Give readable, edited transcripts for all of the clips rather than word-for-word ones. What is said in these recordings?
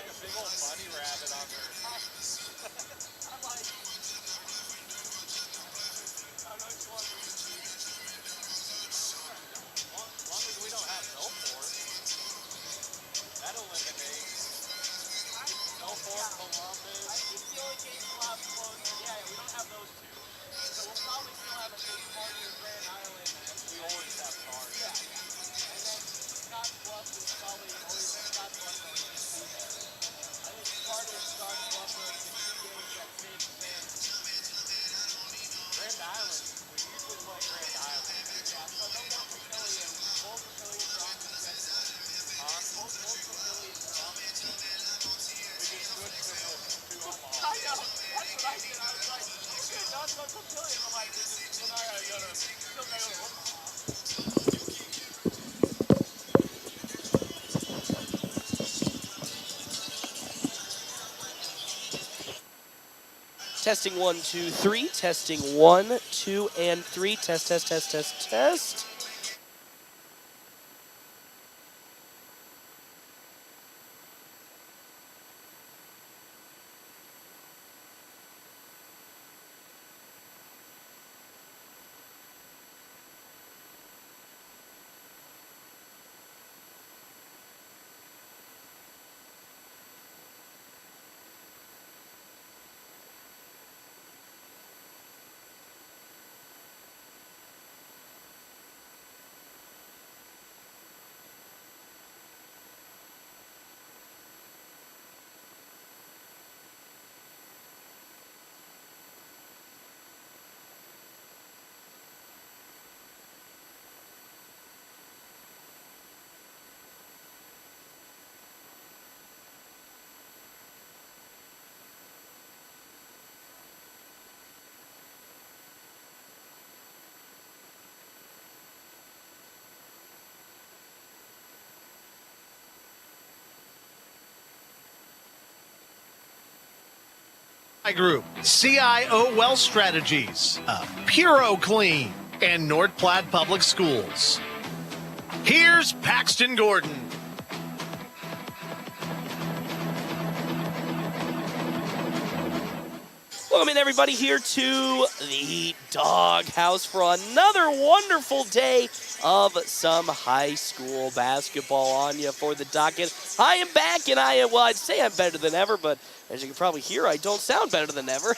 like a big old bunny rabbit on there. I'm like, I don't know which one. As long as we don't have Belfort, that eliminates Belfort, Columbus. I think the only games we'll have close. Yeah, we don't have those two. So we'll probably still have a big party in Grand Island. We always have parties. Yeah. And then Scotts Bluff is probably always Scotts Bluff on Tuesday. I think part of Scotts Bluff are the 2 games that make sense. Grand Island, we usually play Grand Island. Yeah, so don't get Papillion. Both Papillions are off the schedule. Both Papillions are off the schedule. We just switched them to Omaha. I know. That's what I did. I was like, okay, not so Papillion. I'm like, well, now I gotta go to, still gotta go to Omaha. Testing 1, 2, 3. Testing 1, 2, and 3. Test, test, test, test, test. Group, CIO Wealth Strategies, Puro Clean, and North Platte Public Schools. Here's Paxton Gordon. Welcome in, everybody, here to the Doghouse for another wonderful day of some high school basketball on you for the docket. I am back, and I'd say I'm better than ever, but as you can probably hear, I don't sound better than ever.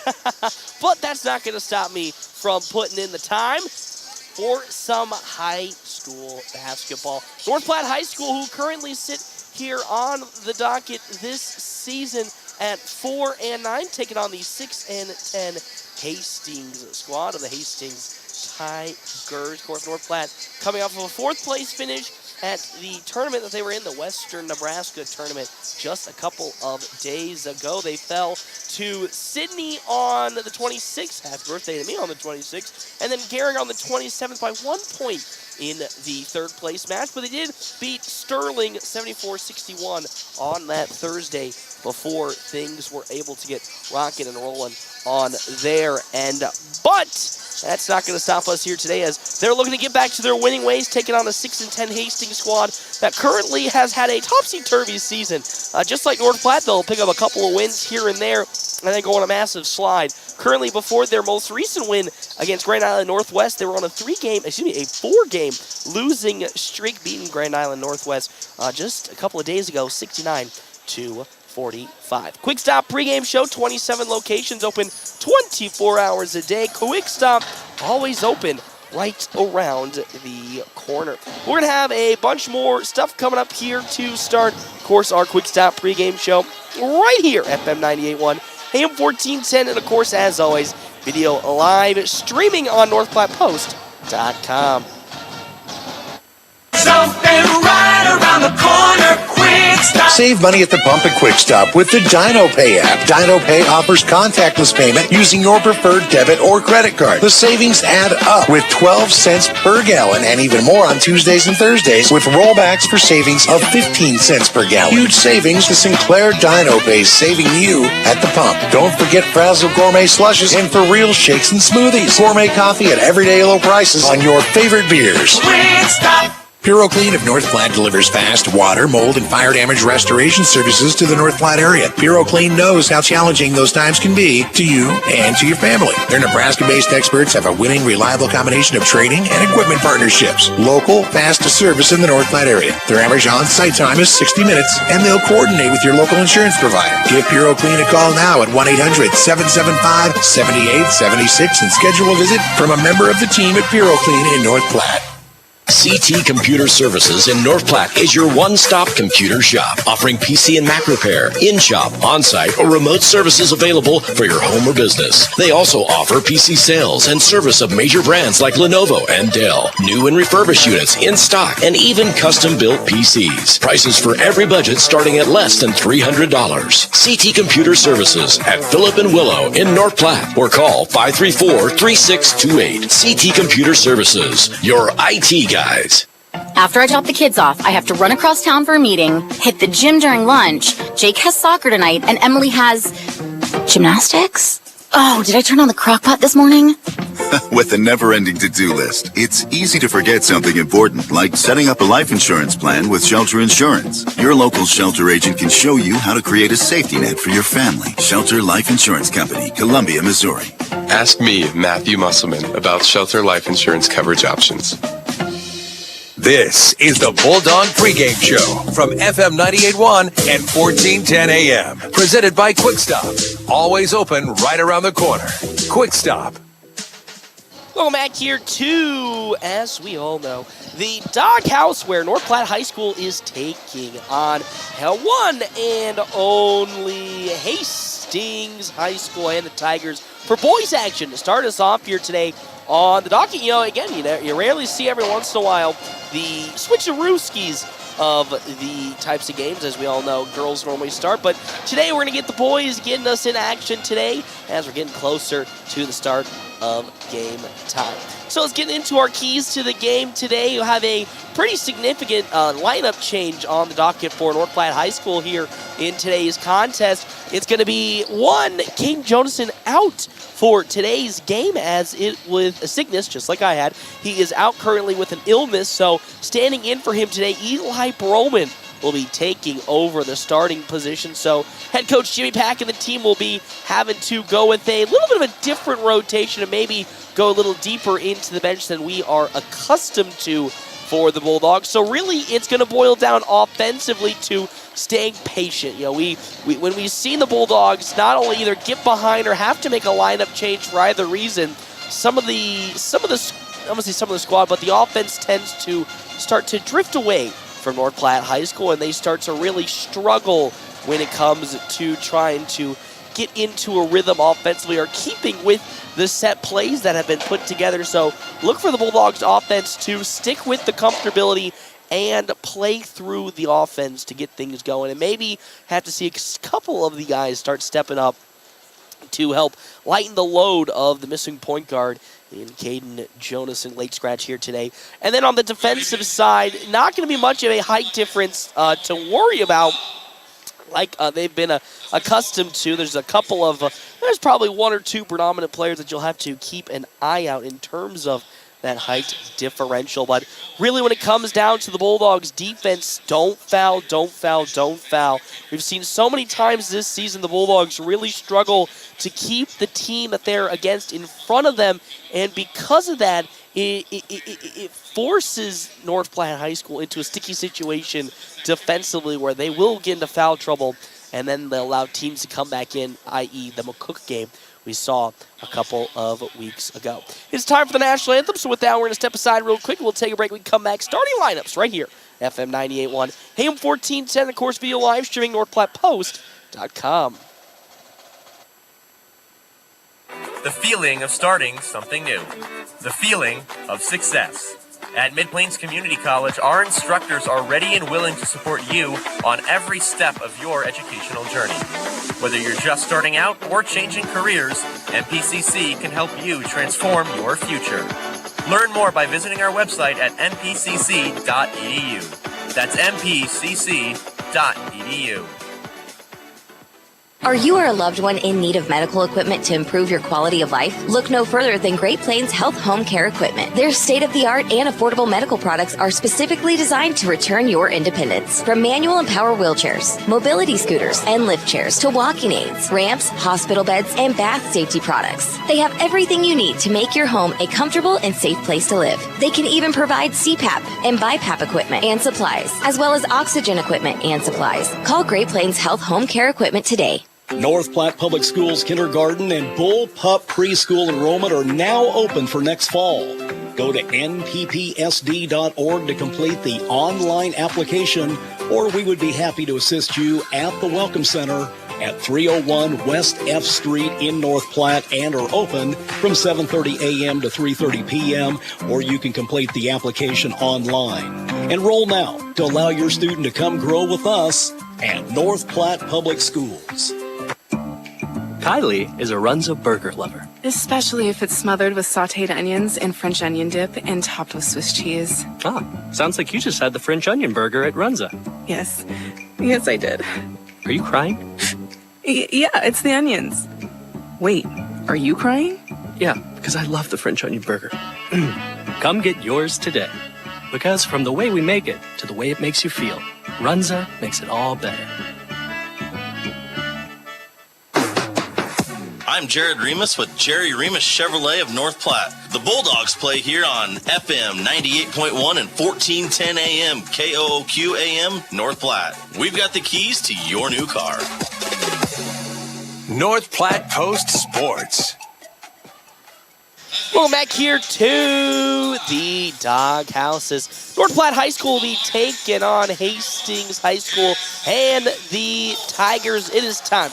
But that's not going to stop me from putting in the time for some high school basketball. North Platte High School, who currently sit here on the docket this season at 4-9, taking on the 6-10 Hastings squad of the Hastings Tigers. Of course, North Platte coming off of a 4th place finish at the tournament that they were in, the Western Nebraska tournament, just a couple of days ago. They fell to Sydney on the 26th, happy birthday to me on the 26th, and then Gehring on the 27th by 1 point in the 3rd place match. But they did beat Sterling 74-61 on that Thursday before things were able to get rocking and rolling on their end. But that's not going to stop us here today, as they're looking to get back to their winning ways, taking on a 6-10 Hastings squad that currently has had a topsy-turvy season. Just like North Platte, they'll pick up a couple of wins here and there, and then go on a massive slide. Currently, before their most recent win against Grand Island Northwest, they were on a 4-game losing streak, beating Grand Island Northwest just a couple of days ago, 69-45. Quick Stop pregame show, 27 locations, open 24 hours a day. Quick Stop, always open right around the corner. We're going to have a bunch more stuff coming up here to start, of course, our Quick Stop pregame show right here, FM 98.1, AM 1410, and of course, as always, video live streaming on NorthPlattePost.com. Something right around the corner, Quick Stop. Save money at the pump at Quick Stop with the DinoPay app. DinoPay offers contactless payment using your preferred debit or credit card. The savings add up with 12 cents per gallon and even more on Tuesdays and Thursdays with rollbacks for savings of 15 cents per gallon. Huge savings. The Sinclair DinoPay saving you at the pump. Don't forget Frazzle Gourmet Slushes and For Real Shakes and Smoothies. Gourmet coffee at everyday low prices on your favorite beers. Quick Stop. Puro Clean of North Platte delivers fast water, mold, and fire damage restoration services to the North Platte area. Puro Clean knows how challenging those times can be to you and to your family. Their Nebraska-based experts have a winning, reliable combination of training and equipment partnerships. Local, fast service in the North Platte area. Their average on-site time is 60 minutes, and they'll coordinate with your local insurance provider. Give Puro Clean a call now at 1-800-775-7876 and schedule a visit from a member of the team at Puro Clean in North Platte. CT Computer Services in North Platte is your one-stop computer shop, offering PC and Mac repair, in-shop, on-site, or remote services available for your home or business. They also offer PC sales and service of major brands like Lenovo and Dell, new and refurbished units in stock, and even custom-built PCs. Prices for every budget starting at less than $300. CT Computer Services at Phillip and Willow in North Platte, or call 534-3628. CT Computer Services, your IT guys. After I drop the kids off, I have to run across town for a meeting, hit the gym during lunch. Jake has soccer tonight, and Emily has gymnastics? Oh, did I turn on the crock pot this morning? With a never-ending to-do list, it's easy to forget something important, like setting up a life insurance plan with Shelter Insurance. Your local Shelter agent can show you how to create a safety net for your family. Shelter Life Insurance Company, Columbia, Missouri. Ask me, Matthew Musselman, about Shelter Life Insurance coverage options. This is the Bulldog Pregame Show from FM 98.1 and 1410 AM. Presented by Quick Stop. Always open right around the corner. Quick Stop. Welcome back here to, as we all know, the Doghouse, where North Platte High School is taking on one and only Hasings High School and the Tigers for boys action to start us off here today on the docket. You rarely see every once in a while the switcherooskies of the types of games. As we all know, girls normally start, but today we're going to get the boys getting us in action today as we're getting closer to the start of game time. So let's get into our keys to the game today. You have a pretty significant lineup change on the docket for North Platte High School here in today's contest. It's going to be one, Caden Jonason out for today's game as it with a sickness, just like I had. He is out currently with an illness, so standing in for him today, Eli Broman will be taking over the starting position. So head coach Jimmy Pack and the team will be having to go with a little bit of a different rotation and maybe go a little deeper into the bench than we are accustomed to for the Bulldogs. So really it's going to boil down offensively to staying patient. You know, we when we've seen the Bulldogs not only either get behind or have to make a lineup change for either reason, some of the squad, but the offense tends to start to drift away from North Platte High School, and they start to really struggle when it comes to trying to get into a rhythm offensively or keeping with the set plays that have been put together. So look for the Bulldogs offense to stick with the comfortability and play through the offense to get things going, and maybe have to see a couple of the guys start stepping up to help lighten the load of the missing point guard in Caden Jonason, late scratch here today. And then on the defensive side, not going to be much of a height difference to worry about like they've been accustomed to. There's a couple of, there's probably one or two predominant players that you'll have to keep an eye out in terms of that height differential. But really when it comes down to the Bulldogs defense, don't foul, don't foul, don't foul. We've seen so many times this season the Bulldogs really struggle to keep the team that they're against in front of them, and because of that, it forces North Platte High School into a sticky situation defensively where they will get into foul trouble, and then they'll allow teams to come back in, i.e. the McCook game we saw a couple of weeks ago. It's time for the national anthem, so with that, we're going to step aside real quick. We'll take a break. We can come back. Starting lineups right here, FM 98.1, AM 1410, of course, video live streaming, NorthPlattePost.com. The feeling of starting something new. The feeling of success. At Mid-Plains Community College, our instructors are ready and willing to support you on every step of your educational journey. Whether you're just starting out or changing careers, MPCC can help you transform your future. Learn more by visiting our website at mpcc.edu. That's mpcc.edu. Are you or a loved one in need of medical equipment to improve your quality of life? Look no further than Great Plains Health Home Care Equipment. Their state-of-the-art and affordable medical products are specifically designed to return your independence. From manual and power wheelchairs, mobility scooters, and lift chairs to walking aids, ramps, hospital beds, and bath safety products. They have everything you need to make your home a comfortable and safe place to live. They can even provide CPAP and BiPAP equipment and supplies, as well as oxygen equipment and supplies. Call Great Plains Health Home Care Equipment today. North Platte Public Schools kindergarten and Bull Pup preschool enrollment are now open for next fall. Go to nppsd.org to complete the online application, or we would be happy to assist you at the Welcome Center at 301 West F Street in North Platte, and are open from 7:30 a.m. to 3:30 p.m., or you can complete the application online. Enroll now to allow your student to come grow with us at North Platte Public Schools. Kylie is a Runza burger lover. Especially if it's smothered with sauteed onions and French onion dip and topped with Swiss cheese. Ah, sounds like you just had the French onion burger at Runza. Yes. Yes, I did. Are you crying? Yeah, it's the onions. Wait, are you crying? Yeah, because I love the French onion burger. Come get yours today. Because from the way we make it to the way it makes you feel, Runza makes it all better. I'm Jared Remus with Jerry Remus Chevrolet of North Platte. The Bulldogs play here on FM 98.1 and 1410 AM KOOQ AM North Platte. We've got the keys to your new car. North Platte Post Sports. Welcome back here to the Doghouses. North Platte High School will be taking on Hastings High School and the Tigers. It is time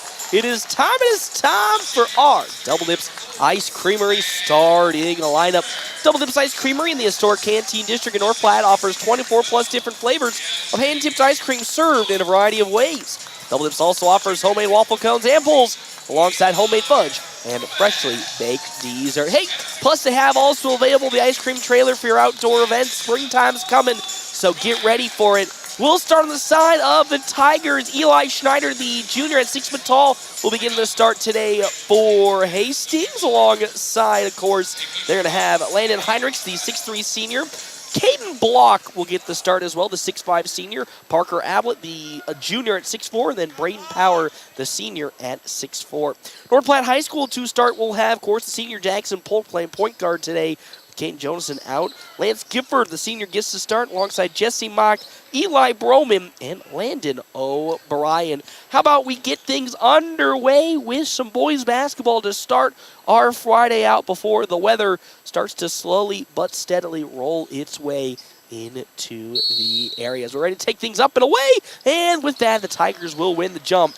for our Double Dips Ice Creamery starting a lineup. Double Dips Ice Creamery in the historic Canteen District in North Platte offers 24 plus different flavors of hand-tipped ice cream served in a variety of ways. Double Dips also offers homemade waffle cones and bowls alongside homemade fudge and freshly baked dessert. Hey, plus they have also available the ice cream trailer for your outdoor events. Springtime's coming, so get ready for it. We'll start on the side of the Tigers. Eli Schneider, the junior at 6 foot tall, will begin the start today for Hastings. Alongside, of course, they're going to have Landon Heinrichs, the 6'3 senior. Caden Block will get the start as well, the 6'5 senior. Parker Ablett, the junior at 6'4, and then Braden Power, the senior at 6'4. North Platte High School to start will have, of course, the senior Jackson Polk playing point guard today. Caden Jonason out. Lance Gifford, the senior, gets to start alongside Jesse Mock, Eli Broman, and Landon O'Brien. How about we get things underway with some boys basketball to start our Friday out before the weather starts to slowly but steadily roll its way into the areas. We're ready to take things up and away, and with that, the Tigers will win the jump.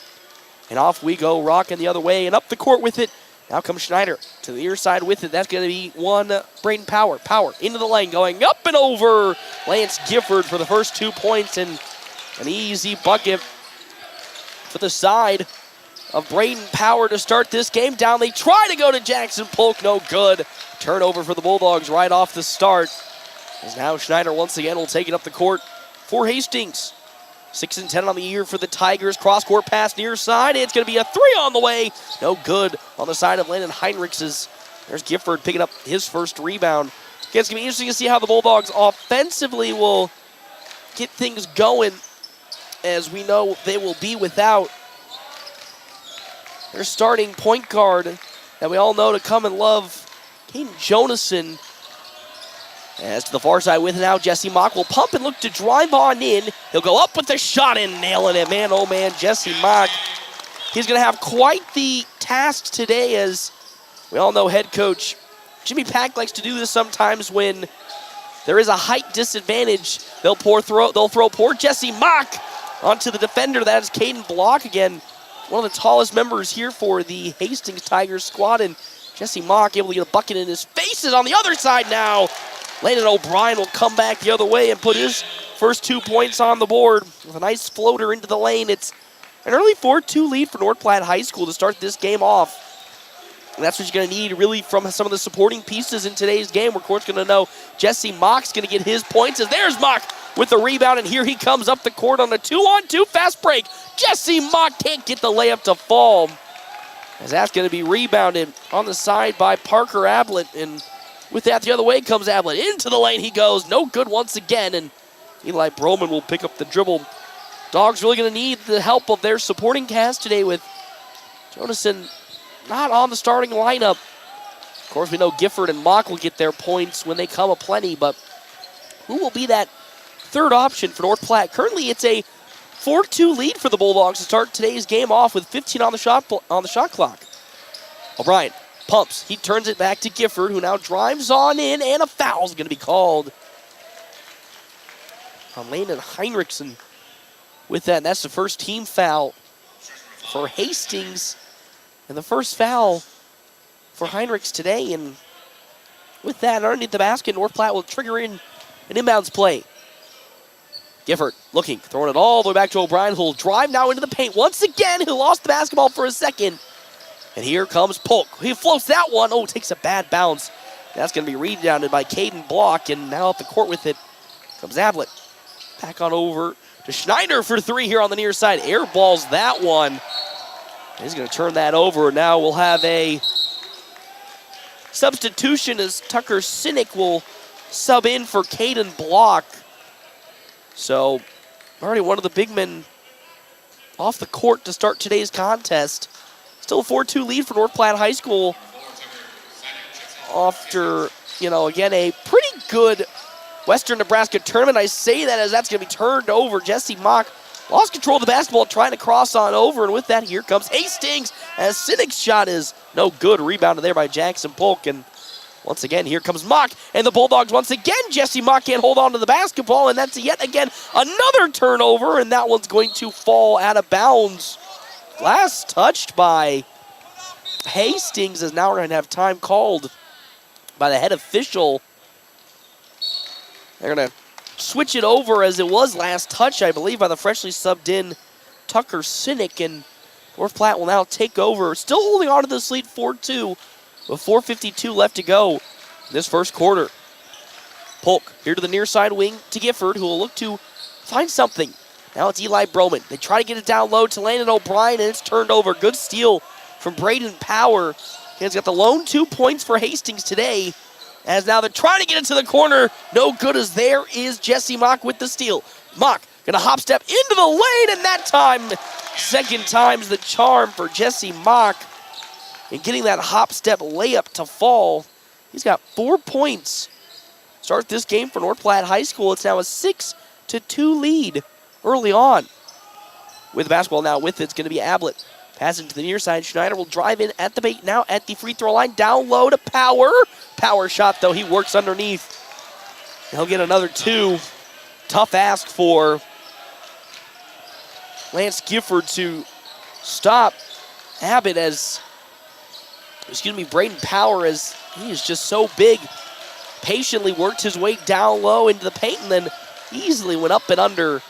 And off we go, rocking the other way, and up the court with it. Now comes Schneider to the near side with it. That's going to be one Braden Power. Power into the lane, going up and over Lance Gifford for the first 2 points, and an easy bucket for the side of Braden Power to start this game. Down they try to go to Jackson Polk, no good. Turnover for the Bulldogs right off the start. As now Schneider once again will take it up the court for Hastings. 6-10 on the year for the Tigers. Cross-court pass near side. It's going to be a three on the way. No good on the side of Landon Heinrichs. There's Gifford picking up his first rebound. Okay, it's going to be interesting to see how the Bulldogs offensively will get things going, as we know they will be without their starting point guard that we all know to come and love, Caden Jonason. As to the far side with it now, Jesse Mock will pump and look to drive on in. He'll go up with the shot and nailing it. Man, oh man, Jesse Mock. He's going to have quite the task today, as we all know head coach Jimmy Pack likes to do this sometimes when there is a height disadvantage. They'll throw poor Jesse Mock onto the defender. That is Caden Block again, one of the tallest members here for the Hastings Tigers squad. And Jesse Mock able to get a bucket in his face. Is on the other side now. Landon O'Brien will come back the other way and put his first 2 points on the board with a nice floater into the lane. It's an early 4-2 lead for North Platte High School to start this game off. And that's what you're going to need really from some of the supporting pieces in today's game. We're, of course, going to know Jesse Mock's going to get his points. As there's Mock with the rebound, and here he comes up the court on a 2-on-2 fast break. Jesse Mock can't get the layup to fall, as that's going to be rebounded on the side by Parker Ablett. And with that, the other way comes Ablett. Into the lane he goes. No good once again, and Eli Broman will pick up the dribble. Dogs really going to need the help of their supporting cast today with Jonasson not on the starting lineup. Of course, we know Gifford and Mock will get their points when they come aplenty, but who will be that third option for North Platte? Currently, it's a 4-2 lead for the Bulldogs to start today's game off with 15 on the shot clock. O'Brien pumps. He turns it back to Gifford, who now drives on in, and a foul is going to be called on Landon Heinrichsen. With that, and that's the first team foul for Hastings. And the first foul for Heinrichs today. And with that, underneath the basket, North Platte will trigger in an inbounds play. Gifford looking, throwing it all the way back to O'Brien, who will drive now into the paint once again, who lost the basketball for a second. And here comes Polk. He floats that one. Oh, takes a bad bounce. That's going to be rebounded by Caden Block, and now up the court with it comes Ablett. Back on over to Schneider for three here on the near side. Airballs that one. He's going to turn that over. Now we'll have a substitution as Tucker Sinek will sub in for Caden Block. So already one of the big men off the court to start today's contest. Still a 4-2 lead for North Platte High School after, again, a pretty good Western Nebraska tournament. I say that as that's going to be turned over. Jesse Mock lost control of the basketball, trying to cross on over, and with that, here comes Hastings as Sinek's shot is no good. Rebounded there by Jackson Polk, and once again, here comes Mock, and the Bulldogs once again. Jesse Mock can't hold on to the basketball, and that's yet again another turnover, and that one's going to fall out of bounds. Last touched by Hastings, as now we're going to have time called by the head official. They're going to switch it over as it was last touch, I believe, by the freshly subbed in Tucker Sinek, and North Platte will now take over. Still holding on to this lead 4-2 with 4:52 left to go in this first quarter. Polk here to the near side wing to Gifford, who will look to find something. Now it's Eli Broman. They try to get it down low to Landon O'Brien, and it's turned over. Good steal from Braden Power. He's got the lone 2 points for Hastings today. As now they're trying to get it to the corner. No good, as there is Jesse Mock with the steal. Mock gonna hop step into the lane, and that time, second time's the charm for Jesse Mock. And getting that hop step layup to fall. He's got 4 points. Start this game for North Platte High School. It's now a 6-2 lead early on. With the basketball now with it, it's gonna be Ablett. Passing to the near side, Schneider will drive in at the bait now at the free throw line. Down low to Power. Power shot, though. He works underneath. He'll get another 2. Tough ask for Lance Gifford to stop Abbott Braden Power, as he is just so big. Patiently worked his way down low into the paint and then easily went up and under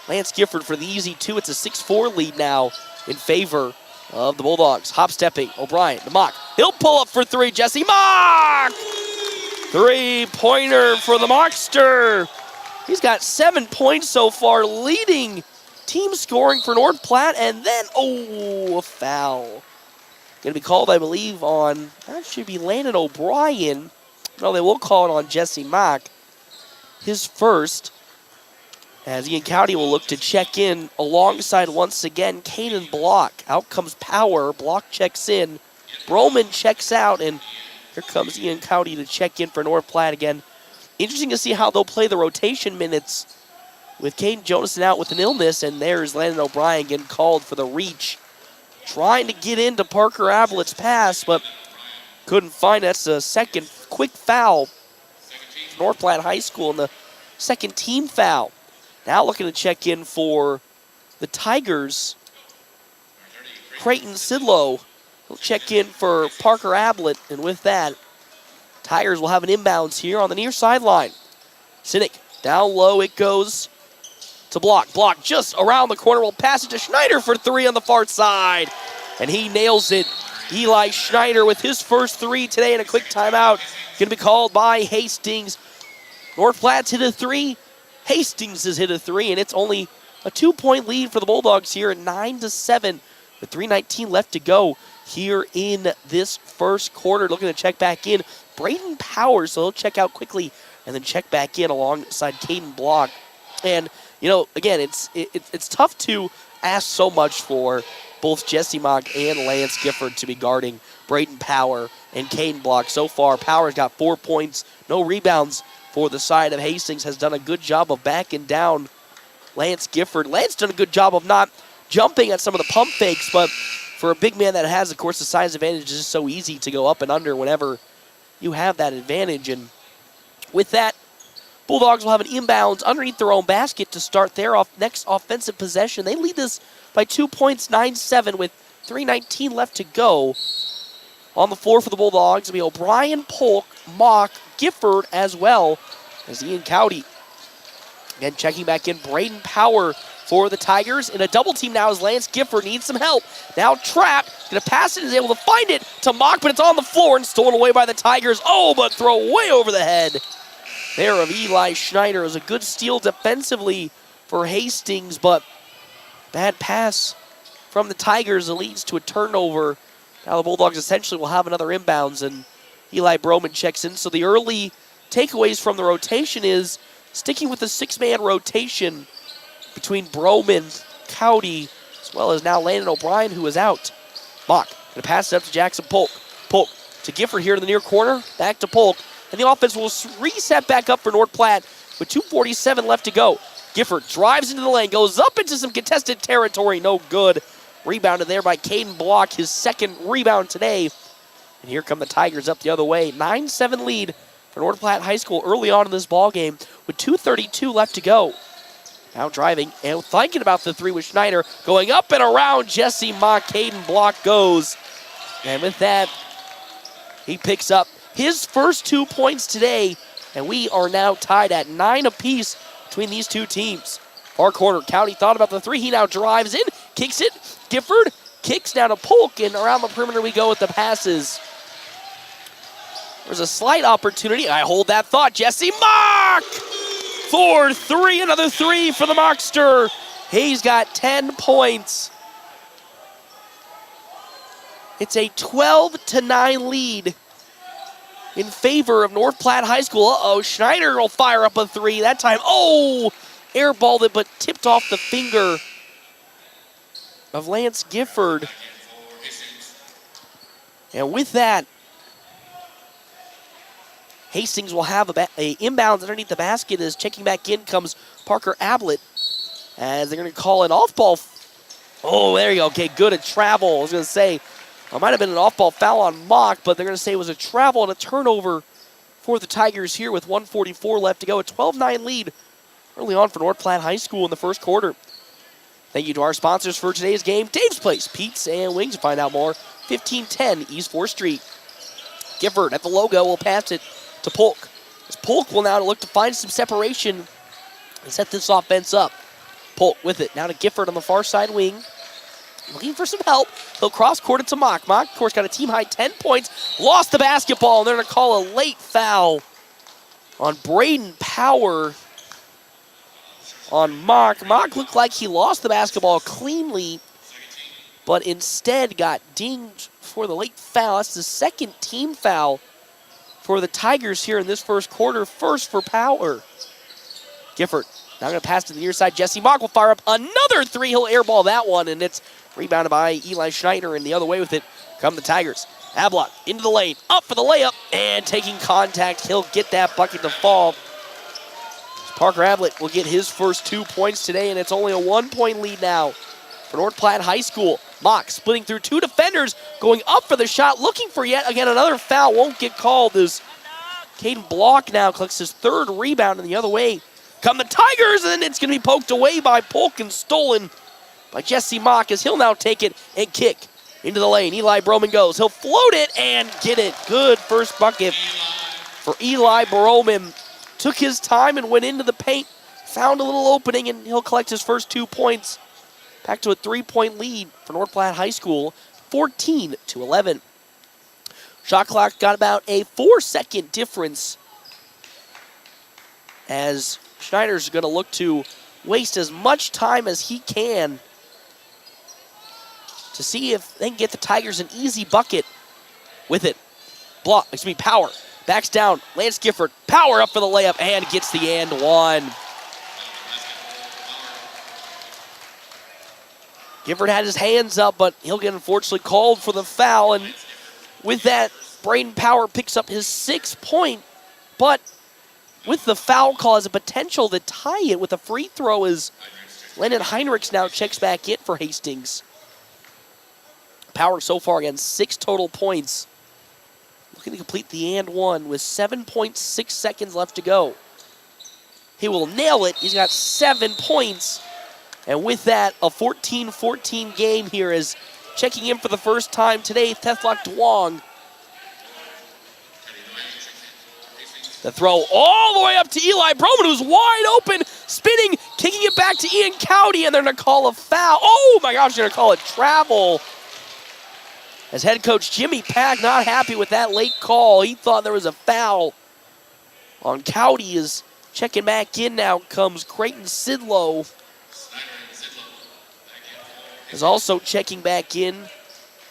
Lance Gifford for the easy 2. It's a 6-4 lead now in favor of the Bulldogs. Hop stepping, O'Brien to Mock. He'll pull up for 3, Jesse Mock! 3-pointer for the Mockster. He's got 7 points so far, leading team scoring for North Platte, and then, a foul. Going to be called, I believe, on, that should be Landon O'Brien. No, they will call it on Jesse Mock. His first, as Ian Cowdy will look to check in alongside, once again, Caden Block. Out comes Power. Block checks in. Broman checks out, and here comes Ian Cowdy to check in for North Platte again. Interesting to see how they'll play the rotation minutes with Caden Jonasson out with an illness, and there's Landon O'Brien getting called for the reach. Trying to get into Parker Ablett's pass, but couldn't find it. That's a second quick foul for North Platte High School, and the second team foul. Now looking to check in for the Tigers, Creighton Sidlow will check in for Parker Ablett, and with that, Tigers will have an inbounds here on the near sideline. Sinek down low, it goes to Block. Block just around the corner, will pass it to Schneider for 3 on the far side, and he nails it Eli Schneider with his first three today, and a quick timeout going to be called by Hastings. North Platte's hit a three. Hastings has hit a three, and it's only a 2-point lead for the Bulldogs here at 9-7 with 3:19 left to go here in this first quarter. Looking to check back in. Braden Powers, so he'll check out quickly and then check back in alongside Caden Block. And, again, it's tough to ask so much for both Jesse Mock and Lance Gifford to be guarding Braden Power and Caden Block. So far, Power's got 4 points, no rebounds for the side of Hastings. Has done a good job of backing down Lance Gifford. Lance done a good job of not jumping at some of the pump fakes, but for a big man that has, of course, the size advantage, is just so easy to go up and under whenever you have that advantage. And with that, Bulldogs will have an inbounds underneath their own basket to start their next offensive possession. They lead this by 2 points, 9-7, with 3:19 left to go. On the floor for the Bulldogs will be O'Brien, Polk, Mock, Gifford, as well as Ian Cowdy. Again, checking back in, Braden Power for the Tigers. In a double team now as Lance Gifford needs some help. Now trapped, going to pass it, is able to find it to Mock, but it's on the floor and stolen away by the Tigers. Oh, but throw way over the head there of Eli Schneider. It was a good steal defensively for Hastings, but bad pass from the Tigers that leads to a turnover. Now the Bulldogs essentially will have another inbounds, and Eli Broman checks in. So the early takeaways from the rotation is sticking with the six-man rotation between Broman, Cowdy, as well as now Landon O'Brien, who is out. Mock going to pass it up to Jackson Polk. Polk to Gifford here in the near corner. Back to Polk. And the offense will reset back up for North Platte with 2:47 left to go. Gifford drives into the lane, goes up into some contested territory. No good. Rebounded there by Caden Block, his second rebound today. And here come the Tigers up the other way. 9-7 lead for North Platte High School early on in this ball game with 2:32 left to go. Now driving and thinking about the three with Schneider. Going up and around Jesse Mock. Caden Block goes. And with that, he picks up his first 2 points today. And we are now tied at 9 apiece between these two teams. Far corner, Cowdy thought about the three. He now drives in, kicks it. Gifford kicks down to Polk, and around the perimeter we go with the passes. There's a slight opportunity. I hold that thought. Jesse Mock for three. Another three for the Mockster. He's got 10 points. It's a 12-9 lead in favor of North Platte High School. Uh-oh, Schneider will fire up a three. That time, airballed it, but tipped off the finger of Lance Gifford. And with that, Hastings will have a inbounds underneath the basket. As checking back in comes Parker Ablett, as they're going to call an off-ball. Oh, there you go. Okay, good at travel. I was going to say, it might have been an off-ball foul on Mock, but they're going to say it was a travel and a turnover for the Tigers here with 1:44 left to go. A 12-9 lead early on for North Platte High School in the first quarter. Thank you to our sponsors for today's game, Dave's Place, Pizza and Wings. To find out more, 1510 East 4th Street. Gifford at the logo will pass it to Polk. As Polk will now look to find some separation and set this offense up. Polk with it. Now to Gifford on the far side wing. Looking for some help. He'll cross-court it to Mock. Mock, of course, got a team-high 10 points. Lost the basketball, and they're going to call a late foul on Braden Power on Mock. Mock looked like he lost the basketball cleanly, but instead got dinged for the late foul. That's the second team foul for the Tigers here in this first quarter. First for Power. Gifford now going to pass to the near side. Jesse Mock will fire up another three. He'll airball that one, and it's rebounded by Eli Schneider, and the other way with it come the Tigers. Ablott into the lane, up for the layup, and taking contact. He'll get that bucket to fall. Parker Ablett will get his first 2 points today, and it's only a 1-point lead now for North Platte High School. Mock splitting through two defenders, going up for the shot, looking for yet again another foul. Won't get called as Caden Block now collects his third rebound, and the other way come the Tigers, and it's going to be poked away by Polk and stolen by Jesse Mock, as he'll now take it and kick into the lane. Eli Broman goes. He'll float it and get it. Good first bucket for Eli Broman. Took his time and went into the paint, found a little opening, and he'll collect his first 2 points. Back to a 3-point lead for North Platte High School. 14-11. Shot clock got about a 4-second difference as Schneider's going to look to waste as much time as he can to see if they can get the Tigers an easy bucket with it. Power. Backs down. Lance Gifford. Power up for the layup and gets the and one. Gifford had his hands up, but he'll get unfortunately called for the foul. And with that, Braden Power picks up his 6th point. But with the foul call as a potential to tie it with a free throw as Lennon Heinrichs now checks back in for Hastings. Power so far again, 6 total points. Looking to complete the and one with 7.6 seconds left to go. He will nail it. He's got 7 points. And with that, a 14-14 game here is checking in for the first time today, Thethlok Duong. The throw all the way up to Eli Broman, who's wide open, spinning, kicking it back to Ian Cowdy, and they're going to call a foul. Oh my gosh, they're going to call it travel. As head coach Jimmy Pack not happy with that late call. He thought there was a foul on Cowdy. Is checking back in now comes Creighton Sidlow. Is also checking back in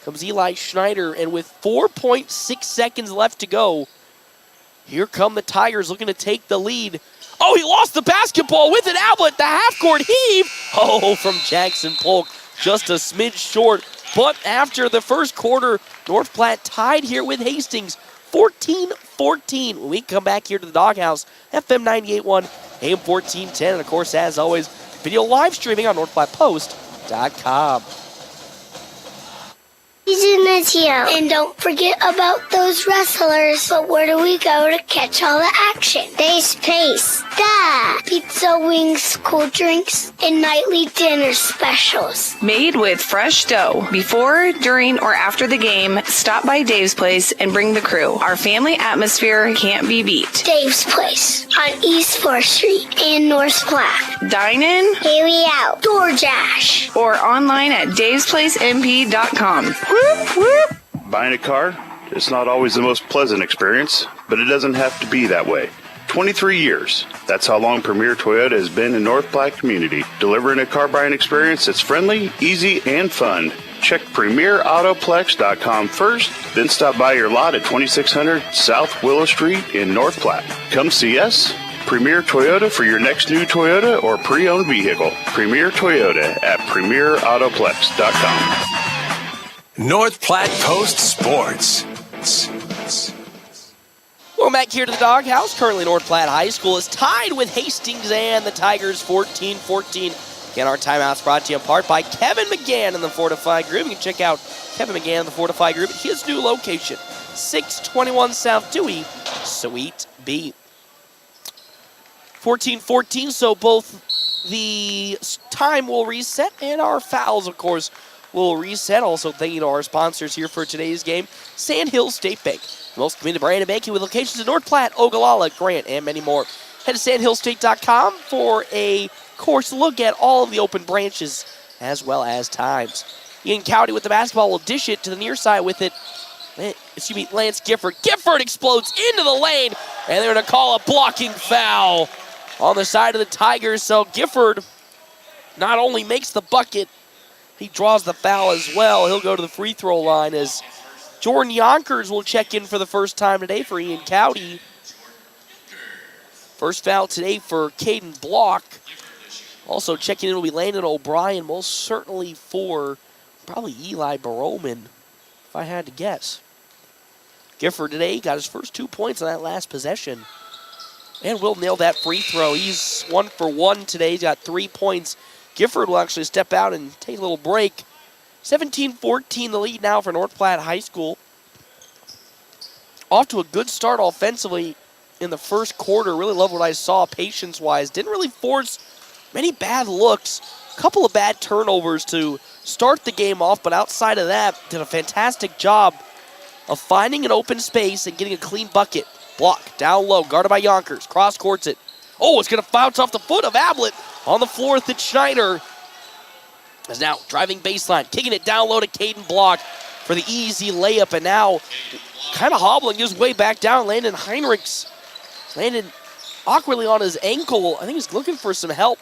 comes Eli Schneider, and with 4.6 seconds left to go, here come the Tigers looking to take the lead. Oh, he lost the basketball with it. Ablett, the half-court heave. Oh, from Jackson Polk, just a smidge short. But after the first quarter, North Platte tied here with Hastings, 14-14. When we come back here to the Doghouse, FM 98.1, AM 1410, and of course, as always, video live streaming on NorthPlattePost.com. And don't forget about those wrestlers. But where do we go to catch all the action? Dave's Place. Duh. Pizza, wings, cool drinks, and nightly dinner specials. Made with fresh dough. Before, during, or after the game, stop by Dave's Place and bring the crew. Our family atmosphere can't be beat. Dave's Place on East 4th Street in North Platte. Dine in, carry out, DoorDash, or online at davesplacemp.com. Buying a car, it's not always the most pleasant experience, but it doesn't have to be that way. 23 years. That's how long Premier Toyota has been in North Platte community, delivering a car buying experience that's friendly, easy, and fun. Check PremierAutoplex.com first, then stop by your lot at 2600 South Willow Street in North Platte. Come see us. Premier Toyota for your next new Toyota or pre-owned vehicle. Premier Toyota at PremierAutoplex.com. North Platte Post Sports. Welcome back here to the Doghouse. Currently, North Platte High School is tied with Hastings and the Tigers 14-14. Again, our timeout's brought to you in part by Kevin McGann in the Fortify Group. You can check out Kevin McGann in the Fortify Group at his new location, 621 South Dewey, Suite B. 14-14, so both the time will reset and our fouls, of course, will reset. Also, thank you to our sponsors here for today's game, Sandhill State Bank. The most convenient brand of banking with locations in North Platte, Ogallala, Grant, and many more. Head to sandhillstate.com for a course look at all of the open branches as well as times. Ian Cowdy with the basketball will dish it to the near side with it. Lance Gifford. Gifford explodes into the lane, and they're going to call a blocking foul on the side of the Tigers. So Gifford not only makes the bucket, he draws the foul as well. He'll go to the free throw line as Jordan Yonkers will check in for the first time today for Ian Cowdy. First foul today for Caden Block. Also checking in will be Landon O'Brien, most certainly for probably Eli Baroman, if I had to guess. Gifford today got his first 2 points on that last possession. And will nail that free throw. He's 1 for 1 today. He's got 3 points. Gifford will actually step out and take a little break. 17-14 the lead now for North Platte High School. Off to a good start offensively in the first quarter. Really love what I saw patience-wise. Didn't really force many bad looks. A couple of bad turnovers to start the game off, but outside of that, did a fantastic job of finding an open space and getting a clean bucket. Block, down low, guarded by Yonkers. Cross-courts it. Oh, it's going to bounce off the foot of Ablett. On the floor with it, Schneider is now driving baseline, kicking it down low to Caden Block. for the easy layup, and now kind of hobbling his way back down. Landon Heinrichs landed awkwardly on his ankle. I think he's looking for some help.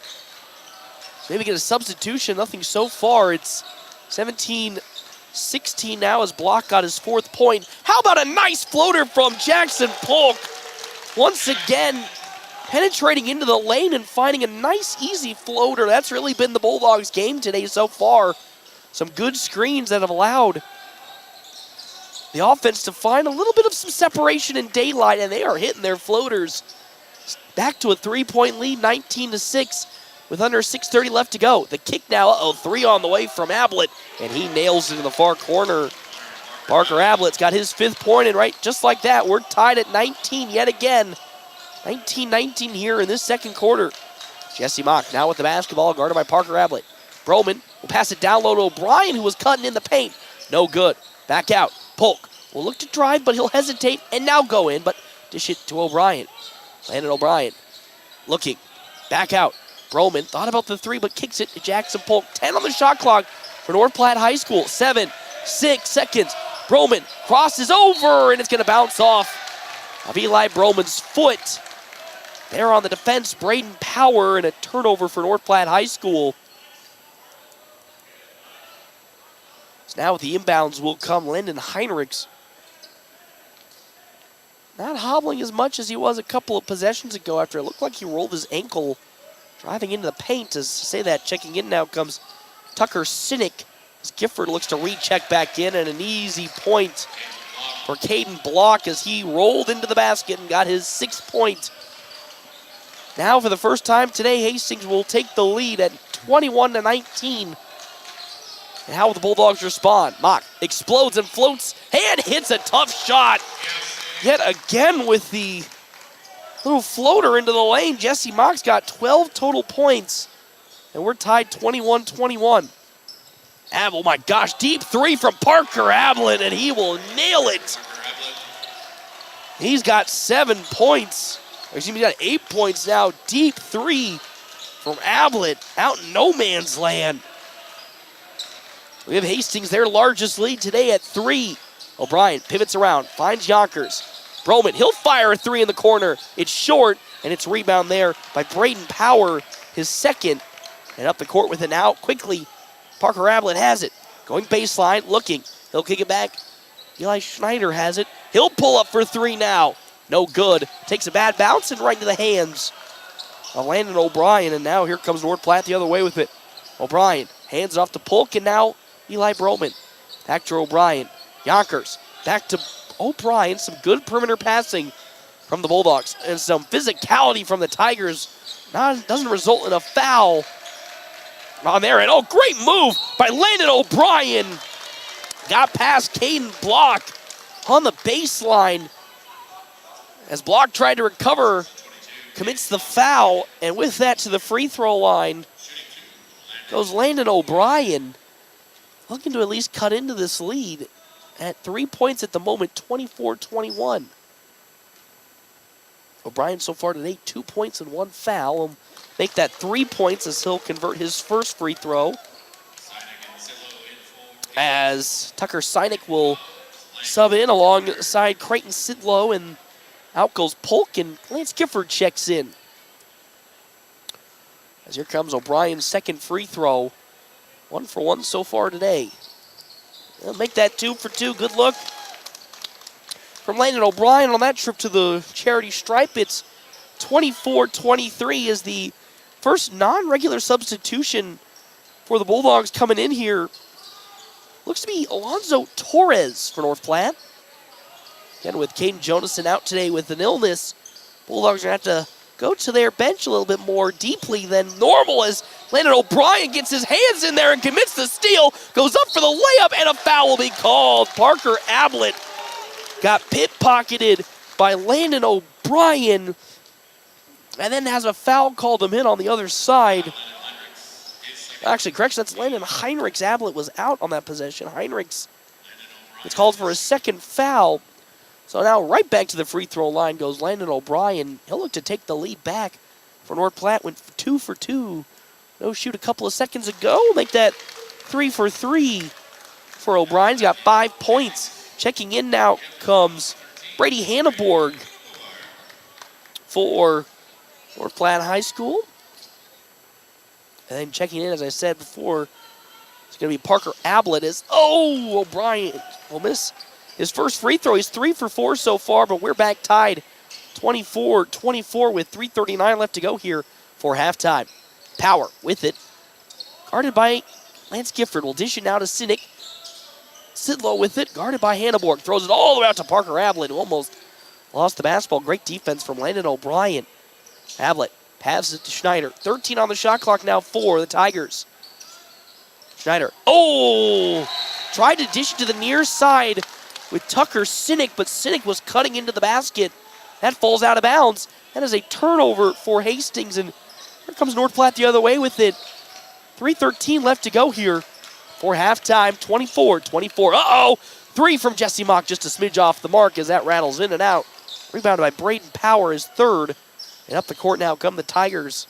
Maybe get a substitution. Nothing so far. It's 17-16 now as Block got his 4th point. How about a nice floater from Jackson Polk? Once again, penetrating into the lane and finding a nice, easy floater. That's really been the Bulldogs' game today so far. Some good screens that have allowed the offense to find a little bit of some separation in daylight, and they are hitting their floaters. Back to a 3-point lead, 19-6. With under 6:30 left to go. The kick now, 3 on the way from Ablett, and he nails it in the far corner. Parker Ablett's got his 5th point, and right just like that, we're tied at 19 yet again. 19-19 here in this second quarter. Jesse Mock now with the basketball, guarded by Parker Ablett. Broman will pass it down low to O'Brien, who was cutting in the paint. No good. Back out. Polk will look to drive, but he'll hesitate and now go in, but dish it to O'Brien. Landon O'Brien looking. Back out. Broman thought about the 3, but kicks it to Jackson Polk. 10 on the shot clock for North Platte High School. 7, 6 seconds. Broman crosses over, and it's going to bounce off of Eli Broman's foot. There on the defense, Braden Power, and a turnover for North Platte High School. So now with the inbounds will come Landon Heinrichs. Not hobbling as much as he was a couple of possessions ago after it looked like he rolled his ankle driving into the paint. To say that, checking in now comes Tucker Sinek. As Gifford looks to recheck back in, and an easy point for Caden Block as he rolled into the basket and got his 6th point. Now for the first time today, Hastings will take the lead at 21-19. And how will the Bulldogs respond? Mock explodes and floats and hits a tough shot. Yet again with the little floater into the lane. Jesse Mock's got 12 total points, and we're tied 21-21. Oh my gosh, deep 3 from Parker Ablett, and he will nail it. He's got 7 points. Excuse me, he's got 8 points now. Deep 3 from Ablett out in no man's land. We have Hastings, their largest lead today at 3. O'Brien pivots around, finds Yonkers. Broman, he'll fire a 3 in the corner. It's short, and it's rebound there by Braden Power, his 2nd. And up the court with it now quickly. Parker Ablett has it. Going baseline, looking. He'll kick it back. Eli Schneider has it. He'll pull up for 3 now. No good. Takes a bad bounce and right into the hands of Landon O'Brien. And now here comes North Platte the other way with it. O'Brien hands it off to Polk, and now Eli Broman. Back to O'Brien. Yonkers back to O'Brien. Some good perimeter passing from the Bulldogs and some physicality from the Tigers. Doesn't result in a foul on there. And great move by Landon O'Brien. Got past Caden Block on the baseline. As Block tried to recover, commits the foul, and with that to the free throw line goes Landon O'Brien, looking to at least cut into this lead at 3 points at the moment, 24-21. O'Brien so far today, 2 points and 1 foul. He'll make that 3 points as he'll convert his first free throw. As Tucker Sinek will sub in alongside Creighton Sidlow, and out goes Polk, and Lance Gifford checks in. As here comes O'Brien's 2nd free throw. 1 for 1 so far today. He'll make that 2 for 2. Good look from Landon O'Brien on that trip to the charity stripe. It's 24-23 as the first non-regular substitution for the Bulldogs coming in here. Looks to be Alonzo Torres for North Platte. Again, with Caden Jonason out today with an illness, Bulldogs are going to have to go to their bench a little bit more deeply than normal as Landon O'Brien gets his hands in there and commits the steal, goes up for the layup, and a foul will be called. Parker Ablett got pit-pocketed by Landon O'Brien, and then has a foul called him in on the other side. Actually, correction, that's Landon Heinrichs. Ablett was out on that possession. Heinrichs gets called for his 2nd foul. So now right back to the free throw line goes Landon O'Brien. He'll look to take the lead back for North Platte. Went 2 for 2. No shoot a couple of seconds ago. Make that 3 for 3 for O'Brien. He's got 5 points. Checking in now comes Brady Hanneborg for North Platte High School. And then checking in, as I said before, it's going to be Parker Ablett. O'Brien will miss his first free throw. He's 3 for 4 so far, but we're back tied 24-24 with 3:39 left to go here for halftime. Power with it. Guarded by Lance Gifford. Will dish it now to Sinek. Sidlow with it. Guarded by Hanneborg. Throws it all the way out to Parker Ablett, who almost lost the basketball. Great defense from Landon O'Brien. Ablett passes it to Schneider. 13 on the shot clock now for the Tigers. Schneider. Tried to dish it to the near side with Tucker Sinek, but Sinek was cutting into the basket. That falls out of bounds. That is a turnover for Hastings, and here comes North Platte the other way with it. 3:13 left to go here for halftime. 24-24. 3 from Jesse Mock, just a smidge off the mark as that rattles in and out. Rebounded by Braden Power, his third. And up the court now come the Tigers.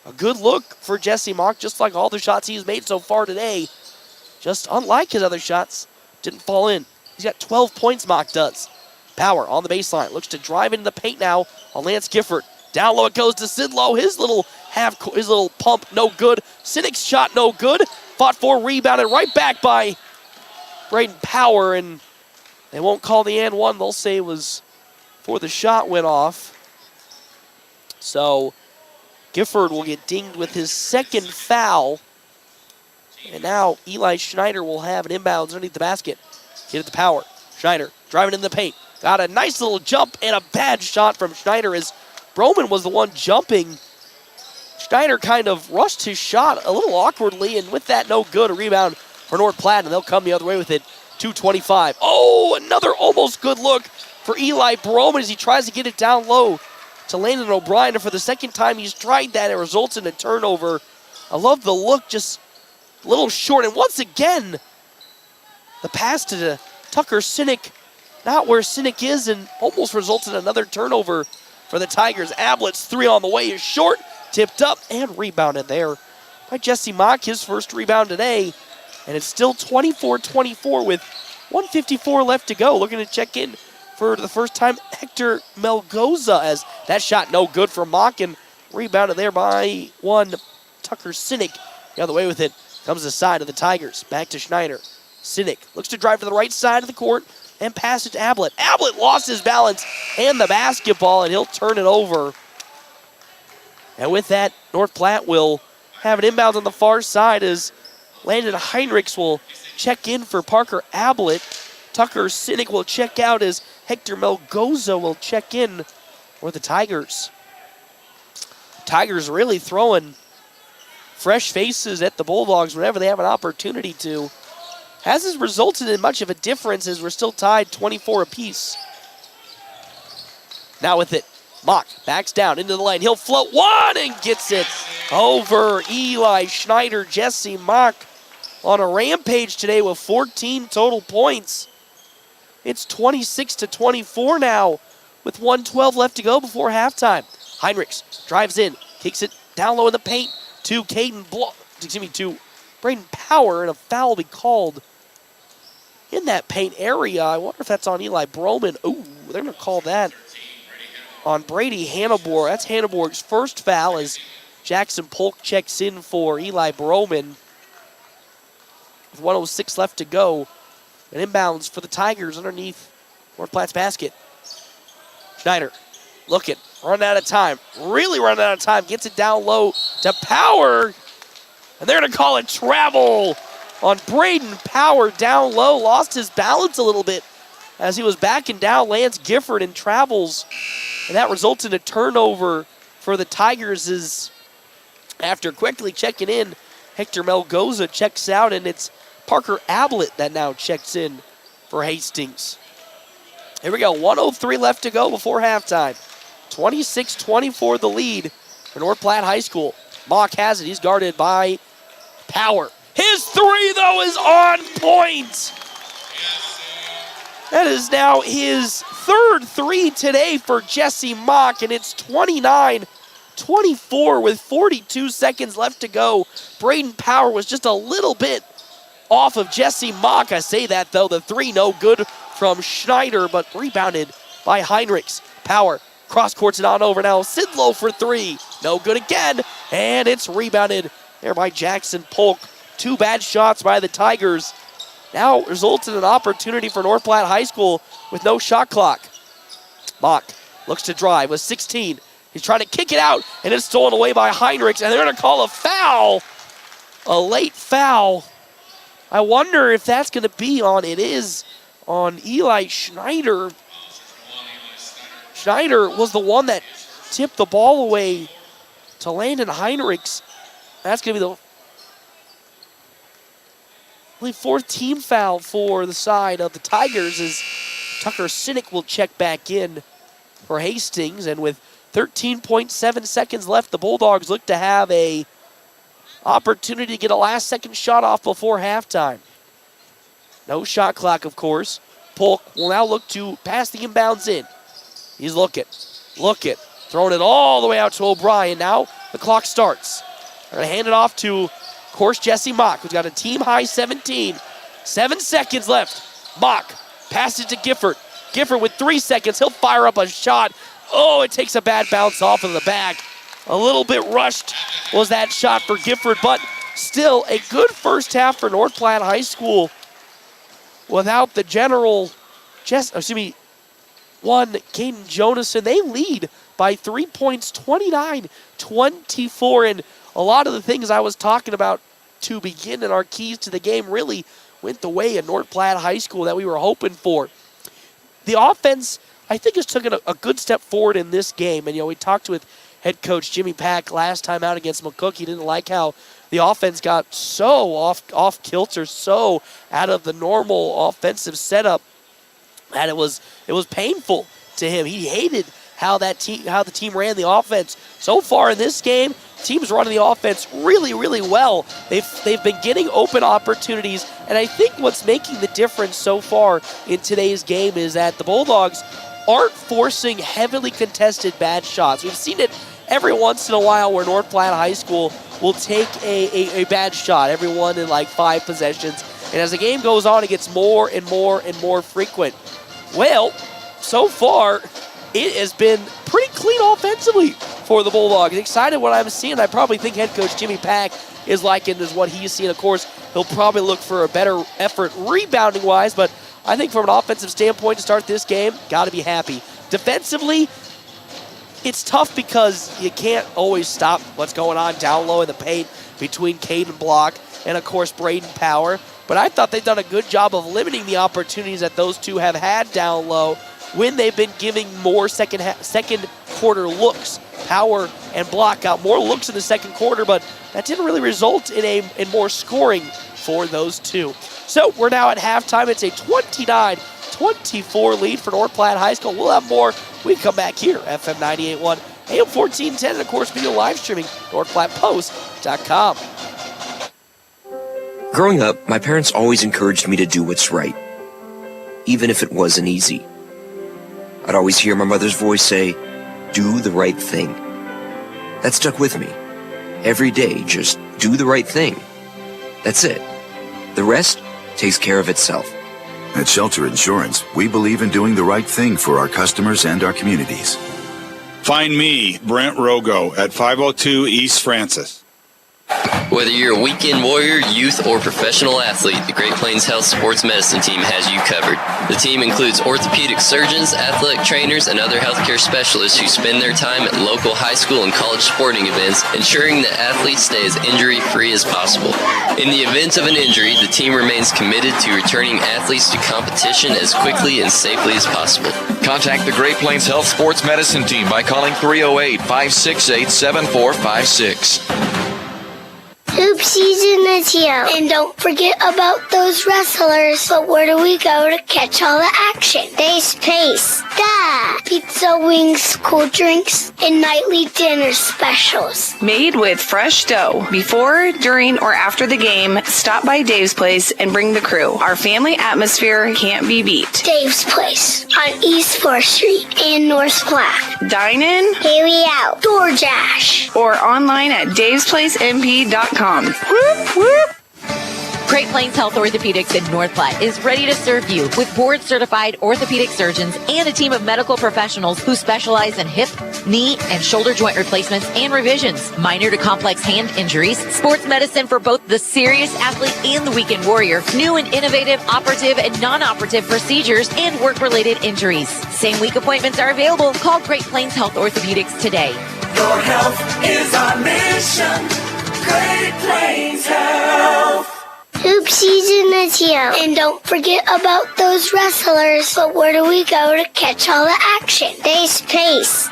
A good look for Jesse Mock, just like all the shots he's made so far today. Just unlike his other shots, didn't fall in. He's got 12 points, Mock does. Power on the baseline, looks to drive into the paint now on Lance Gifford. Down low it goes to Sidlow. His little pump, no good. Sinek's shot, no good. Fought for, rebounded right back by Braden Power, and they won't call the and one. They'll say it was before the shot went off. So Gifford will get dinged with his second foul. And now Eli Schneider will have an inbounds underneath the basket. Get it to Power. Schneider driving in the paint. Got a nice little jump and a bad shot from Schneider as Broman was the one jumping. Schneider kind of rushed his shot a little awkwardly, and with that, no good. A rebound for North Platte, and they'll come the other way with it. 2:25. Another almost good look for Eli Broman as he tries to get it down low to Landon O'Brien. And for the second time he's tried that, it results in a turnover. I love the look, just a little short. And once again, the pass to Tucker Sinek, not where Sinek is, and almost results in another turnover for the Tigers. Ablett's 3 on the way is short, tipped up, and rebounded there by Jesse Mock, his first rebound today. And it's still 24-24 with 1:54 left to go. Looking to check in for the first time, Hector Melgoza, as that shot no good for Mock, and rebounded there by Tucker Sinek. The other way with it comes the side of the Tigers. Back to Schneider. Sinek looks to drive to the right side of the court and pass it to Ablett. Ablett lost his balance and the basketball, and he'll turn it over. And with that, North Platte will have an inbound on the far side as Landon Heinrichs will check in for Parker Ablett. Tucker Sinek will check out as Hector Melgoza will check in for the Tigers. Tigers really throwing fresh faces at the Bulldogs whenever they have an opportunity to. Hasn't resulted in much of a difference as we're still tied 24 apiece. Now with it, Mock backs down into the lane. He'll float one and gets it over Eli Schneider. Jesse Mock on a rampage today with 14 total points. It's 26-24 now with 1:12 left to go before halftime. Heinrichs drives in, kicks it down low in the paint to to Braden Power, and a foul will be called in that paint area. I wonder if that's on Eli Broman. They're going to call that on Brady Hanneborg. That's Hanneborg's first foul as Jackson Polk checks in for Eli Broman. With 1:06 left to go. And inbounds for the Tigers underneath North Platte's basket. Schneider looking, running out of time. Really running out of time. Gets it down low to Power. And they're going to call it travel on Braden Power down low. Lost his balance a little bit as he was backing down Lance Gifford and travels. And that results in a turnover for the Tigers as after quickly checking in, Hector Melgoza checks out, and it's Parker Ablett that now checks in for Hastings. Here we go, 1:03 left to go before halftime. 26-24 the lead for North Platte High School. Mock has it, he's guarded by Power. His 3, though, is on point. That is now his third 3 today for Jesse Mock, and it's 29-24 with 42 seconds left to go. Braden Power was just a little bit off of Jesse Mock. I say that, though. The three no good from Schneider, but rebounded by Heinrichs. Power cross courts it on over now. Sidlow for three. No good again. And it's rebounded there by Jackson Polk. Two bad shots by the Tigers. Now results in an opportunity for North Platte High School with no shot clock. Mock looks to drive with 16. He's trying to kick it out, and it's stolen away by Heinrichs, and they're going to call a foul. A late foul. I wonder if that's going to be on, it is on Eli Schneider. Schneider was the one that tipped the ball away to Landon Heinrichs. That's going to be the, I believe, fourth team foul for the side of the Tigers as Tucker Sinek will check back in for Hastings. And with 13.7 seconds left, the Bulldogs look to have a opportunity to get a last-second shot off before halftime. No shot clock, of course. Polk will now look to pass the inbounds in. He's looking, throwing it all the way out to O'Brien. Now the clock starts. They're going to hand it off to, of course, Jesse Mock, who's got a team-high 17. 7 seconds left. Mock passes to Gifford. Gifford with 3 seconds. He'll fire up a shot. Oh, it takes a bad bounce off of the back. A little bit rushed was that shot for Gifford, but still a good first half for North Platte High School without the general, one, Caden Jonason. They lead by 3 points, 29-24, and a lot of the things I was talking about to begin in our keys to the game really went the way of North Platte High School that we were hoping for. The offense, I think, has taken a good step forward in this game, and we talked with head coach Jimmy Pack last time out against McCook. He didn't like how the offense got so off kilter, so out of the normal offensive setup that it was painful to him. He hated how the team ran the offense. So far in this game, teams running the offense really, really well. They've been getting open opportunities, and I think what's making the difference so far in today's game is that the Bulldogs aren't forcing heavily contested bad shots. We've seen it every once in a while where North Platte High School will take a bad shot, every one in like 5 possessions. And as the game goes on, it gets more and more and more frequent. Well, so far, it has been pretty clean offensively for the Bulldogs. Excited what I'm seeing. I probably think head coach Jimmy Pack is liking is what he's seeing. Of course, he'll probably look for a better effort rebounding-wise, but I think from an offensive standpoint to start this game, got to be happy. Defensively, it's tough because you can't always stop what's going on down low in the paint between Caden Block and, of course, Braden Power. But I thought they've done a good job of limiting the opportunities that those two have had down low when they've been giving more second quarter looks. Power and Block got more looks in the second quarter, but that didn't really result in more scoring for those two. So we're now at halftime. It's a 29-24 lead for North Platte High School. We'll have more. We come back here, FM 98.1, AM 1410, and of course, video live streaming, NorthPlattePost.com. Growing up, my parents always encouraged me to do what's right, even if it wasn't easy. I'd always hear my mother's voice say, "Do the right thing." That stuck with me. Every day, just do the right thing. That's it. The rest takes care of itself. At Shelter Insurance, we believe in doing the right thing for our customers and our communities. Find me, Brent Rogo, at 502 East Francis. Whether you're a weekend warrior, youth, or professional athlete, the Great Plains Health Sports Medicine Team has you covered. The team includes orthopedic surgeons, athletic trainers, and other healthcare specialists who spend their time at local high school and college sporting events, ensuring that athletes stay as injury-free as possible. In the event of an injury, the team remains committed to returning athletes to competition as quickly and safely as possible. Contact the Great Plains Health Sports Medicine Team by calling 308-568-7456. Hoop season is here, and don't forget about those wrestlers. But where do we go to catch all the action? Dave's Place, pizza, wings, cool drinks, and nightly dinner specials. Made with fresh dough. Before, during, or after the game, stop by Dave's Place and bring the crew. Our family atmosphere can't be beat. Dave's Place on East 4th Street and North Platte. Dine in, carry out, DoorDash, or online at davesplacemp.com. Whoop, whoop. Great Plains Health Orthopedics in North Platte is ready to serve you with board-certified orthopedic surgeons and a team of medical professionals who specialize in hip, knee, and shoulder joint replacements and revisions, minor to complex hand injuries, sports medicine for both the serious athlete and the weekend warrior, new and innovative operative and non-operative procedures, and work-related injuries. Same-week appointments are available. Call Great Plains Health Orthopedics today. Your health is our mission. Great Plains Health. Hoop season is here, and don't forget about those wrestlers. But where do we go to catch all the action? Dave's Place,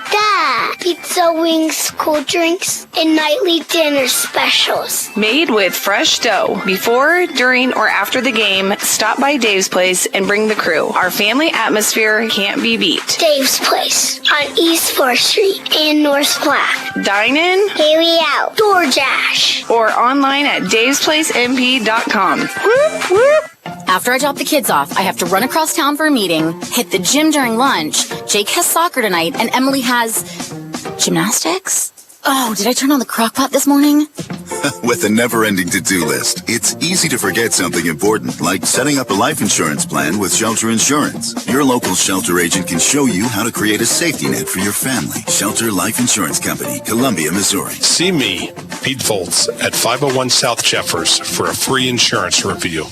pizza, wings, cold drinks, and nightly dinner specials. Made with fresh dough. Before, during, or after the game, stop by Dave's Place and bring the crew. Our family atmosphere can't be beat. Dave's Place on East 4th Street in North Platte. Dine in, carry out, DoorDash, or online at davesplacemp.com. After I drop the kids off, I have to run across town for a meeting, hit the gym during lunch. Jake has soccer tonight, and Emily has gymnastics? Oh, did I turn on the crock pot this morning? With a never-ending to-do list, it's easy to forget something important, like setting up a life insurance plan with Shelter Insurance. Your local Shelter agent can show you how to create a safety net for your family. Shelter Life Insurance Company, Columbia, Missouri. See me, Pete Volz, at 501 South Jeffers for a free insurance review.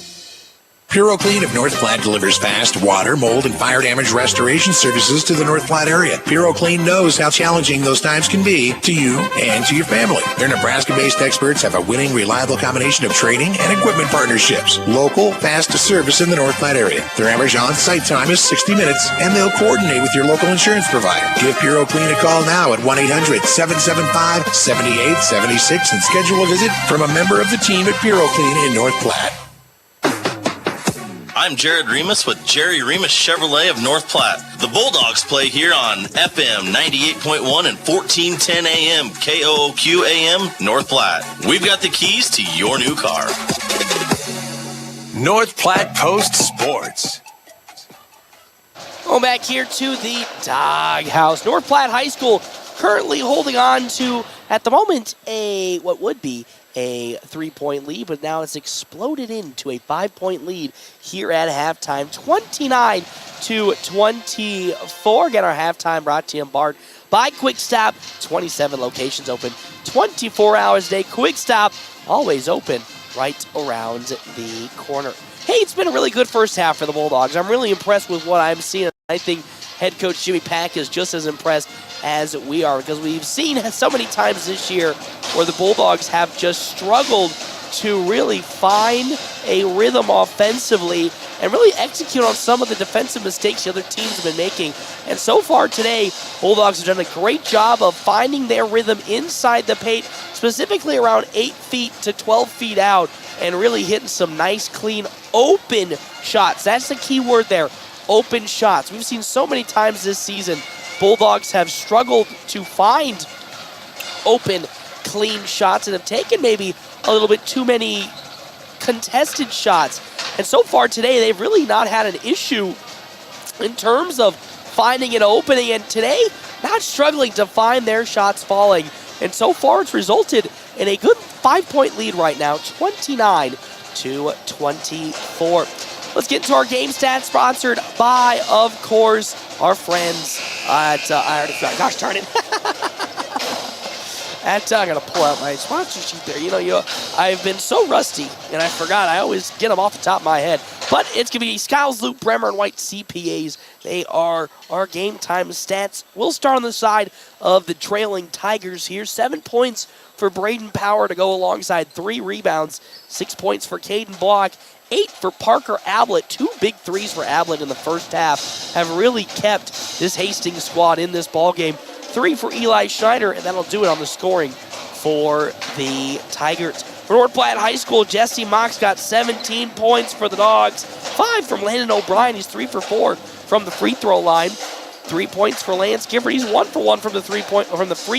Puro Clean of North Platte delivers fast water, mold, and fire damage restoration services to the North Platte area. Puro Clean knows how challenging those times can be to you and to your family. Their Nebraska-based experts have a winning, reliable combination of training and equipment partnerships. Local, fast service in the North Platte area. Their average on-site time is 60 minutes, and they'll coordinate with your local insurance provider. Give Puro Clean a call now at 1-800-775-7876 and schedule a visit from a member of the team at Puro Clean in North Platte. I'm Jared Remus with Jerry Remus Chevrolet of North Platte. The Bulldogs play here on FM 98.1 and 1410 AM, KOOQ AM, North Platte. We've got the keys to your new car. North Platte Post Sports. Going back here to the Doghouse. North Platte High School currently holding on to, at the moment, what would be a 3-point lead, but now it's exploded into a 5-point lead here at halftime, 29-24. Again, our halftime brought to you in part by Quick Stop. 27 locations open 24 hours a day. Quick Stop, always open right around the corner. Hey, it's been a really good first half for the Bulldogs. I'm really impressed with what I'm seeing. I think head coach Jimmy Pack is just as impressed as we are, because we've seen so many times this year where the Bulldogs have just struggled to really find a rhythm offensively and really execute on some of the defensive mistakes the other teams have been making. And so far today, Bulldogs have done a great job of finding their rhythm inside the paint, specifically around 8 feet to 12 feet out, and really hitting some nice, clean, open shots. That's the key word there, open shots. We've seen so many times this season Bulldogs have struggled to find open, clean shots and have taken maybe a little bit too many contested shots. And so far today, they've really not had an issue in terms of finding an opening. And today, not struggling to find their shots falling. And so far, it's resulted in a good 5-point lead right now, 29-24. Let's get into our game stats, sponsored by, of course, our friends at, I already forgot, gosh darn it. I gotta pull out my sponsor sheet there. I've been so rusty, and I forgot. I always get them off the top of my head. But it's gonna be Skiles, Loop, Bremer, and White CPAs. They are our game time stats. We'll start on the side of the trailing Tigers here. 7 points for Braden Power to go alongside 3 rebounds. 6 points for Caden Block. 8 for Parker Ablett. 2 big threes for Ablett in the first half have really kept this Hastings squad in this ballgame. 3 for Eli Schneider, and that'll do it on the scoring for the Tigers. For North Platte High School, Jesse Mox got 17 points for the Dogs. 5 from Landon O'Brien. He's 3 for 4 from the free throw line. 3 points for Lance Gifford. He's 1 for 1 from the free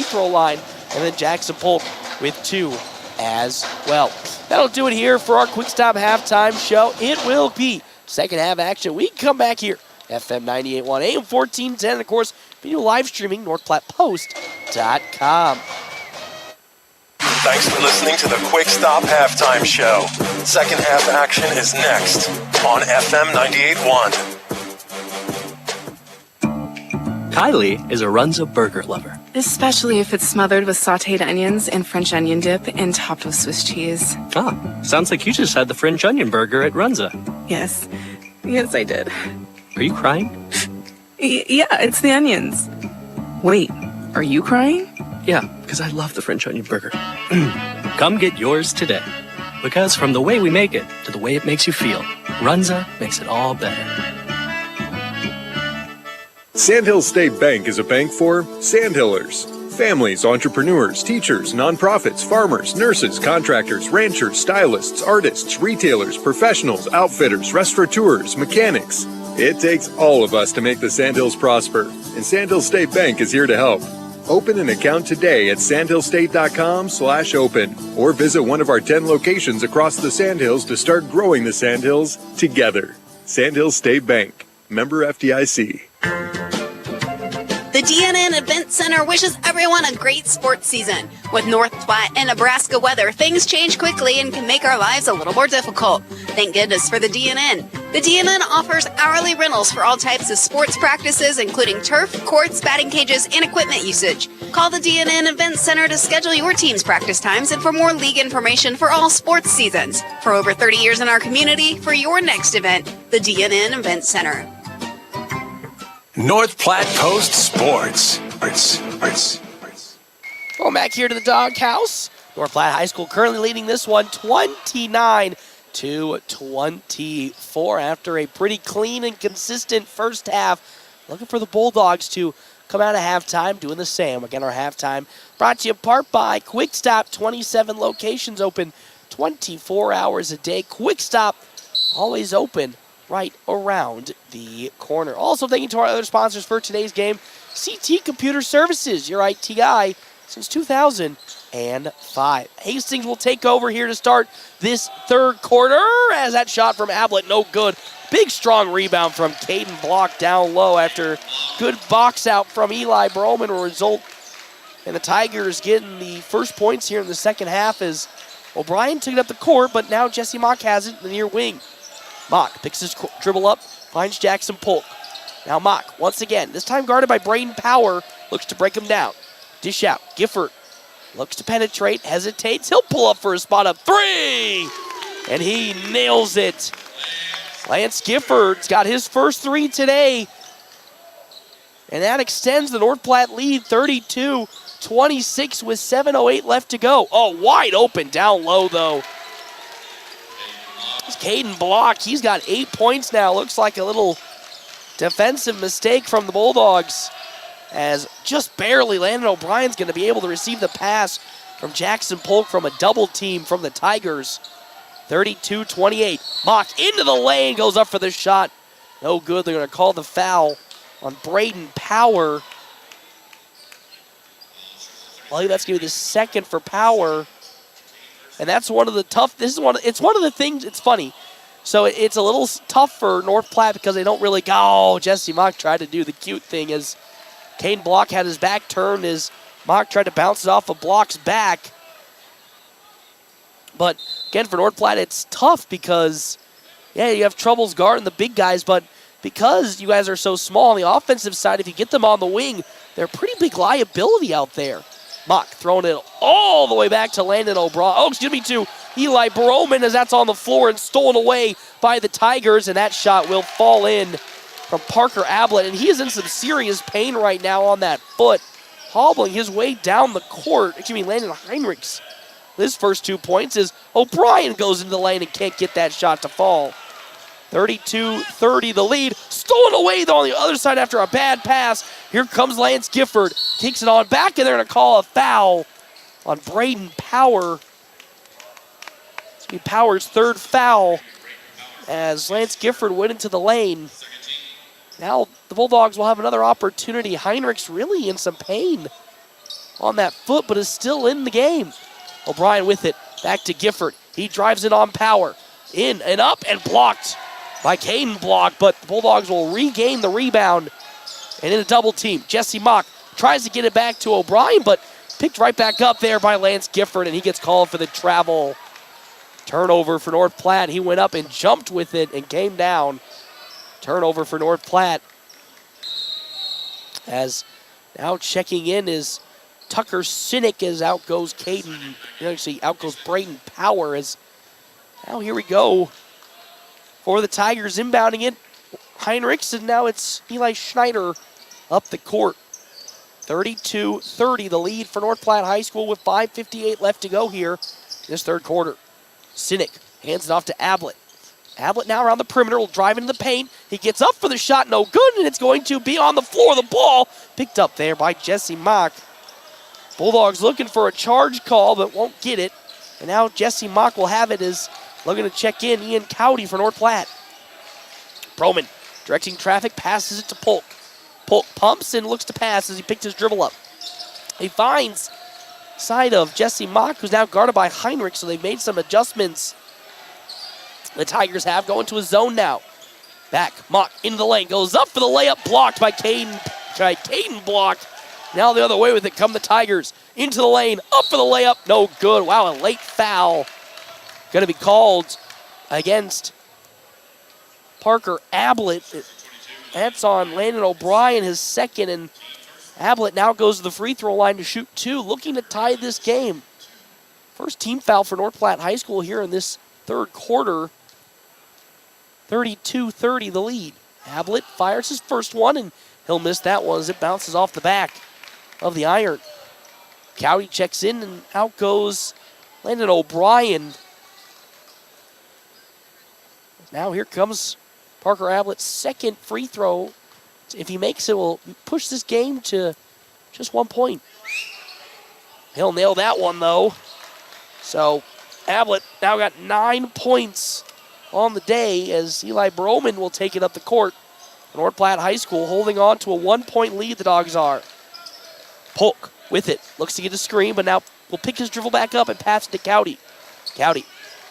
throw line. And then Jackson Polk with 2 as well. That'll do it here for our Quick Stop halftime show. It will be second half action. We can come back here, FM 98.1 AM 1410, and of course, video live streaming, NorthPlattePost.com. Thanks for listening to the Quick Stop Halftime Show. Second half action is next on FM 98.1. Kylie is a Runza burger lover. Especially if it's smothered with sauteed onions and French onion dip and topped with Swiss cheese. Ah, sounds like you just had the French onion burger at Runza. Yes. Yes, I did. Are you crying? Yeah, it's the onions. Wait, are you crying? Yeah, because I love the French onion burger. Come get yours today. Because from the way we make it to the way it makes you feel, Runza makes it all better. Sandhills State Bank is a bank for Sandhillers. Families, entrepreneurs, teachers, nonprofits, farmers, nurses, contractors, ranchers, stylists, artists, retailers, professionals, outfitters, restaurateurs, mechanics. It takes all of us to make the Sandhills prosper, and Sandhills State Bank is here to help. Open an account today at sandhillstate.com/open or visit one of our 10 locations across the Sandhills to start growing the Sandhills together. Sandhills State Bank, member FDIC. The DNN Event Center wishes everyone a great sports season. With North Platte and Nebraska weather, things change quickly and can make our lives a little more difficult. Thank goodness for the DNN. The DNN offers hourly rentals for all types of sports practices, including turf, courts, batting cages, and equipment usage. Call the DNN Event Center to schedule your team's practice times and for more league information for all sports seasons. For over 30 years in our community, for your next event, the DNN Event Center. North Platte Post Sports. Going back here to the doghouse. North Platte High School currently leading this one 29-24 after a pretty clean and consistent first half. Looking for the Bulldogs to come out of halftime doing the same. Again, our halftime brought to you in part by Quick Stop. 27 locations open 24 hours a day. Quick Stop always open right around the corner. Also, thank you to our other sponsors for today's game. CT Computer Services, your IT guy since 2005. Hastings will take over here to start this third quarter as that shot from Ablett, no good. Big, strong rebound from Caden Block down low after good box out from Eli Broman will result in the Tigers getting the first points here in the second half as O'Brien took it up the court, but now Jesse Mock has it in the near wing. Mock picks his dribble up, finds Jackson Polk. Now Mock, once again, this time guarded by Braden Power, looks to break him down. Dish out, Gifford looks to penetrate, hesitates, he'll pull up for a spot up three! And he nails it. Lance Gifford's got his first three today. And that extends the North Platte lead 32-26 with 7:08 left to go. Oh, wide open down low though. It's Caden Block. He's got 8 points now. Looks like a little defensive mistake from the Bulldogs as just barely Landon O'Brien's going to be able to receive the pass from Jackson Polk from a double team from the Tigers. 32-28. Mock into the lane, goes up for the shot. No good. They're going to call the foul on Braden Power. I believe that's going to be the second for Power. And that's one of the tough, it's one of the things, it's funny. So it's a little tough for North Platte because they don't really go, oh, Jesse Mock tried to do the cute thing as Caden Block had his back turned as Mock tried to bounce it off of Block's back. But again, for North Platte, it's tough because, yeah, you have troubles guarding the big guys, but because you guys are so small on the offensive side, if you get them on the wing, they're a pretty big liability out there. Mock throwing it all the way back to Landon O'Brien. Oh, excuse me, to Eli Broman as that's on the floor and stolen away by the Tigers, and that shot will fall in from Parker Ablett, and he is in some serious pain right now on that foot, hobbling his way down the court. Excuse me, Landon Heinrichs. His first 2 points is O'Brien goes into the lane and can't get that shot to fall. 32-30 the lead. Stolen away though on the other side after a bad pass. Here comes Lance Gifford. Kicks it on back and they're going to call a foul on Braden Power. It's going to be Power's third foul as Lance Gifford went into the lane. Now the Bulldogs will have another opportunity. Heinrichs really in some pain on that foot but is still in the game. O'Brien with it. Back to Gifford. He drives it on Power. In and up and blocked by Caden Block, but the Bulldogs will regain the rebound. And in a double team, Jesse Mock tries to get it back to O'Brien, but picked right back up there by Lance Gifford, and he gets called for the travel. Turnover for North Platte. He went up and jumped with it and came down. Turnover for North Platte. As now checking in is Tucker Sinek, as out goes Caden. Actually, out goes Braden Power. As now here we go for the Tigers inbounding it. Heinrichs, and now it's Eli Schneider up the court. 32-30, the lead for North Platte High School with 5:58 left to go here in this third quarter. Sinek hands it off to Ablett. Ablett now around the perimeter, will drive into the paint. He gets up for the shot, no good, and it's going to be on the floor. The ball picked up there by Jesse Mock. Bulldogs looking for a charge call, but won't get it. And now Jesse Mock will have it as looking to check in Ian Cowdy for North Platte. Broman directing traffic, passes it to Polk. Polk pumps and looks to pass as he picked his dribble up. He finds side of Jesse Mock, who's now guarded by Heinrich, so they've made some adjustments. The Tigers have going to a zone now. Back, Mock into the lane, goes up for the layup, blocked by Caden. Caden blocked. Now the other way with it come the Tigers. Into the lane, up for the layup, no good. Wow, a late foul. Going to be called against Parker Ablett. That's on Landon O'Brien, his second, and Ablett now goes to the free throw line to shoot two, looking to tie this game. First team foul for North Platte High School here in this third quarter. 32-30 the lead. Ablett fires his first one, and he'll miss that one as it bounces off the back of the iron. Cowdy checks in, and out goes Landon O'Brien. Now here comes Parker Ablett's second free throw. If he makes it, will push this game to just 1 point. He'll nail that one, though. So Ablett now got 9 points on the day as Eli Broman will take it up the court. North Platte High School holding on to a 1 point lead, the Dogs are. Polk with it, looks to get a screen, but now will pick his dribble back up and pass it to Cowdy. Cowdy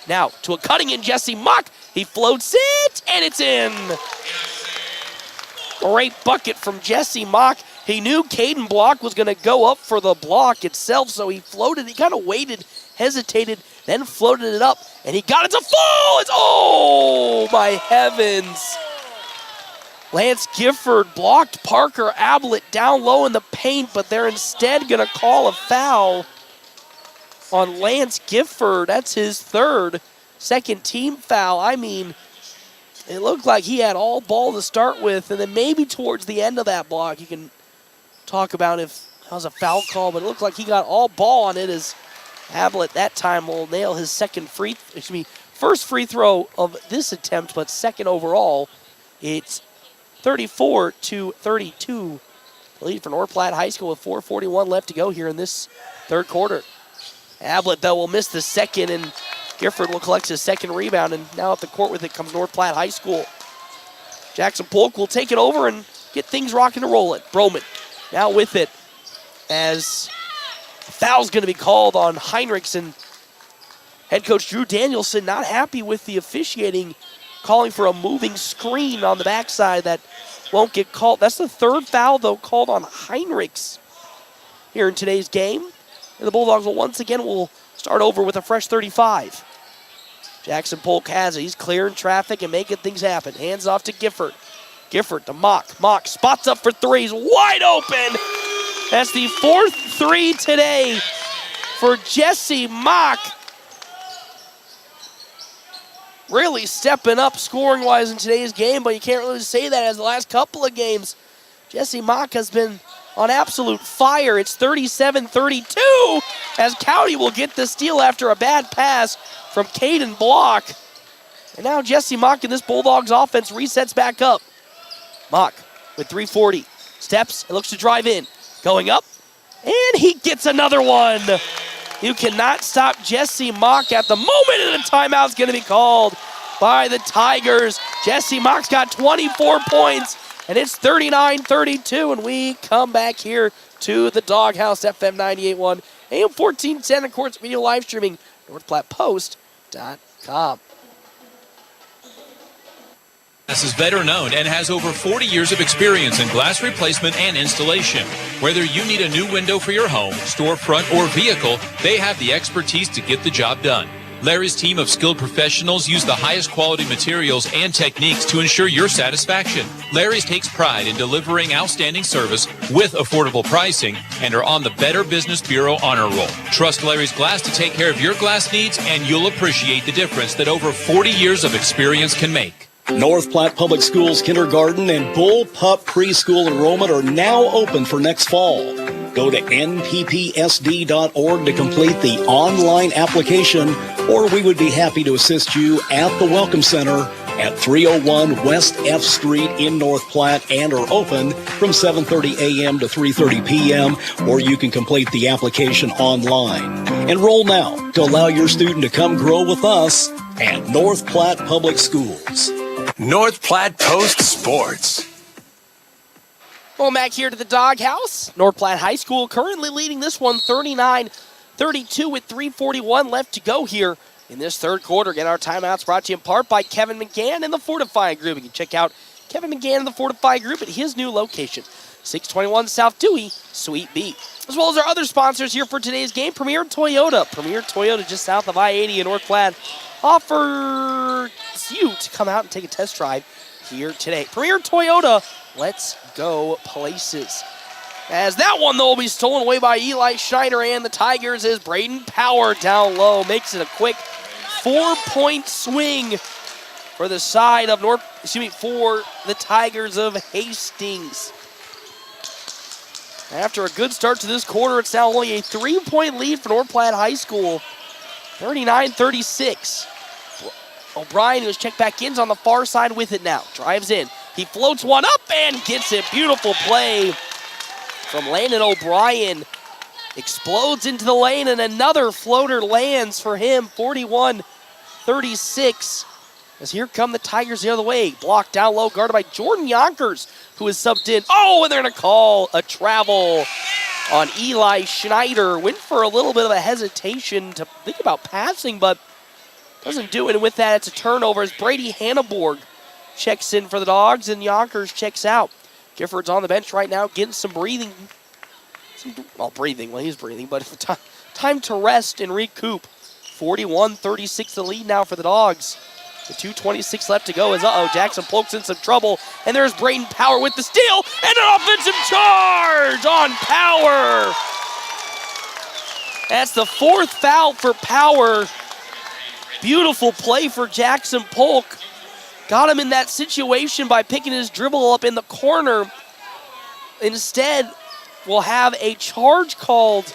now to a cutting in Jesse Mock. He floats it, and it's in. Great bucket from Jesse Mock. He knew Caden Block was going to go up for the block itself, so he floated. He kind of waited, hesitated, then floated it up, and he got it to fall. It's, oh, my heavens. Lance Gifford blocked Parker Ablett down low in the paint, but they're instead going to call a foul on Lance Gifford. That's his third, second team foul. I mean, it looked like he had all ball to start with, and then maybe towards the end of that block, you can talk about if that was a foul call, but it looked like he got all ball on it as Ablett that time will nail his first free throw of this attempt, but second overall. It's 34-32. The lead for North Platte High School with 4:41 left to go here in this third quarter. Ablett, though, will miss the second, and Gifford will collect his second rebound, and now up the court with it comes North Platte High School. Jackson Polk will take it over and get things rocking and rolling. Broman now with it as foul's going to be called on Heinrichs, and head coach Drew Danielson not happy with the officiating, calling for a moving screen on the backside that won't get called. That's the third foul, though, called on Heinrichs here in today's game. And the Bulldogs will once again start over with a fresh 35. Jackson Polk has it. He's clearing traffic and making things happen. Hands off to Gifford. Gifford to Mock. Mock spots up for threes. Wide open. That's the fourth three today for Jesse Mock. Really stepping up scoring-wise in today's game, but you can't really say that as the last couple of games. Jesse Mock has been on absolute fire. It's 37-32 as Cowdy will get the steal after a bad pass from Caden Block. And now Jesse Mock in this Bulldogs offense resets back up. Mock with 3:40. Steps and looks to drive in. Going up, and he gets another one. You cannot stop Jesse Mock at the moment, and the timeout's going to be called by the Tigers. Jesse Mock's got 24 points, and it's 39-32, and we come back here to the Doghouse, FM 98.1, AM 1410, of course, video live streaming, NorthPlattePost.com. is better known and has over 40 years of experience in glass replacement and installation. Whether you need a new window for your home, storefront, or vehicle, they have the expertise to get the job done. Larry's team of skilled professionals use the highest quality materials and techniques to ensure your satisfaction. Larry's takes pride in delivering outstanding service with affordable pricing and are on the Better Business Bureau honor roll. Trust Larry's Glass to take care of your glass needs, and you'll appreciate the difference that over 40 years of experience can make. North Platte Public Schools kindergarten and Bull Pup preschool enrollment are now open for next fall. Go to nppsd.org to complete the online application, or we would be happy to assist you at the Welcome Center at 301 West F Street in North Platte, and are open from 7:30 a.m. to 3:30 p.m., or you can complete the application online. Enroll now to allow your student to come grow with us at North Platte Public Schools. North Platte Post Sports. Welcome back here to the Doghouse. North Platte High School currently leading this one 39-32 with 3:41 left to go here in this third quarter. Again, our timeouts brought to you in part by Kevin McGann and the Fortify Group. You can check out Kevin McGann and the Fortify Group at his new location, 621 South Dewey, Suite B. As well as our other sponsors here for today's game, Premier Toyota. Premier Toyota just south of I-80 in North Platte offers you to come out and take a test drive here today. Premier Toyota, let's go places. As that one, though, will be stolen away by Eli Schneider and the Tigers as Braden Power down low makes it a quick 4-point swing for the side of for the Tigers of Hastings. After a good start to this quarter, it's now only a 3-point lead for North Platte High School, 39-36. O'Brien, who's checked back in, is on the far side with it now. Drives in. He floats one up and gets it. Beautiful play from Landon O'Brien. Explodes into the lane, and another floater lands for him, 41-36. As here come the Tigers the other way. Blocked down low, guarded by Jordan Yonkers, who is subbed in. Oh, and they're going to call a travel on Eli Schneider. Went for a little bit of a hesitation to think about passing, but doesn't do it. And with that, it's a turnover as Brady Hanneborg checks in for the Dogs, and Yonkers checks out. Gifford's on the bench right now, getting some breathing. He's breathing, but time to rest and recoup. 41-36 the lead now for the Dogs. The 2:26 left to go as, Jackson Polk's in some trouble. And there's Braden Power with the steal and an offensive charge on Power. That's the fourth foul for Power. Beautiful play for Jackson Polk. Got him in that situation by picking his dribble up in the corner. Instead, we'll have a charge called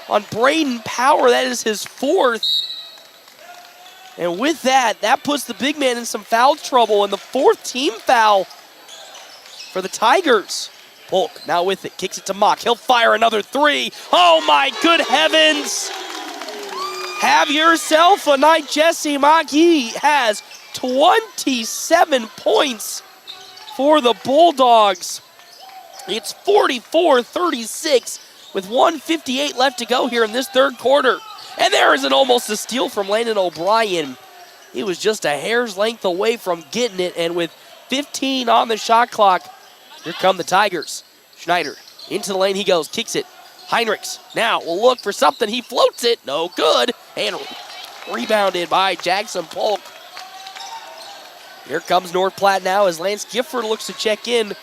on Braden Power. That is his fourth. And with that, that puts the big man in some foul trouble, and the fourth team foul for the Tigers. Polk now with it, kicks it to Mock. He'll fire another three. Oh my good heavens! Have yourself a night, Jesse Mock. He has 27 points for the Bulldogs. It's 44-36 with 1:58 left to go here in this third quarter. And there is almost a steal from Landon O'Brien. He was just a hair's length away from getting it, and with 15 on the shot clock, here come the Tigers. Schneider, into the lane he goes, kicks it. Heinrichs now will look for something. He floats it, no good, and rebounded by Jackson Polk. Here comes North Platte now as Lance Gifford looks to check in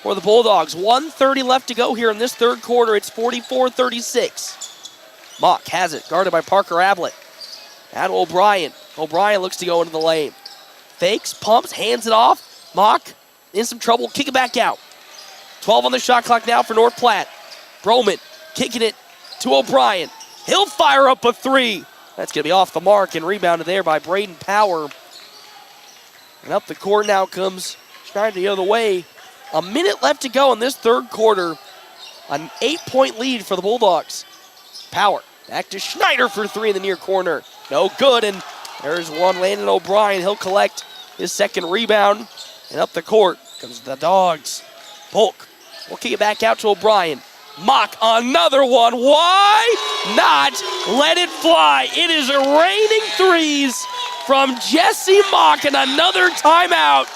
for the Bulldogs. 1:30 left to go here in this third quarter. It's 44-36. Mock has it, guarded by Parker Ablett. At O'Brien. O'Brien looks to go into the lane. Fakes, pumps, hands it off. Mock in some trouble, kick it back out. 12 on the shot clock now for North Platte. Broman kicking it to O'Brien. He'll fire up a three. That's going to be off the mark and rebounded there by Braden Power. And up the court now comes Schneider the other way. A minute left to go in this third quarter. An 8-point lead for the Bulldogs. Power back to Schneider for three in the near corner. No good, and there's one. Landon O'Brien. He'll collect his second rebound. And up the court comes the Dogs. Polk will kick it back out to O'Brien. Mock another one. Why not let it fly? It is raining threes from Jesse Mock, and another timeout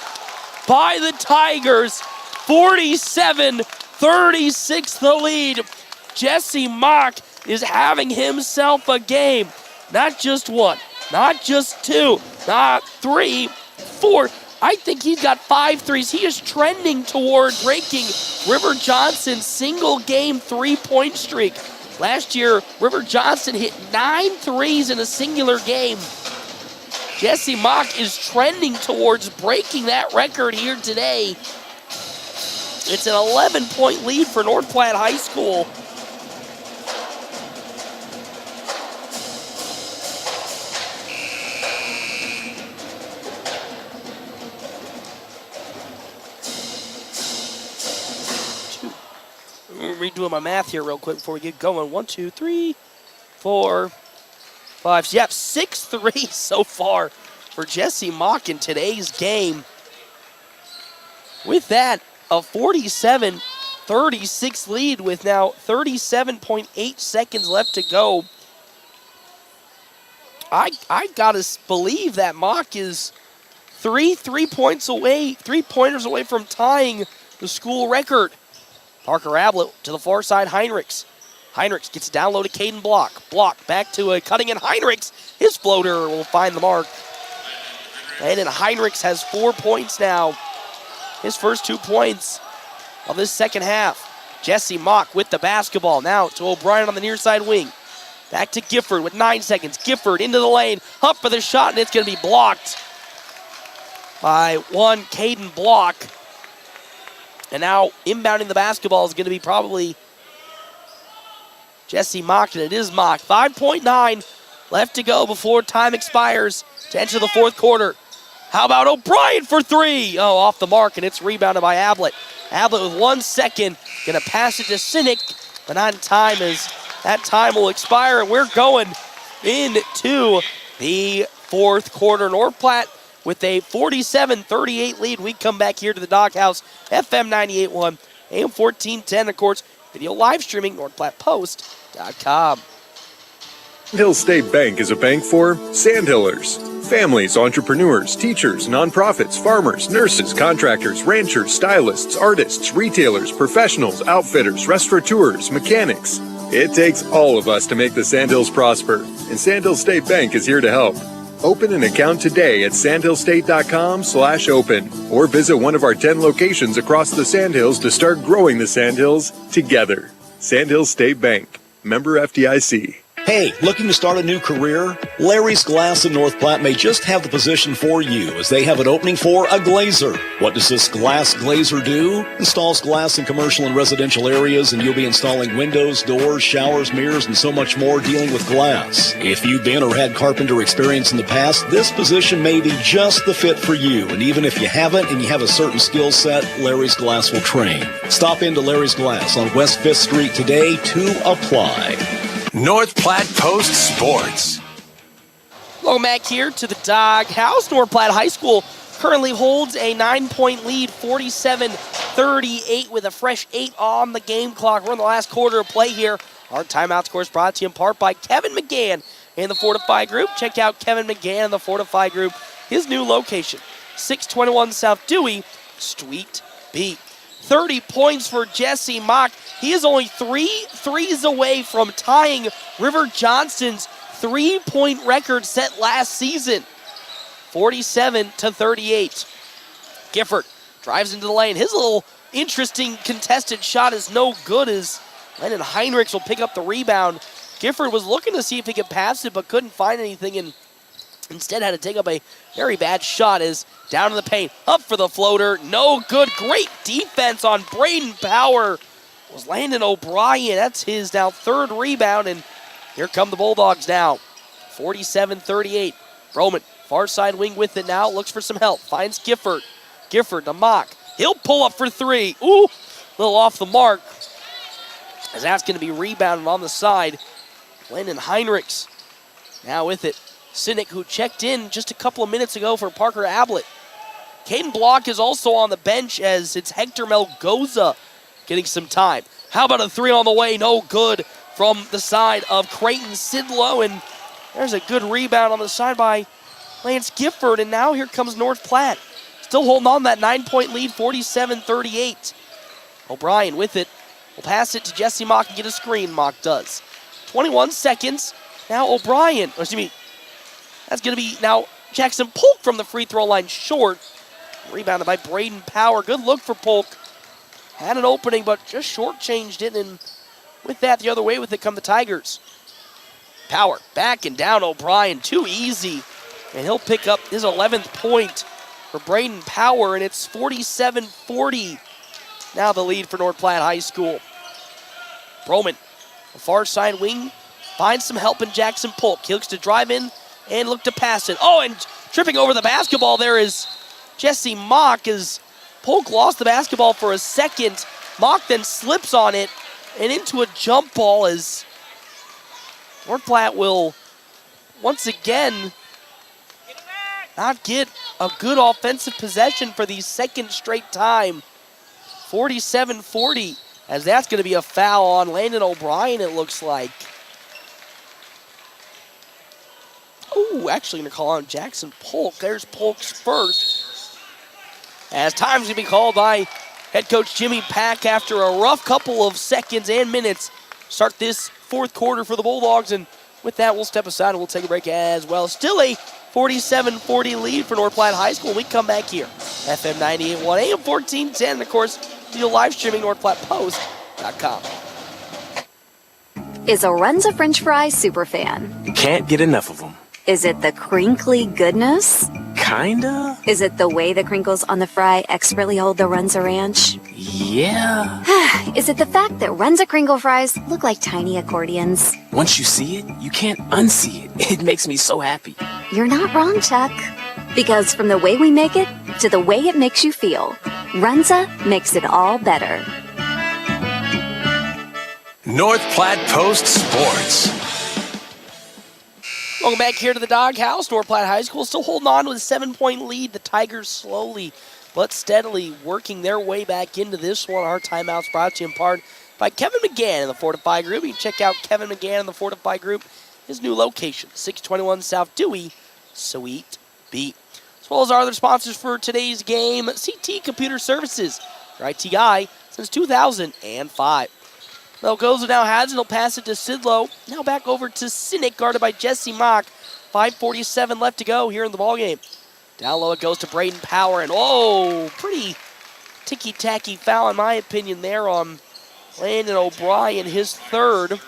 by the Tigers. 47-36 the lead. Jesse Mock is having himself a game. Not just one, not just two, not three, four. I think he's got 5 threes. He is trending toward breaking River Johnson's single-game three-point streak. Last year, River Johnson hit 9 threes in a singular game. Jesse Mock is trending towards breaking that record here today. It's an 11-point lead for North Platte High School. Redoing my math here real quick before we get going. 1, 2, 3, 4, 5. Yep, 6 threes so far for Jesse Mock in today's game. With that, a 47-36 lead with now 37.8 seconds left to go. I gotta believe that Mock is 3 pointers away from tying the school record. Parker Ablett to the far side, Heinrichs. Heinrichs gets down low to Caden Block. Block back to a cutting in Heinrichs. His floater will find the mark. And then Heinrichs has 4 points now. His first 2 points of this second half. Jesse Mock with the basketball. Now to O'Brien on the near side wing. Back to Gifford with 9 seconds. Gifford into the lane. Up for the shot, and it's going to be blocked by one Caden Block. And now inbounding the basketball is going to be probably Jesse Mock, and it is Mock. 5.9 left to go before time expires to enter the fourth quarter. How about O'Brien for 3? Oh, off the mark, and it's rebounded by Ablett. Ablett with 1 second, going to pass it to Sinek, but not in time as that time will expire, and we're going into the fourth quarter. North Platte with a 47-38 lead. We come back here to the Doghouse, FM 98.1, AM 1410, of course, video live streaming, NorthPlattePost.com. Sandhill State Bank is a bank for Sandhillers. Families, entrepreneurs, teachers, nonprofits, farmers, nurses, contractors, ranchers, stylists, artists, retailers, professionals, outfitters, restaurateurs, mechanics. It takes all of us to make the Sandhills prosper, and Sandhill State Bank is here to help. Open an account today at sandhillstate.com/open or visit one of our 10 locations across the Sandhills to start growing the Sandhills together. Sandhill State Bank, member FDIC. Hey, looking to start a new career? Larry's Glass in North Platte may just have the position for you, as they have an opening for a glazer. What does this glass glazer do? Installs glass in commercial and residential areas, and you'll be installing windows, doors, showers, mirrors, and so much more dealing with glass. If you've been or had carpenter experience in the past, this position may be just the fit for you. And even if you haven't and you have a certain skill set, Larry's Glass will train. Stop into Larry's Glass on West 5th Street today to apply. North Platte Post Sports. Welcome back here to the Doghouse. North Platte High School currently holds a 9-point lead, 47-38, with a fresh 8 on the game clock. We're in the last quarter of play here. Our timeouts, of course, brought to you in part by Kevin McGann and the Fortify Group. Check out Kevin McGann and the Fortify Group. His new location, 621 South Dewey, Suite B. 30 points for Jesse Mock. He is only 3 threes away from tying River Johnston's 3-point record set last season. 47-38. Gifford drives into the lane. His little interesting contested shot is no good as Lennon Heinrichs will pick up the rebound. Gifford was looking to see if he could pass it but couldn't find anything, and instead had to take up a very bad shot as down in the paint. Up for the floater. No good. Great defense on Braden Power. Was Landon O'Brien. That's his now 3rd rebound, and here come the Bulldogs now. 47-38. Broman, far side wing with it now. Looks for some help. Finds Gifford. Gifford to Mock. He'll pull up for 3. Ooh, a little off the mark. As that's going to be rebounded on the side. Landon Heinrichs now with it. Sinek, who checked in just a couple of minutes ago for Parker Ablett. Caden Block is also on the bench as it's Hector Melgoza getting some time. How about a 3 on the way? No good from the side of Creighton Sidlow, and there's a good rebound on the side by Lance Gifford, and now here comes North Platte. Still holding on that 9-point lead, 47-38. O'Brien with it. Will pass it to Jesse Mock and get a screen. Mock does. 21 seconds. Now O'Brien, that's going to be now Jackson Polk from the free throw line short. Rebounded by Braden Power. Good look for Polk. Had an opening, but just shortchanged it, and with that, the other way with it come the Tigers. Power back and down O'Brien. Too easy. And he'll pick up his 11th point for Braden Power, and it's 47-40. Now the lead for North Platte High School. Broman, the far side wing, finds some help in Jackson Polk. He looks to drive in and look to pass it. Oh, and tripping over the basketball there is Jesse Mock as Polk lost the basketball for a second. Mock then slips on it and into a jump ball as North Platte will once again not get a good offensive possession for the second straight time. 47-40, as that's going to be a foul on Landon O'Brien, it looks like. Ooh, actually going to call on Jackson Polk. There's Polk's first. As time's going to be called by head coach Jimmy Pack after a rough couple of seconds and minutes. Start this fourth quarter for the Bulldogs, and with that, we'll step aside and we'll take a break as well. Still a 47-40 lead for North Platte High School. We come back here, FM 98.1, AM 1410, and of course, you'll live streaming NorthPlattePost.com. Is a Runza French fry super fan? Can't get enough of them. Is it the crinkly goodness? Kinda. Is it the way the crinkles on the fry expertly hold the Runza Ranch? Yeah. Is it the fact that Runza Kringle fries look like tiny accordions? Once you see it, you can't unsee it. It makes me so happy. You're not wrong, Chuck. Because from the way we make it to the way it makes you feel, Runza makes it all better. North Platte Post Sports. Welcome back here to the Doghouse. North Platte High School still holding on with a 7-point lead. The Tigers slowly but steadily working their way back into this one. Our timeouts brought to you in part by Kevin McGann in the Fortify Group. You can check out Kevin McGann in the Fortify Group. His new location, 621 South Dewey, Suite B. As well as our other sponsors for today's game, CT Computer Services, your IT guy since 2005. Melgoza now has it. He'll pass it to Sidlow. Now back over to Sinek, guarded by Jesse Mock. 5:47 left to go here in the ballgame. Down low it goes to Braden Power. And, oh, pretty ticky-tacky foul, in my opinion, there on Landon O'Brien, his third.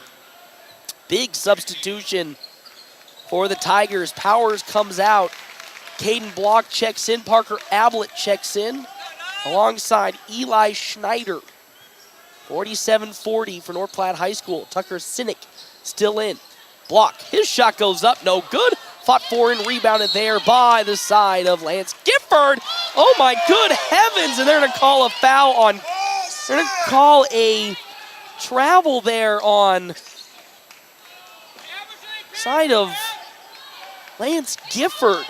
Big substitution for the Tigers. Powers comes out. Caden Block checks in. Parker Ablett checks in alongside Eli Schneider. 47-40 for North Platte High School. Tucker Sinek still in. Block. His shot goes up. No good. Fought for and rebounded there by the side of Lance Gifford. Oh, my good heavens. And they're going to call a foul on... They're going to call a travel there on side of Lance Gifford.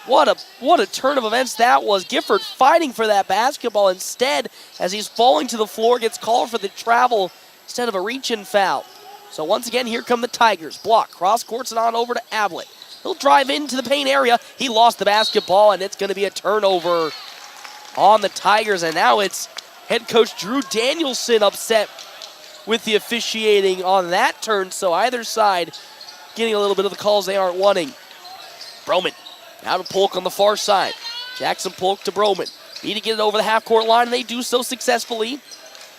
What a turn of events that was. Gifford fighting for that basketball instead, as he's falling to the floor, gets called for the travel instead of a reach-in foul. So once again, here come the Tigers. Block, cross courts and on over to Ablett. He'll drive into the paint area. He lost the basketball, and it's going to be a turnover on the Tigers. And now it's head coach Drew Danielson upset with the officiating on that turn. So either side getting a little bit of the calls they aren't wanting. Broman. Now to Polk on the far side. Jackson Polk to Broman. Need to get it over the half-court line, and they do so successfully.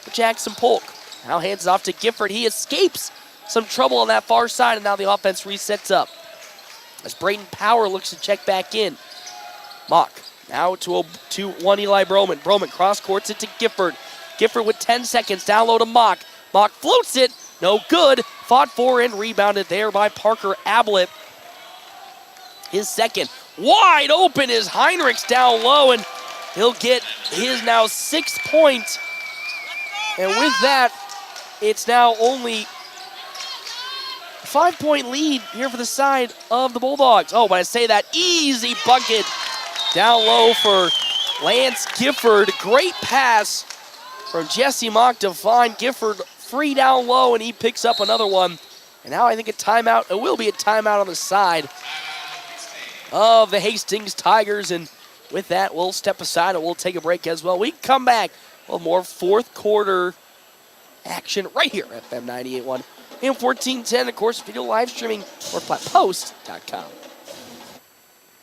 But Jackson Polk now hands it off to Gifford. He escapes some trouble on that far side, and now the offense resets up. As Braden Power looks to check back in. Mock now to one Eli Broman. Broman cross-courts it to Gifford. Gifford with 10 seconds. Down low to Mock. Mock floats it. No good. Fought for and rebounded there by Parker Ablett. His second. Wide open is Heinrichs down low, and he'll get his now 6th point. And with that, it's now only a 5-point lead here for the side of the Bulldogs. Oh, when I say that, easy bucket down low for Lance Gifford. Great pass from Jesse Mock to find Gifford free down low, and he picks up another one. And now I think a timeout. It will be a timeout on the side of the Hastings Tigers. And with that, we'll step aside and we'll take a break as well. We come back with more fourth quarter action right here at FM 98.1 and 1410. Of course, video live streaming or PlattePost.com.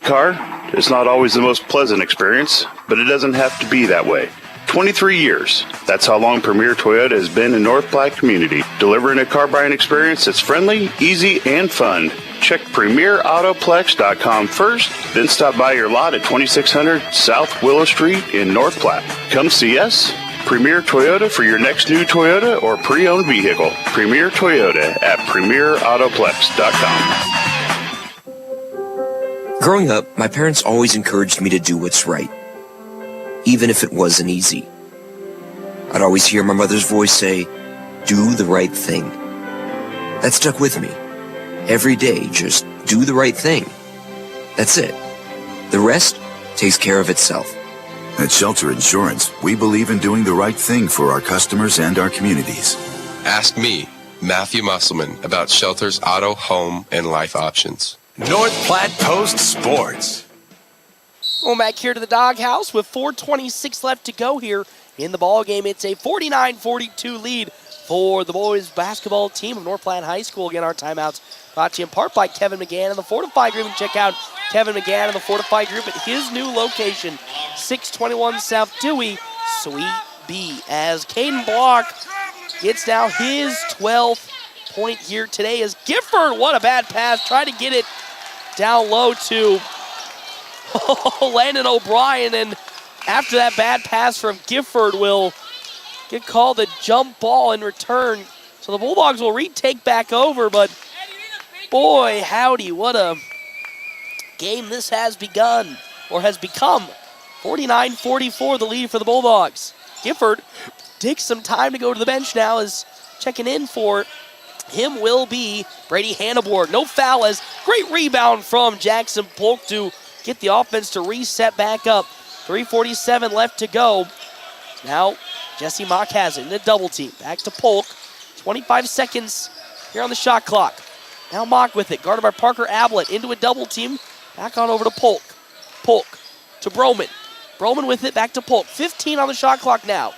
Car, it's not always the most pleasant experience, but it doesn't have to be that way. 23 years. That's how long Premier Toyota has been in North Platte community, delivering a car buying experience that's friendly, easy, and fun. Check PremierAutoplex.com first, then stop by your lot at 2600 South Willow Street in North Platte. Come see us. Premier Toyota for your next new Toyota or pre-owned vehicle. Premier Toyota at PremierAutoplex.com. Growing up, my parents always encouraged me to do what's right, even if it wasn't easy. I'd always hear my mother's voice say, "Do the right thing." That stuck with me. Every day, just do the right thing. That's it. The rest takes care of itself. At Shelter Insurance, we believe in doing the right thing for our customers and our communities. Ask me, Matthew Musselman, about Shelter's auto, home, and life options. North Platte Post Sports. Going back here to the doghouse with 4:26 left to go here in the ball game. It's a 49-42 lead for the boys basketball team of North Platte High School. Again, our timeouts brought to you in part by Kevin McGann and the Fortify Group. And check out Kevin McGann and the Fortify Group at his new location, 621 South Dewey, Suite B. As Caden Block gets now his 12th point here today as Gifford, what a bad pass, tried to get it down low to Landon O'Brien, and after that bad pass from Gifford will get called a jump ball in return. So the Bulldogs will retake back over, but boy, howdy, what a game this has begun, or has become. 49-44 the lead for the Bulldogs. Gifford takes some time to go to the bench now, as checking in for him will be Brady Hannibord. No foul, as great rebound from Jackson Polk to get the offense to reset back up. 3:47 left to go. Now Jesse Mock has it in a double team. Back to Polk. 25 seconds here on the shot clock. Now Mock with it, guarded by Parker Ablett into a double team. Back on over to Polk. Polk to Broman. Broman with it, back to Polk. 15 on the shot clock now.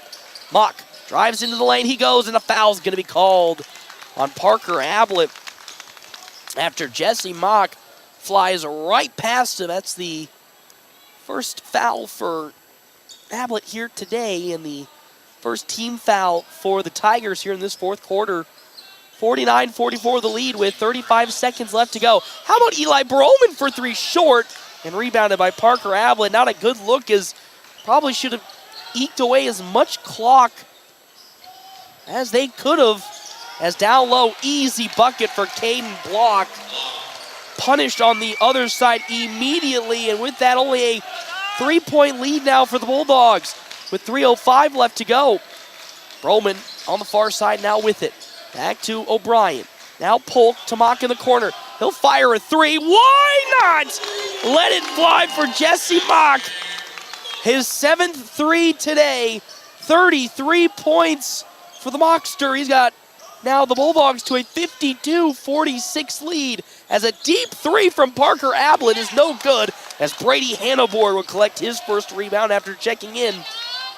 Mock drives into the lane, he goes, and a foul's going to be called on Parker Ablett after Jesse Mock flies right past him. That's the first foul for Ablett here today, and the first team foul for the Tigers here in this fourth quarter. 49-44 the lead with 35 seconds left to go. How about Eli Broman for three, short, and rebounded by Parker Ablett. Not a good look, as probably should have eked away as much clock as they could have. As down low, easy bucket for Caden Block. Punished on the other side immediately, and with that, only a 3-point lead now for the Bulldogs with 3:05 left to go. Broman on the far side now with it. Back to O'Brien. Now Polk to Mock in the corner. He'll fire a three. Why not? Let it fly for Jesse Mock. His 7th three today. 33 points for the Mockster. He's got now the Bulldogs to a 52-46 lead, as a deep three from Parker Ablett is no good, as Brady Hannibord will collect his first rebound after checking in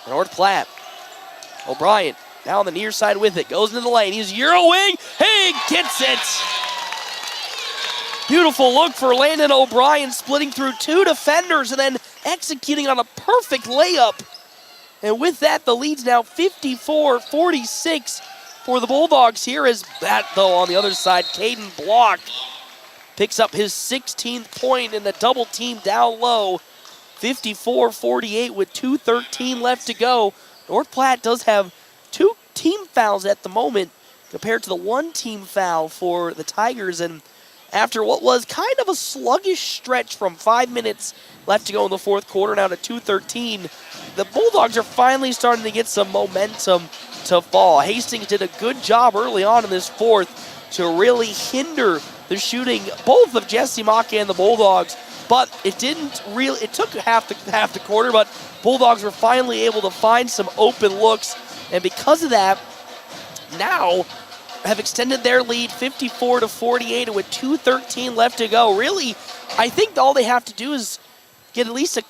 for North Platte. O'Brien now on the near side with it, goes into the lane, he's Eurowing, he gets it! Beautiful look for Landon O'Brien, splitting through two defenders and then executing on a perfect layup. And with that, the lead's now 54-46 for the Bulldogs here, as that, though, on the other side, Caden Block picks up his 16th point in the double team down low. 54-48 with 2:13 left to go. North Platte does have 2 team fouls at the moment compared to the 1 team foul for the Tigers, and after what was kind of a sluggish stretch from 5 minutes left to go in the fourth quarter, now to 2:13, the Bulldogs are finally starting to get some momentum to fall. Hastings did a good job early on in this fourth to really hinder the shooting, both of Jesse Mock and the Bulldogs, but it didn't really, it took half the quarter, but Bulldogs were finally able to find some open looks, and because of that, now have extended their lead 54-48 with 2:13 left to go. Really, I think all they have to do is get at least one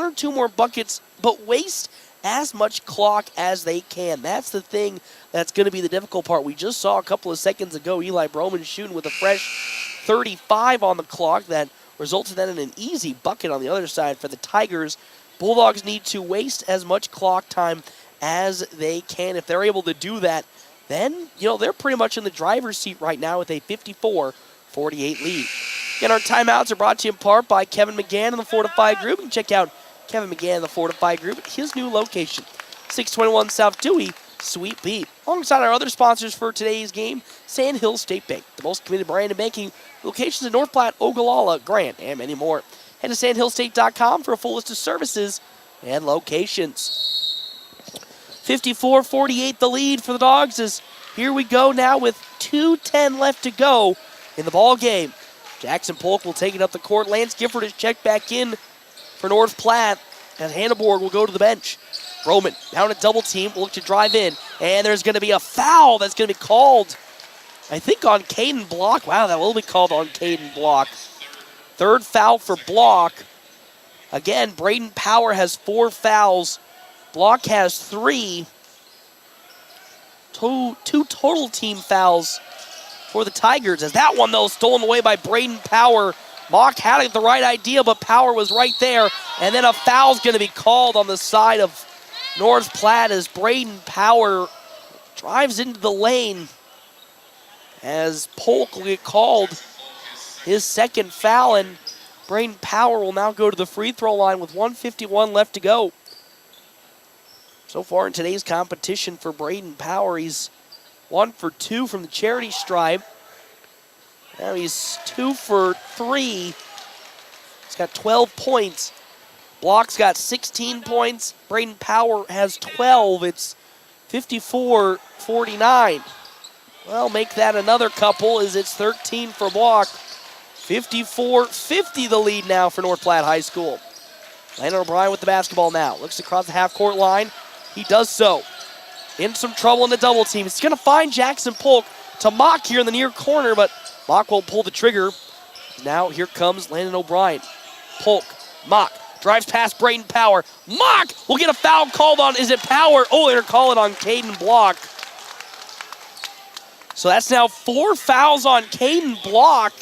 or two more buckets, but waste as much clock as they can. That's the thing that's going to be the difficult part. We just saw a couple of seconds ago Eli Broman shooting with a fresh 35 on the clock that resulted then in an easy bucket on the other side for the Tigers. Bulldogs need to waste as much clock time as they can. If they're able to do that, then, they're pretty much in the driver's seat right now with a 54-48 lead. Again, our timeouts are brought to you in part by Kevin McGann and the Fortify Group. You can check out Kevin McGann and the Fortify Group at his new location, 621 South Dewey, Sweet Pea. Alongside our other sponsors for today's game, Sandhill State Bank, the most committed brand in banking, locations in North Platte, Ogallala, Grant, and many more. Head to sandhillstate.com for a full list of services and locations. 54-48 the lead for the Dogs as here we go now with 2:10 left to go in the ball game. Jackson Polk will take it up the court. Lance Gifford is checked back in for North Platte, and Hanneborg will go to the bench. Roman down a double team, will look to drive in, and there's going to be a foul that's going to be called, I think, on Caden Block. Wow, that will be called on Caden Block. Third foul for Block. Again, Braden Power has 4 fouls. Block has 3. Two total team fouls for the Tigers. As that one, though, stolen away by Braden Power. Mock had the right idea, but Power was right there. And then a foul's going to be called on the side of North Platte as Braden Power drives into the lane. As Polk will get called his second foul, and Braden Power will now go to the free throw line with 1:51 left to go. So far in today's competition for Braden Power, he's 1 for 2 from the charity stripe. Now he's 2 for 3. He's got 12 points. Block's got 16 points. Braden Power has 12. It's 54-49. Well, make that another couple as it's 13 for Block. 54-50 the lead now for North Platte High School. Landon O'Brien with the basketball now. Looks across the half-court line. He does so. In some trouble in the double team. He's going to find Jackson Polk to Mock here in the near corner, but Mock won't pull the trigger. Now here comes Landon O'Brien. Polk, Mock, drives past Braden Power. Mock will get a foul called on, is it Power? Oh, they're calling on Caden Block. So that's now 4 fouls on Caden Block.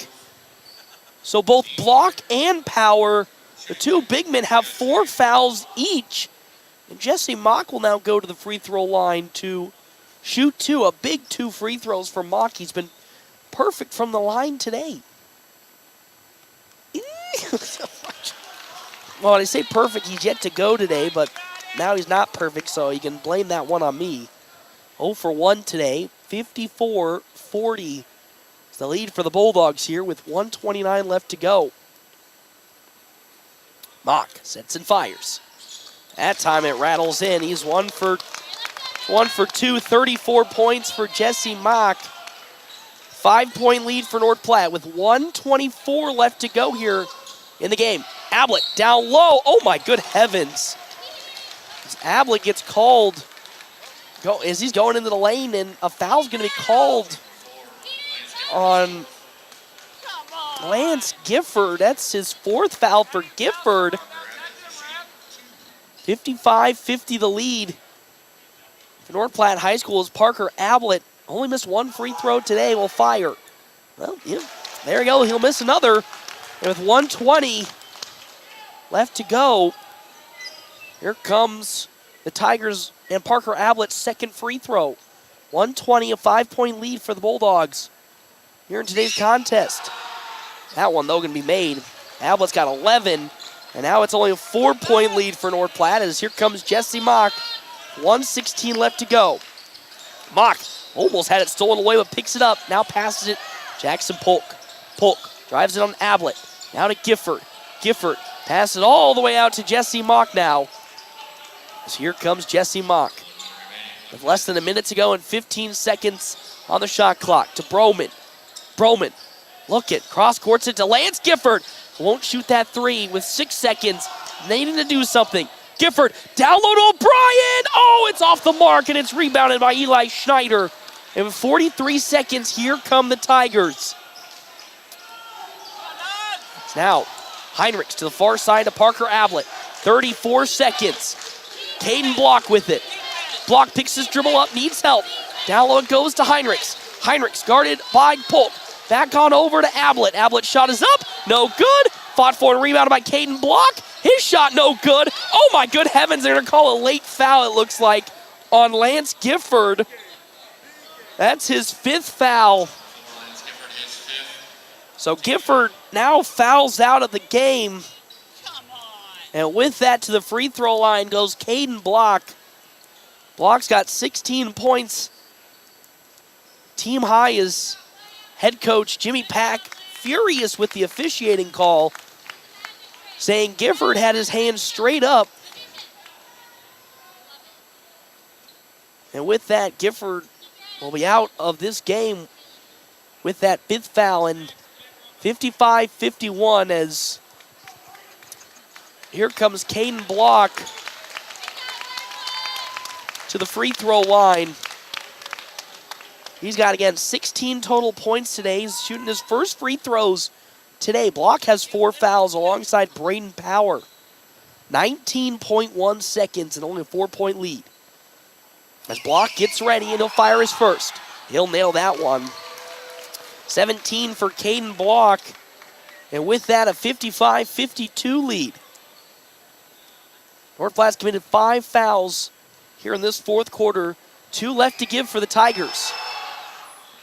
So both Block and Power, the two big men, have 4 fouls each. And Jesse Mock will now go to the free throw line to shoot 2. A big 2 free throws for Mock. He's been perfect from the line today. Well, I say perfect, he's yet to go today, but now he's not perfect, so you can blame that one on me. 0 for 1 today, 54-40. It's the lead for the Bulldogs here with 1:29 left to go. Mock sets and fires. That time it rattles in. He's 1 for 2, 34 points for Jesse Mock. 5-point lead for North Platte with 1:24 left to go here in the game. Ablett down low. Oh my good heavens. As Ablett gets called as he's going into the lane, and a foul's going to be called on Lance Gifford. That's his 4th foul for Gifford. 55-50 the lead for North Platte High School as Parker Ablett only missed 1 free throw today, will fire. Well, yeah, there you go. He'll miss another. And with 1:20 left to go, here comes the Tigers and Parker Ablett's second free throw. 1:20, a 5-point lead for the Bulldogs here in today's contest. That one, though, going to be made. Ablett's got 11, and now it's only a 4-point lead for North Platte as here comes Jesse Mock. 1:16 left to go. Mock almost had it stolen away, but picks it up. Now passes it Jackson Polk. Polk drives it on Ablett. Now to Gifford. Gifford passes it all the way out to Jesse Mock now. So here comes Jesse Mock. With less than a minute to go and 15 seconds on the shot clock to Broman. Broman, look it, cross courts it to Lance Gifford. Won't shoot that 3 with 6 seconds, needing to do something. Gifford, down low to O'Brien. Oh, it's off the mark, and it's rebounded by Eli Schneider. And with 43 seconds, here come the Tigers. Now, Heinrichs to the far side to Parker Ablett. 34 seconds. Caden Block with it. Block picks his dribble up, needs help. Down low it goes to Heinrichs. Heinrichs guarded by Polk. Back on over to Ablett. Ablett shot is up, no good. Fought for and rebounded by Caden Block. His shot no good. Oh my good heavens, they're gonna call a late foul, it looks like, on Lance Gifford. That's his 5th foul. So Gifford now fouls out of the game. And with that, to the free throw line goes Caden Block. Block's got 16 points. Team high is head coach Jimmy Pack furious with the officiating call, saying Gifford had his hands straight up. And with that, Gifford will be out of this game with that 5th foul. And 55-51 as here comes Caden Block to the free throw line. He's got, again, 16 total points today. He's shooting his first free throws today. Block has 4 fouls alongside Braden Power. 19.1 seconds and only a 4-point lead. As Block gets ready and he'll fire his first. He'll nail that one. 17 for Caden Block. And with that, a 55-52 lead. North Platte's committed 5 fouls here in this 4th quarter. 2 left to give for the Tigers.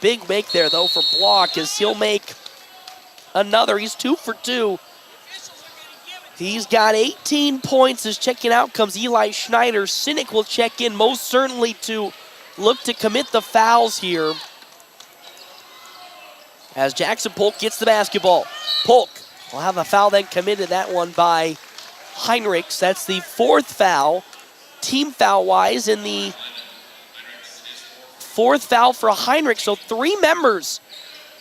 Big make there, though, for Block as he'll make another. He's 2 for 2. He's got 18 points. As checking out comes Eli Schneider. Sinek will check in most certainly to look to commit the fouls here. As Jackson Polk gets the basketball. Polk will have a foul then committed. That one by Heinrichs. That's the 4th foul, team foul-wise, in the 4th foul for Heinrich. So 3 members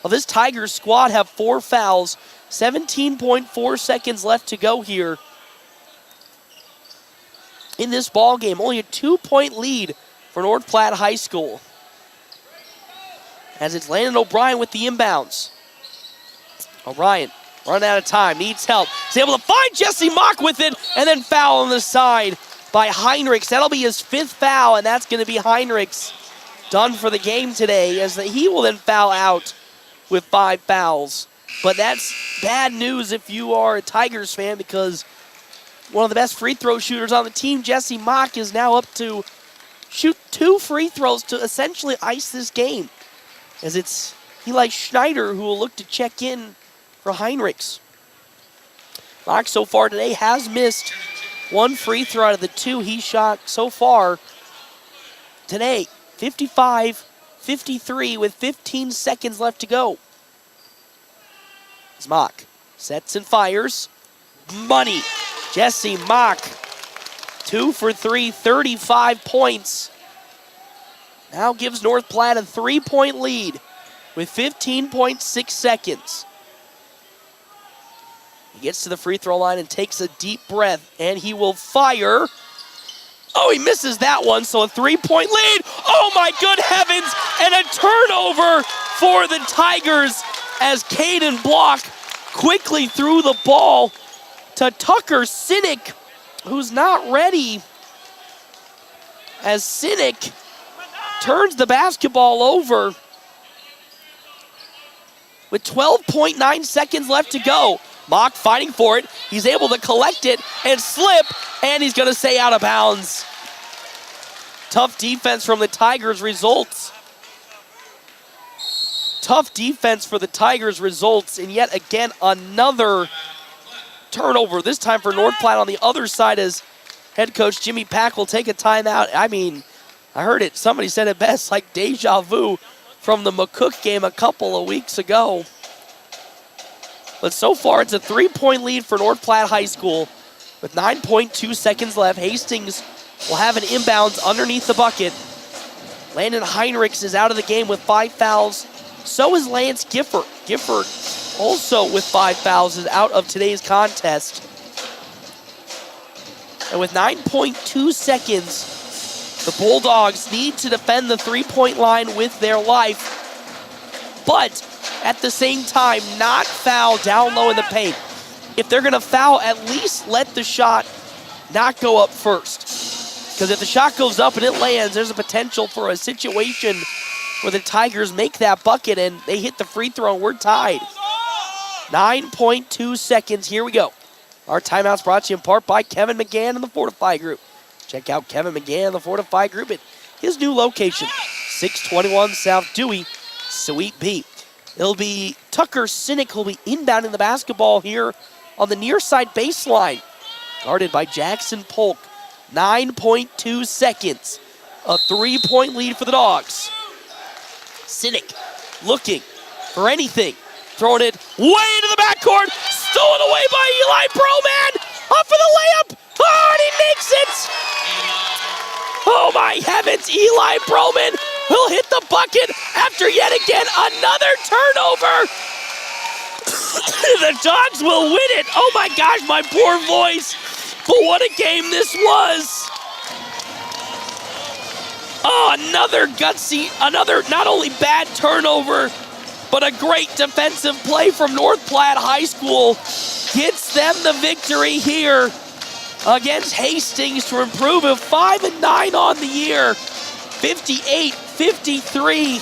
of this Tigers squad have 4 fouls. 17.4 seconds left to go here in this ball game. Only a 2-point lead for North Platte High School. As it's Landon O'Brien with the inbounds. O'Brien running out of time, needs help. He's able to find Jesse Mock with it, and then foul on the side by Heinrichs. That'll be his 5th foul, and that's going to be Heinrichs done for the game today, as he will then foul out with 5 fouls. But that's bad news if you are a Tigers fan, because one of the best free throw shooters on the team, Jesse Mock, is now up to shoot 2 free throws to essentially ice this game, as it's Eli Schneider who will look to check in for Heinrichs. Mock so far today has missed 1 free throw out of the 2 he shot so far today. 55-53 with 15 seconds left to go. As Mock sets and fires. Money. Jesse Mock, 2 for 3, 35 points. Now gives North Platte a 3-point lead with 15.6 seconds. He gets to the free throw line and takes a deep breath, and he will fire. Oh, he misses that one, so a 3-point lead. Oh my good heavens, and a turnover for the Tigers as Caden Block quickly threw the ball to Tucker Sinek, who's not ready, as Sinek turns the basketball over with 12.9 seconds left to go. Mock fighting for it. He's able to collect it and slip, and he's going to stay out of bounds. Tough defense from the Tigers results. Tough defense for the Tigers results, and yet again another turnover, this time for North Platte on the other side, as head coach Jimmy Pack will take a timeout. I mean, I heard it, somebody said it best, like deja vu from the McCook game a couple of weeks ago. But so far, it's a 3-point lead for North Platte High School with 9.2 seconds left. Hastings will have an inbounds underneath the bucket. Landon Heinrichs is out of the game with 5 fouls. So is Lance Gifford. Gifford, also with 5 fouls, is out of today's contest. And with 9.2 seconds The Bulldogs need to defend the three-point line with their life, but at the same time, not foul down low in the paint. If they're going to foul, at least let the shot not go up first. Because if the shot goes up and it lands, there's a potential for a situation where the Tigers make that bucket and they hit the free throw and we're tied. 9.2 seconds. Here we go. Our timeout's brought to you in part by Kevin McGann and the Fortify Group. Check out Kevin McGann and the Fortify Group at his new location, 621 South Dewey, Suite B. It'll be Tucker Sinek who'll be inbounding the basketball here on the near side baseline. Guarded by Jackson Polk. 9.2 seconds. A 3-point lead for the Dogs. Sinek looking for anything. Throwing it way into the backcourt. Stolen away by Eli Broman. Up for the layup. Oh, and he makes it. Oh my heavens. Eli Broman will hit the bucket after yet again another turnover. The Dogs will win it. Oh my gosh, my poor voice. But what a game this was. Oh, another gutsy, another not only bad turnover, but a great defensive play from North Platte High School. Gets them the victory here against Hastings to improve to 5-9 on the year. 58-53.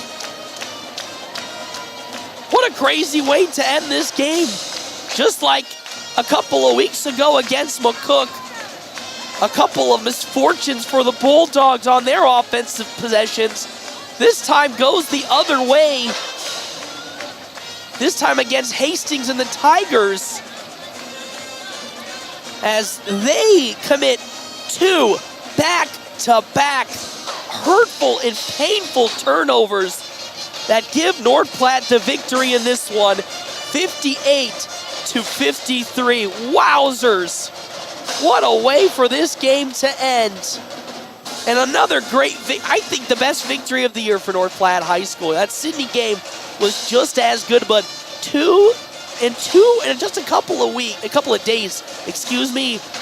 What a crazy way to end this game. Just like a couple of weeks ago against McCook. A couple of misfortunes for the Bulldogs on their offensive possessions. This time goes the other way. This time against Hastings and the Tigers. As they commit 2 back-to-back hurtful and painful turnovers that give North Platte the victory in this one. 58-53. Wowzers. What a way for this game to end. And another great, I think the best victory of the year for North Platte High School. That Sydney game was just as good, but in just a couple of days,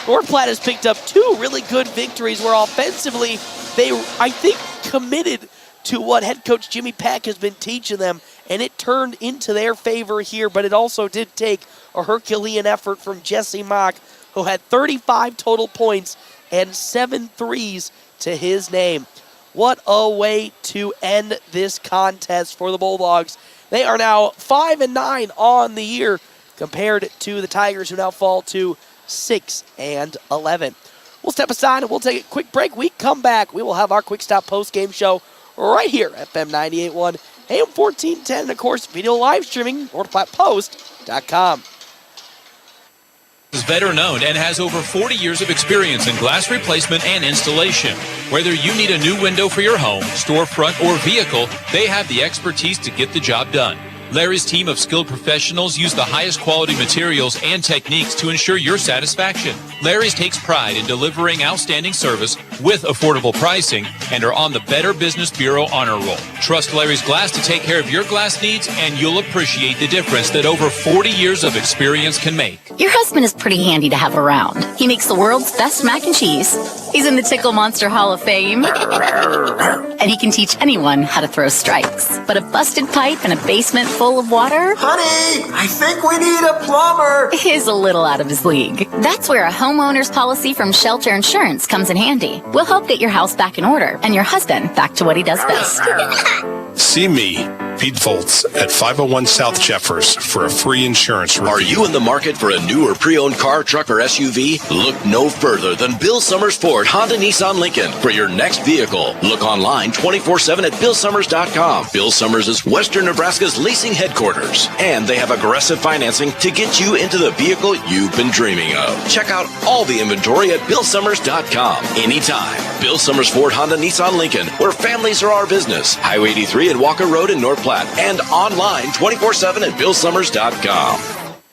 North Platte has picked up 2 really good victories where offensively they, I think, committed to what head coach Jimmy Peck has been teaching them, and it turned into their favor here, but it also did take a Herculean effort from Jesse Mock, who had 35 total points and 7 threes to his name. What a way to end this contest for the Bulldogs. They are now 5-9 on the year compared to the Tigers, who now fall to 6-11. We'll step aside and we'll take a quick break. We come back. We will have our Quick Stop post-game show right here at FM 98.1, AM 1410, and of course, video live streaming, NorthPlattePost.com. Is better known and has over 40 years of experience in glass replacement and installation. Whether you need a new window for your home, storefront, or vehicle, they have the expertise to get the job done. Larry's team of skilled professionals use the highest quality materials and techniques to ensure your satisfaction. Larry's takes pride in delivering outstanding service with affordable pricing and are on the Better Business Bureau honor roll. Trust Larry's Glass to take care of your glass needs, and you'll appreciate the difference that over 40 years of experience can make. Your husband is pretty handy to have around. He makes the world's best mac and cheese. He's in the Tickle Monster Hall of Fame. And he can teach anyone how to throw strikes. But a busted pipe in a basement full of water? Honey, I think we need a plumber. Is a little out of his league. That's where a homeowner's policy from Shelter Insurance comes in handy. We'll help get your house back in order and your husband back to what he does best. See me, Pete Foltz, at 501 South Jeffers for a free insurance review. Are you in the market for a new or pre-owned car, truck, or SUV? Look no further than Bill Summers Ford Honda Nissan Lincoln for your next vehicle. Look online 24/7 at BillSummers.com. Bill Summers is Western Nebraska's leasing headquarters, and they have aggressive financing to get you into the vehicle you've been dreaming of. Check out all the inventory at BillSummers.com anytime. Bill Summers Ford Honda Nissan Lincoln, where families are our business. Highway 83 and Walker Road in North Platte, and online 24/7 at BillSummers.com.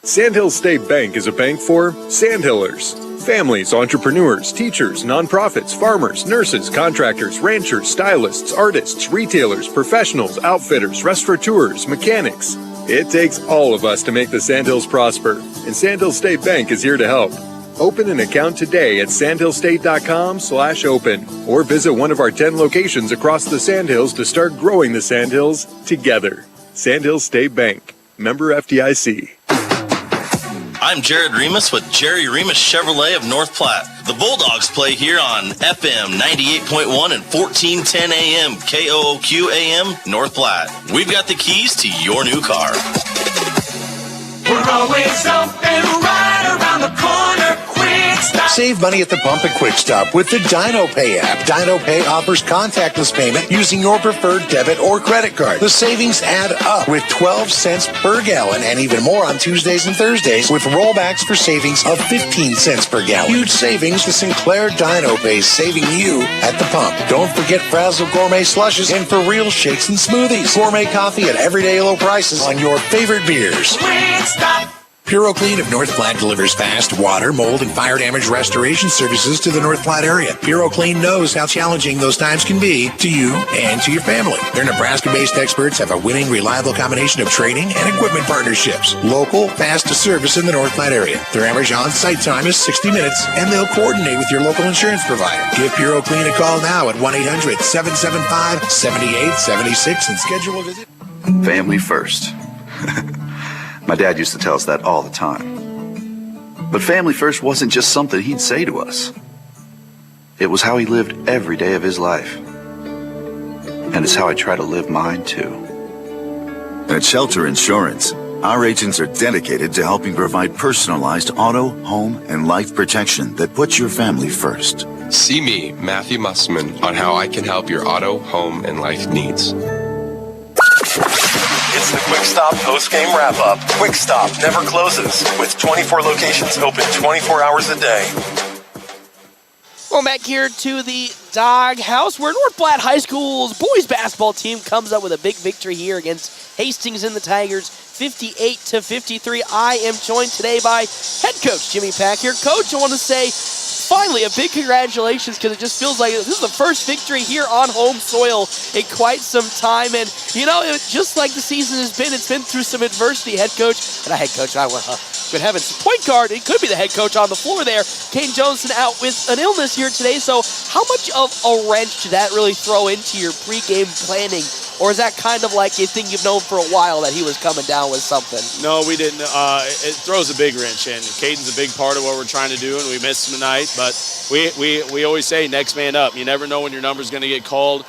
Sandhill State Bank is a bank for Sandhillers. Families, entrepreneurs, teachers, nonprofits, farmers, nurses, contractors, ranchers, stylists, artists, retailers, professionals, outfitters, restaurateurs, mechanics. It takes all of us to make the Sandhills prosper, and Sandhill State Bank is here to help. Open an account today at sandhillstate.com/open or visit one of our 10 locations across the Sandhills to start growing the Sandhills together. Sandhills State Bank. Member FDIC. I'm Jared Remus with Jerry Remus Chevrolet of North Platte. The Bulldogs play here on FM 98.1 and 1410 AM KOOQ AM North Platte. We've got the keys to your new car. We're always open right around the corner. Quick Stop. Save money at the pump at Quick Stop with the Dino Pay app. Dino Pay offers contactless payment using your preferred debit or credit card. The savings add up with 12 cents per gallon and even more on Tuesdays and Thursdays with rollbacks for savings of 15 cents per gallon. Huge savings to Sinclair Dino Pay, saving you at the pump. Don't forget Frazzle Gourmet Slushes and For Real Shakes and Smoothies. Gourmet coffee at everyday low prices on your favorite beers. Quick Stop. Puro Clean of North Platte delivers fast water, mold, and fire damage restoration services to the North Platte area. Puro Clean knows how challenging those times can be to you and to your family. Their Nebraska-based experts have a winning, reliable combination of training and equipment partnerships. Local, fast to service in the North Platte area. Their average on-site time is 60 minutes, and they'll coordinate with your local insurance provider. Give Puro Clean a call now at 1-800-775-7876 and schedule a visit. Family first. My dad used to tell us that all the time. But family first wasn't just something he'd say to us. It was how he lived every day of his life. And it's how I try to live mine too. At Shelter Insurance, our agents are dedicated to helping provide personalized auto, home, and life protection that puts your family first. See me, Matthew Musselman, on how I can help your auto, home, and life needs. It's the Quick Stop post-game wrap-up. Quick Stop never closes, with 24 locations open 24 hours a day. Well, back here to the Doghouse, where North Platte High School's boys basketball team comes up with a big victory here against Hastings and the Tigers, 58-53. I am joined today by head coach Jimmy Pack here. Coach, I want to say, finally, a big congratulations, because it just feels like this is the first victory here on home soil in quite some time. And, you know, just like the season has been, it's been through some adversity. Head coach, and head coach, good heavens, point guard, it could be the head coach on the floor there. Kane Johnson out with an illness here today. So how much of a wrench did that really throw into your pregame planning? Or is that kind of like a thing you've known for a while that he was coming down with something? No, we didn't. It throws a big wrench in. Caden's a big part of what we're trying to do, and we missed him tonight. But we always say next man up. You never know when your number's going to get called.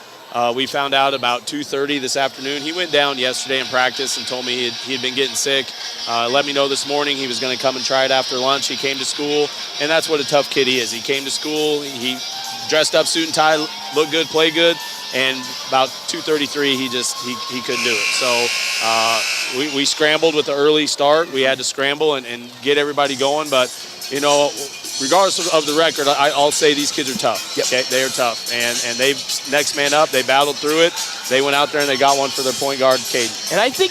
We found out about 2:30 this afternoon. He went down yesterday in practice and told me he had been getting sick. Let me know this morning he was going to come and try it after lunch. He came to school, and that's what a tough kid he is. He came to school. He dressed up, suit and tie, looked good, played good. And about 2:33, he couldn't do it. So we scrambled with the early start. We had to scramble and get everybody going. But, you know, regardless of the record, I'll say these kids are tough. Yep. Okay? They are tough. And they next man up. They battled through it. They went out there and they got one for their point guard, Caden. And I think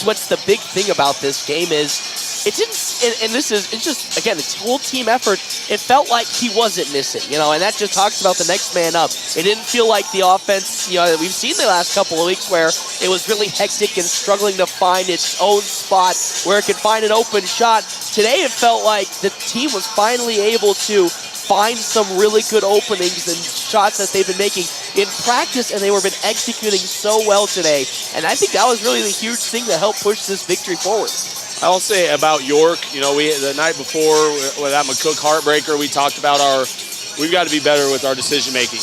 what's the big thing about this game is it didn't, and it's just, again, it's a whole team effort. It felt like he wasn't missing, you know, and that just talks about the next man up. It didn't feel like the offense, you know, that we've seen the last couple of weeks where it was really hectic and struggling to find its own spot where it could find an open shot. Today it felt like the team was finally able to find some really good openings and shots that they've been making in practice, and they were been executing so well today. And I think that was really the huge thing that helped push this victory forward. I'll say about York, you know, the night before with that McCook heartbreaker, we talked about we've got to be better with our decision making.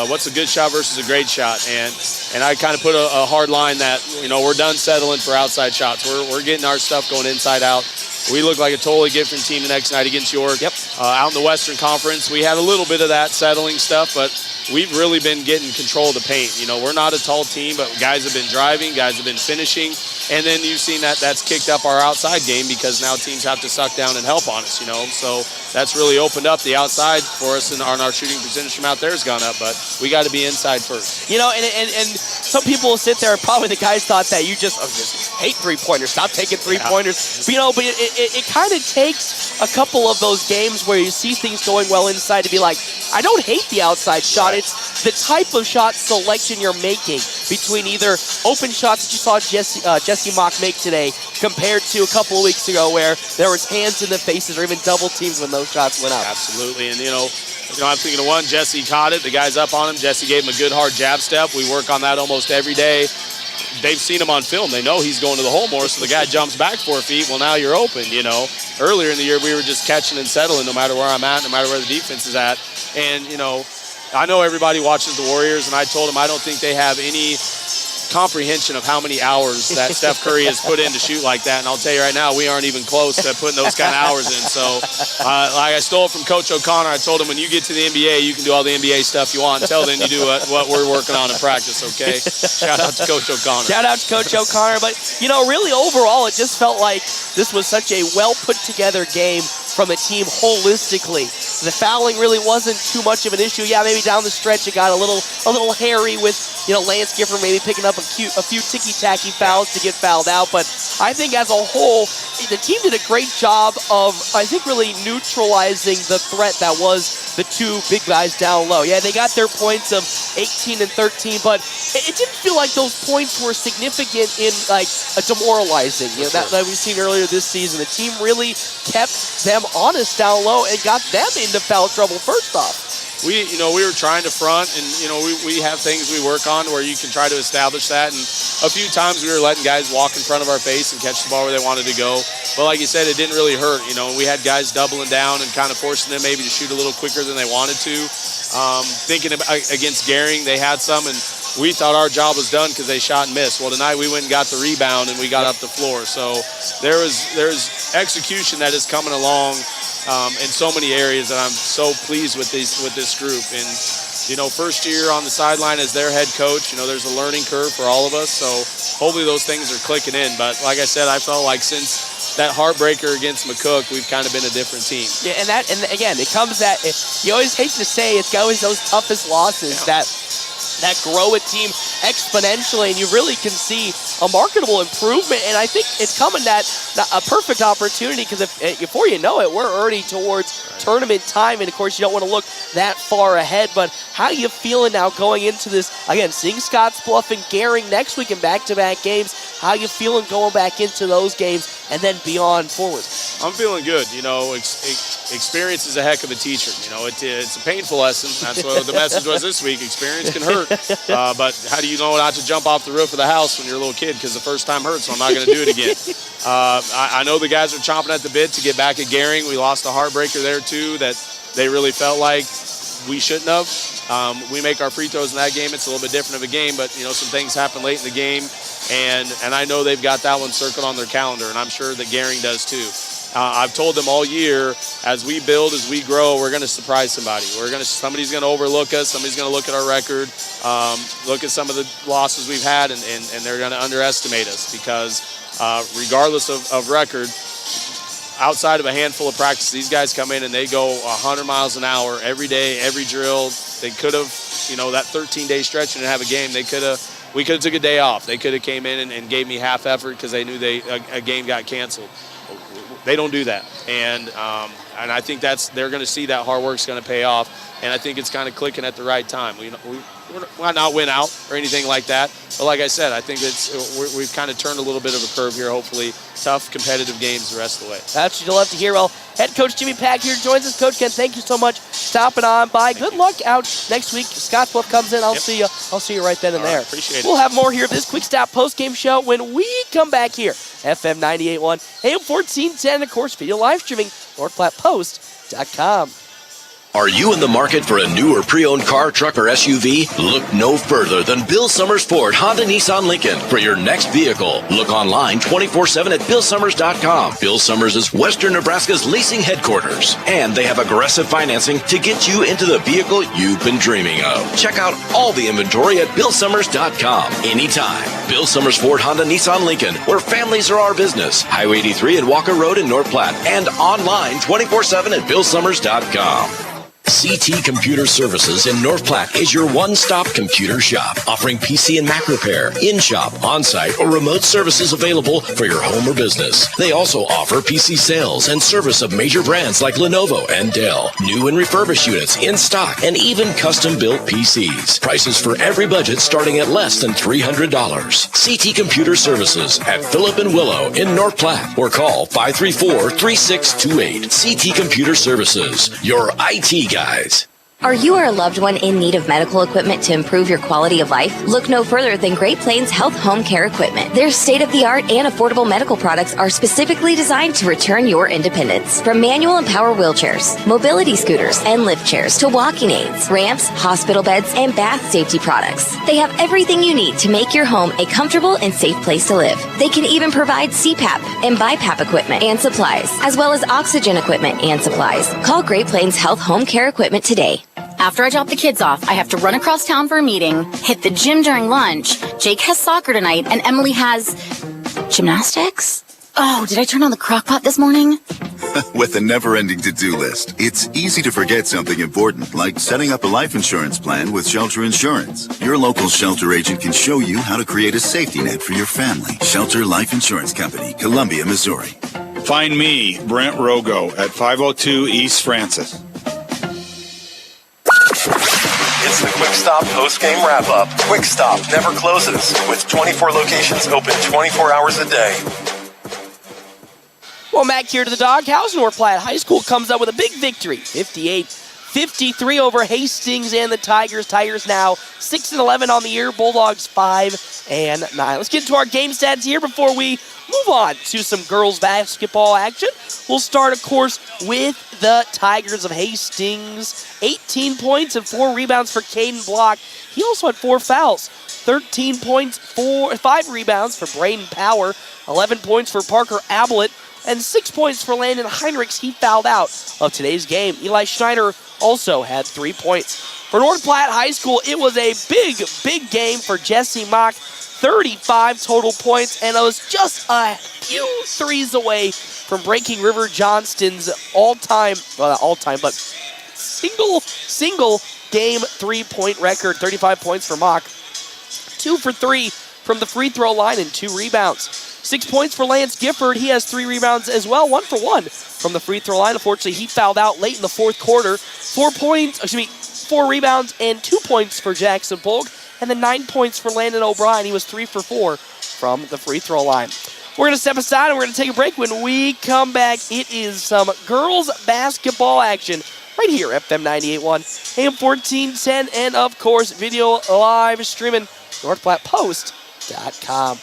What's a good shot versus a great shot, and I kind of put a hard line that, you know, we're done settling for outside shots. We're getting our stuff going inside out. We look like a totally different team the next night against York. Yep. Out in the Western Conference, we had a little bit of that settling stuff, but we've really been getting control of the paint. You know, we're not a tall team, but guys have been driving, guys have been finishing. And then you've seen that's kicked up our outside game because now teams have to suck down and help on us, you know. So that's really opened up the outside for us, and our shooting percentage from out there has gone up. But we got to be inside first. You know, and some people will sit there, probably the guys thought that you just hate three-pointers. Stop taking three-pointers. Yeah. You know, but it kind of takes a couple of those games where you see things going well inside to be like, I don't hate the outside shot. It's the type of shot selection you're making between either open shots that you saw Jesse Mock make today compared to a couple of weeks ago where there was hands in the faces or even double teams when those shots went up. Absolutely, and I'm thinking of one, Jesse caught it, the guy's up on him, Jesse gave him a good hard jab step. We work on that almost every day. They've seen him on film. They know he's going to the hole more, so the guy jumps back 4 feet. Well, now you're open, Earlier in the year, we were just catching and settling no matter where I'm at, no matter where the defense is at. And, I know everybody watches the Warriors, and I told them I don't think they have any comprehension of how many hours that Steph Curry has put in to shoot like that. And I'll tell you right now, we aren't even close to putting those kind of hours in. So like I stole it from Coach O'Connor. I told him when you get to the NBA, you can do all the NBA stuff you want. Until then, you do what we're working on in practice, okay? Shout out to Coach O'Connor. Shout out to Coach O'Connor. But, really overall, it just felt like this was such a well-put-together game from a team holistically. The fouling really wasn't too much of an issue. Yeah, maybe down the stretch it got a little hairy with, Lance Gifford maybe picking up a few ticky-tacky fouls to get fouled out. But I think as a whole, the team did a great job of, I think, really neutralizing the threat that was the two big guys down low. Yeah, they got their points of 18 and 13, but it didn't feel like those points were significant in, like, a demoralizing. That we've seen earlier this season. The team really kept them honest down low and got them into foul trouble first off. We were trying to front, and, we have things we work on where you can try to establish that. And a few times we were letting guys walk in front of our face and catch the ball where they wanted to go. But like you said, it didn't really hurt. We had guys doubling down and kind of forcing them maybe to shoot a little quicker than they wanted to. Thinking against Gehring, they had some, and we thought our job was done because they shot and missed. Well, tonight we went and got the rebound, and we got up the floor. So there's execution that is coming along in so many areas that I'm so pleased with this group. And, first year on the sideline as their head coach, there's a learning curve for all of us. So hopefully those things are clicking in. But like I said, I felt like since that heartbreaker against McCook, we've kind of been a different team. Yeah, and again, it comes that you always hate to say it's always those toughest losses that grow a team exponentially, and you really can see a marketable improvement. And I think it's coming at a perfect opportunity because before you know it, we're already towards tournament time, and of course you don't want to look that far ahead. But how are you feeling now going into this, again, seeing Scottsbluff and Gehring next week in back-to-back games? How are you feeling going back into those games and then beyond forward? I'm feeling good. Experience is a heck of a teacher. It's a painful lesson. That's what the message was this week. Experience can hurt. But how do you know not to jump off the roof of the house when you're a little kid? Because the first time hurts, so I'm not going to do it again. I know the guys are chomping at the bit to get back at Gehring. We lost a heartbreaker there, too, that they really felt like we shouldn't have. We make our free throws in that game. It's a little bit different of a game, but, some things happen late in the game. And I know they've got that one circled on their calendar, and I'm sure that Gehring does, too. I've told them all year, as we build, as we grow, we're going to surprise somebody. Somebody's going to overlook us. Somebody's going to look at our record, look at some of the losses we've had, and they're going to underestimate us because regardless of record, outside of a handful of practices, these guys come in and they go 100 miles an hour every day, every drill. They could have, that 13-day stretch and have a game. We could have took a day off. They could have came in and gave me half effort because they knew a game got canceled. They don't do that, and I think they're going to see that hard work's going to pay off, and I think it's kind of clicking at the right time. We might not win out or anything like that, but like I said, I think we've kind of turned a little bit of a curve here. Hopefully, tough competitive games the rest of the way. That's what you'll have to hear. Well, head coach Jimmy Pack here joins us. Coach Ken, thank you so much for stopping on by. Good luck out next week. Scottsbluff comes in. I'll see you. I'll see you right then and there. Appreciate it. We'll have more here of this Quick Stop post-game show when we come back here. FM 98.1, AM 1410, and of course, video live streaming, NorthPlattePost.com. Are you in the market for a new or pre-owned car, truck, or SUV? Look no further than Bill Summers Ford Honda Nissan Lincoln for your next vehicle. Look online 24/7 at BillSummers.com. Bill Summers is Western Nebraska's leasing headquarters, and they have aggressive financing to get you into the vehicle you've been dreaming of. Check out all the inventory at BillSummers.com anytime. Bill Summers Ford Honda Nissan Lincoln, where families are our business. Highway 83 and Walker Road in North Platte, and online 24/7 at BillSummers.com. CT Computer Services in North Platte is your one-stop computer shop, offering PC and Mac repair, in-shop, on-site, or remote services available for your home or business. They also offer PC sales and service of major brands like Lenovo and Dell, new and refurbished units in stock, and even custom-built PCs. Prices for every budget starting at less than $300. CT Computer Services at Phillip and Willow in North Platte, or call 534-3628. CT Computer Services, your IT guys. Are you or a loved one in need of medical equipment to improve your quality of life? Look no further than Great Plains Health Home Care Equipment. Their state-of-the-art and affordable medical products are specifically designed to return your independence. From manual and power wheelchairs, mobility scooters, and lift chairs to walking aids, ramps, hospital beds, and bath safety products. They have everything you need to make your home a comfortable and safe place to live. They can even provide CPAP and BiPAP equipment and supplies, as well as oxygen equipment and supplies. Call Great Plains Health Home Care Equipment today. After I drop the kids off, I have to run across town for a meeting, hit the gym during lunch. Jake has soccer tonight, and Emily has gymnastics? Oh, did I turn on the crock pot this morning? With a never-ending to-do list, it's easy to forget something important, like setting up a life insurance plan with Shelter Insurance. Your local Shelter agent can show you how to create a safety net for your family. Shelter Life Insurance Company, Columbia, Missouri. Find me, Brent Rogo, at 502 East Francis. It's the Quick Stop post-game wrap-up. Quick Stop never closes, with 24 locations open 24 hours a day. Well, back here to the Doghouse, North Platte High School comes up with a big victory, 58-53 over Hastings and the Tigers. Tigers now 6-11 on the year, Bulldogs 5-9. Let's get into our game stats here before we move on to some girls basketball action. We'll start, of course, with the Tigers of Hastings. 18 points and 4 rebounds for Caden Block. He also had 4 fouls. 13 points, 5 rebounds for Braden Power. 11 points for Parker Ablett. And 6 points for Landon Heinrichs. He fouled out of today's game. Eli Schneider also had 3 points. For North Platte High School, it was a big game for Jesse Mock. 35 total points, and it was just a few threes away from breaking River Johnston's all-time, well, not all-time, but single game 3-point record. 35 points for Mock. 2 for 3 from the free throw line and 2 rebounds. 6 points for Lance Gifford. He has 3 rebounds as well. 1 for 1 from the free throw line. Unfortunately, he fouled out late in the fourth quarter. 4 rebounds and 2 points for Jackson Polk. And then 9 points for Landon O'Brien. He was 3 for 4 from the free throw line. We're going to step aside and we're going to take a break. When we come back, it is some girls basketball action right here, FM 98.1, AM 1410, and of course, video live streaming, NorthPlattePost.com.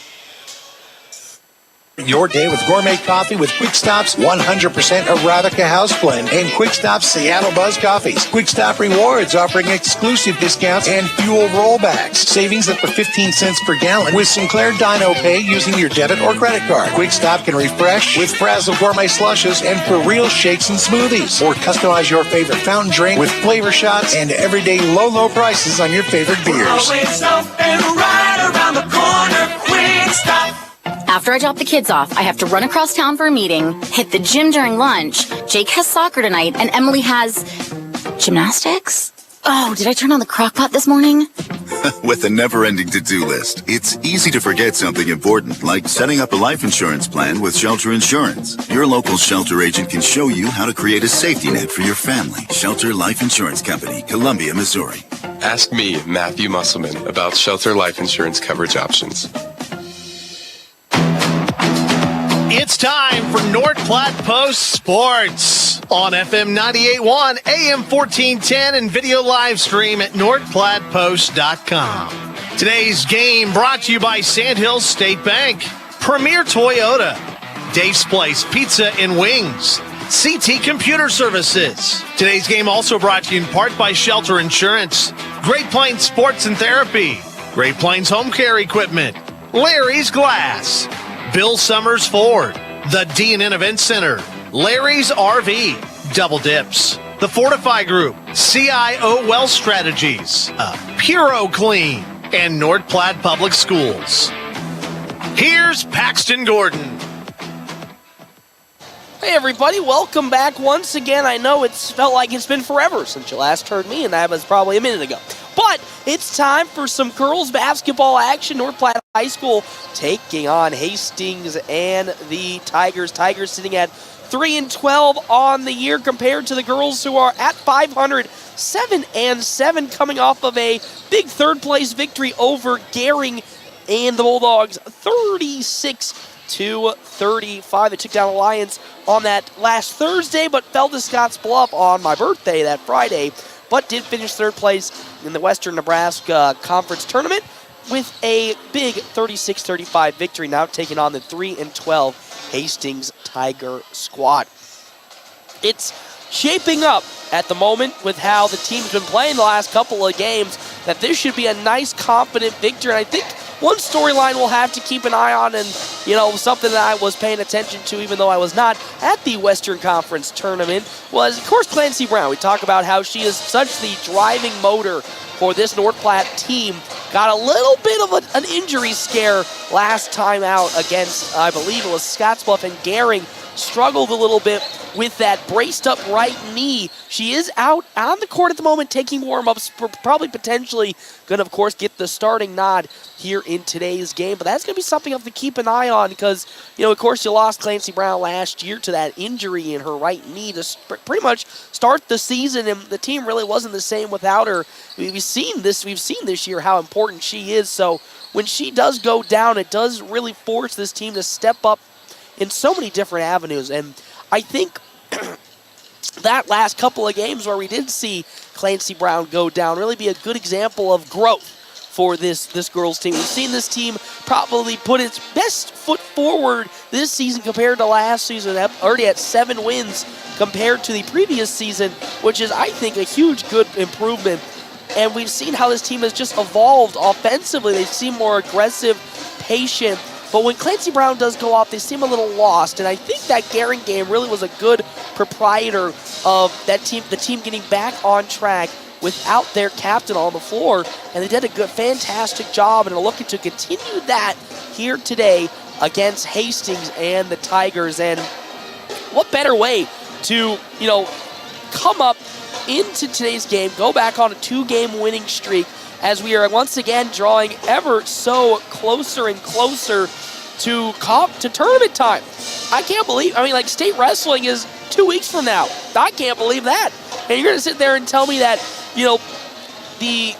Your day with gourmet coffee with Quick Stop's 100% Arabica house blend and Quick Stop's Seattle Buzz coffees. Quick Stop Rewards offering exclusive discounts and fuel rollbacks. Savings up to 15 cents per gallon with Sinclair Dino Pay using your debit or credit card. Quick Stop can refresh with Frazzle Gourmet Slushes and For Real Shakes and Smoothies. Or customize your favorite fountain drink with flavor shots and everyday low prices on your favorite beers. Always open right around the corner. Quick Stop. After I drop the kids off, I have to run across town for a meeting, hit the gym during lunch. Jake has soccer tonight, and Emily has gymnastics? Oh, did I turn on the crock pot this morning? With a never-ending to-do list, it's easy to forget something important, like setting up a life insurance plan with Shelter Insurance. Your local Shelter agent can show you how to create a safety net for your family. Shelter Life Insurance Company, Columbia, Missouri. Ask me, Matthew Musselman, about Shelter Life Insurance coverage options. It's time for North Platte Post Sports on FM 98.1, AM 1410, and video live stream at NorthPlattePost.com. Today's game brought to you by Sandhills State Bank, Premier Toyota, Dave's Place Pizza and Wings, CT Computer Services. Today's game also brought to you in part by Shelter Insurance, Great Plains Sports and Therapy, Great Plains Home Care Equipment, Larry's Glass, Bill Summers Ford, the D&N Event Center, Larry's RV, Double Dips, the Fortify Group, CIO Wealth Strategies, Puro Clean, and North Platte Public Schools. Here's Paxton Gordon. Hey everybody, welcome back once again. I know it's felt like it's been forever since you last heard me, and that was probably a minute ago. But it's time for some girls basketball action. North Platte High School taking on Hastings and the Tigers. Tigers sitting at 3-12 on the year compared to the girls who are at 500, 7-7, coming off of a big third-place victory over Gehring and the Bulldogs, 36-35. They took down Alliance on that last Thursday, but fell to Scotts Bluff on my birthday that Friday, but did finish third place in the Western Nebraska Conference Tournament with a big 36-35 victory, now taking on the 3-12 Hastings Tiger squad. It's shaping up at the moment with how the team's been playing the last couple of games that this should be a nice, confident victory. And I think one storyline we'll have to keep an eye on, and something that I was paying attention to even though I was not at the Western Conference Tournament, was, of course, Clancy Brown. We talk about how she is such the driving motor for this North Platte team. Got a little bit of an injury scare last time out against, I believe it was Scottsbluff, and Gehring struggled a little bit with that braced up right knee. She is out on the court at the moment taking warm-ups, probably potentially going to, of course, get the starting nod here in today's game. But that's going to be something I have to keep an eye on because, of course, you lost Clancy Brown last year to that injury in her right knee to pretty much start the season, and the team really wasn't the same without her. We've seen this year how important she is. So when she does go down, it does really force this team to step up in so many different avenues. And I think that last couple of games where we did see Clancy Brown go down really be a good example of growth for this girls team. We've seen this team probably put its best foot forward this season compared to last season, already at 7 wins compared to the previous season, which is, I think, a huge good improvement. And we've seen how this team has just evolved offensively. They seem more aggressive, patient. But when Clancy Brown does go off, they seem a little lost. And I think that Gehring game really was a good proprietor of that team, the team getting back on track without their captain on the floor. And they did a fantastic job, and are looking to continue that here today against Hastings and the Tigers. And what better way to, come up into today's game, go back on a 2-game winning streak, as we are once again drawing ever so closer and closer to tournament time. I can't believe, state wrestling is 2 weeks from now. I can't believe that. And you're going to sit there and tell me that, the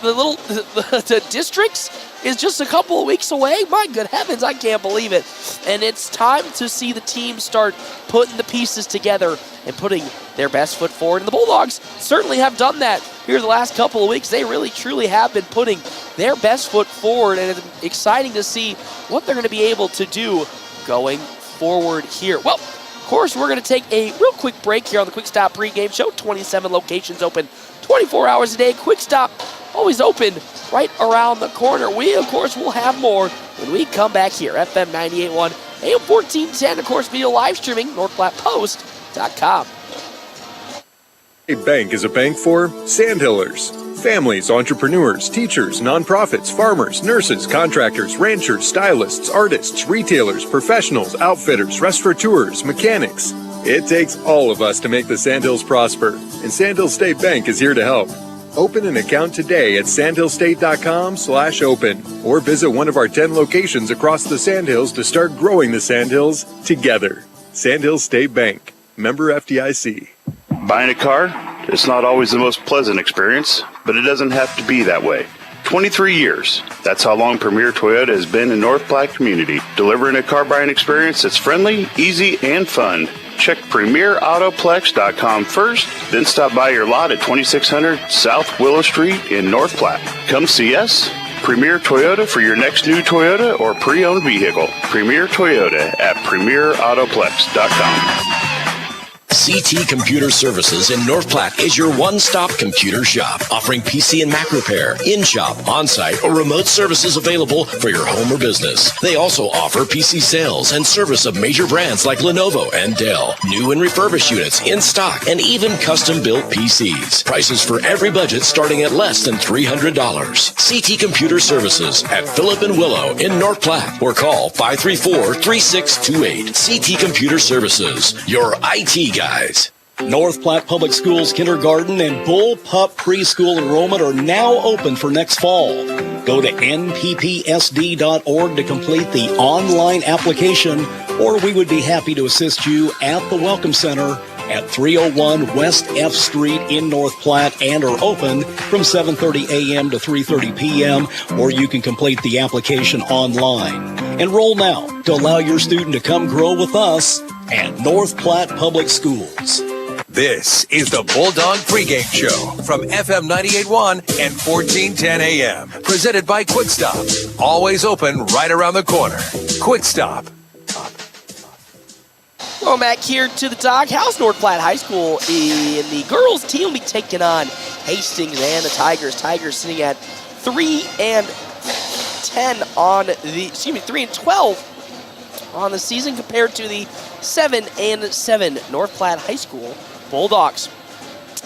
districts is just a couple of weeks away? My good heavens, I can't believe it. And it's time to see the team start putting the pieces together and putting their best foot forward. And the Bulldogs certainly have done that here the last couple of weeks. They really, truly have been putting their best foot forward, and it's exciting to see what they're going to be able to do going forward here. Well, of course, we're going to take a real quick break here on the Quick Stop pregame show. 27 locations open 24 hours a day. Quick Stop always open right around the corner. We, of course, will have more when we come back here. FM 98.1, AM 1410, of course, video live streaming, NorthPlattePost.com. A bank is a bank for Sandhillers. Families, entrepreneurs, teachers, nonprofits, farmers, nurses, contractors, ranchers, stylists, artists, retailers, professionals, outfitters, restaurateurs, mechanics. It takes all of us to make the Sandhills prosper, and Sandhills State Bank is here to help. Open an account today at sandhillstate.com/open or visit one of our 10 locations across the Sandhills to start growing the Sandhills together. Sandhills State Bank, member FDIC. Buying a car? It's not always the most pleasant experience, but it doesn't have to be that way. 23 years. That's how long Premier Toyota has been in North Platte community, delivering a car buying experience that's friendly, easy, and fun. Check PremierAutoplex.com first, then stop by your lot at 2600 South Willow Street in North Platte. Come see us. Premier Toyota for your next new Toyota or pre-owned vehicle. Premier Toyota at PremierAutoplex.com. CT Computer Services in North Platte is your one-stop computer shop, offering PC and Mac repair, in-shop, on-site, or remote services available for your home or business. They also offer PC sales and service of major brands like Lenovo and Dell, new and refurbished units in stock, and even custom-built PCs. Prices for every budget starting at less than $300. CT Computer Services at Phillip and Willow in North Platte, or call 534-3628. CT Computer Services, your IT guys. North Platte Public Schools kindergarten and Bullpup preschool enrollment are now open for next fall. Go to nppsd.org to complete the online application, or we would be happy to assist you at the Welcome Center at 301 West F Street in North Platte, and are open from 7:30 a.m. to 3:30 p.m., or you can complete the application online. Enroll now to allow your student to come grow with us at North Platte Public Schools. This is the Bulldog Pregame Show from FM 98.1 and 1410 AM. Presented by Quick Stop. Always open right around the corner. Quick Stop. Well, back here to the Doghouse. North Platte High School in the girls' team will be taking on Hastings and the Tigers. Tigers sitting at 3-10 on the, 3-12 on the season compared to the 7-7 North Platte High School Bulldogs.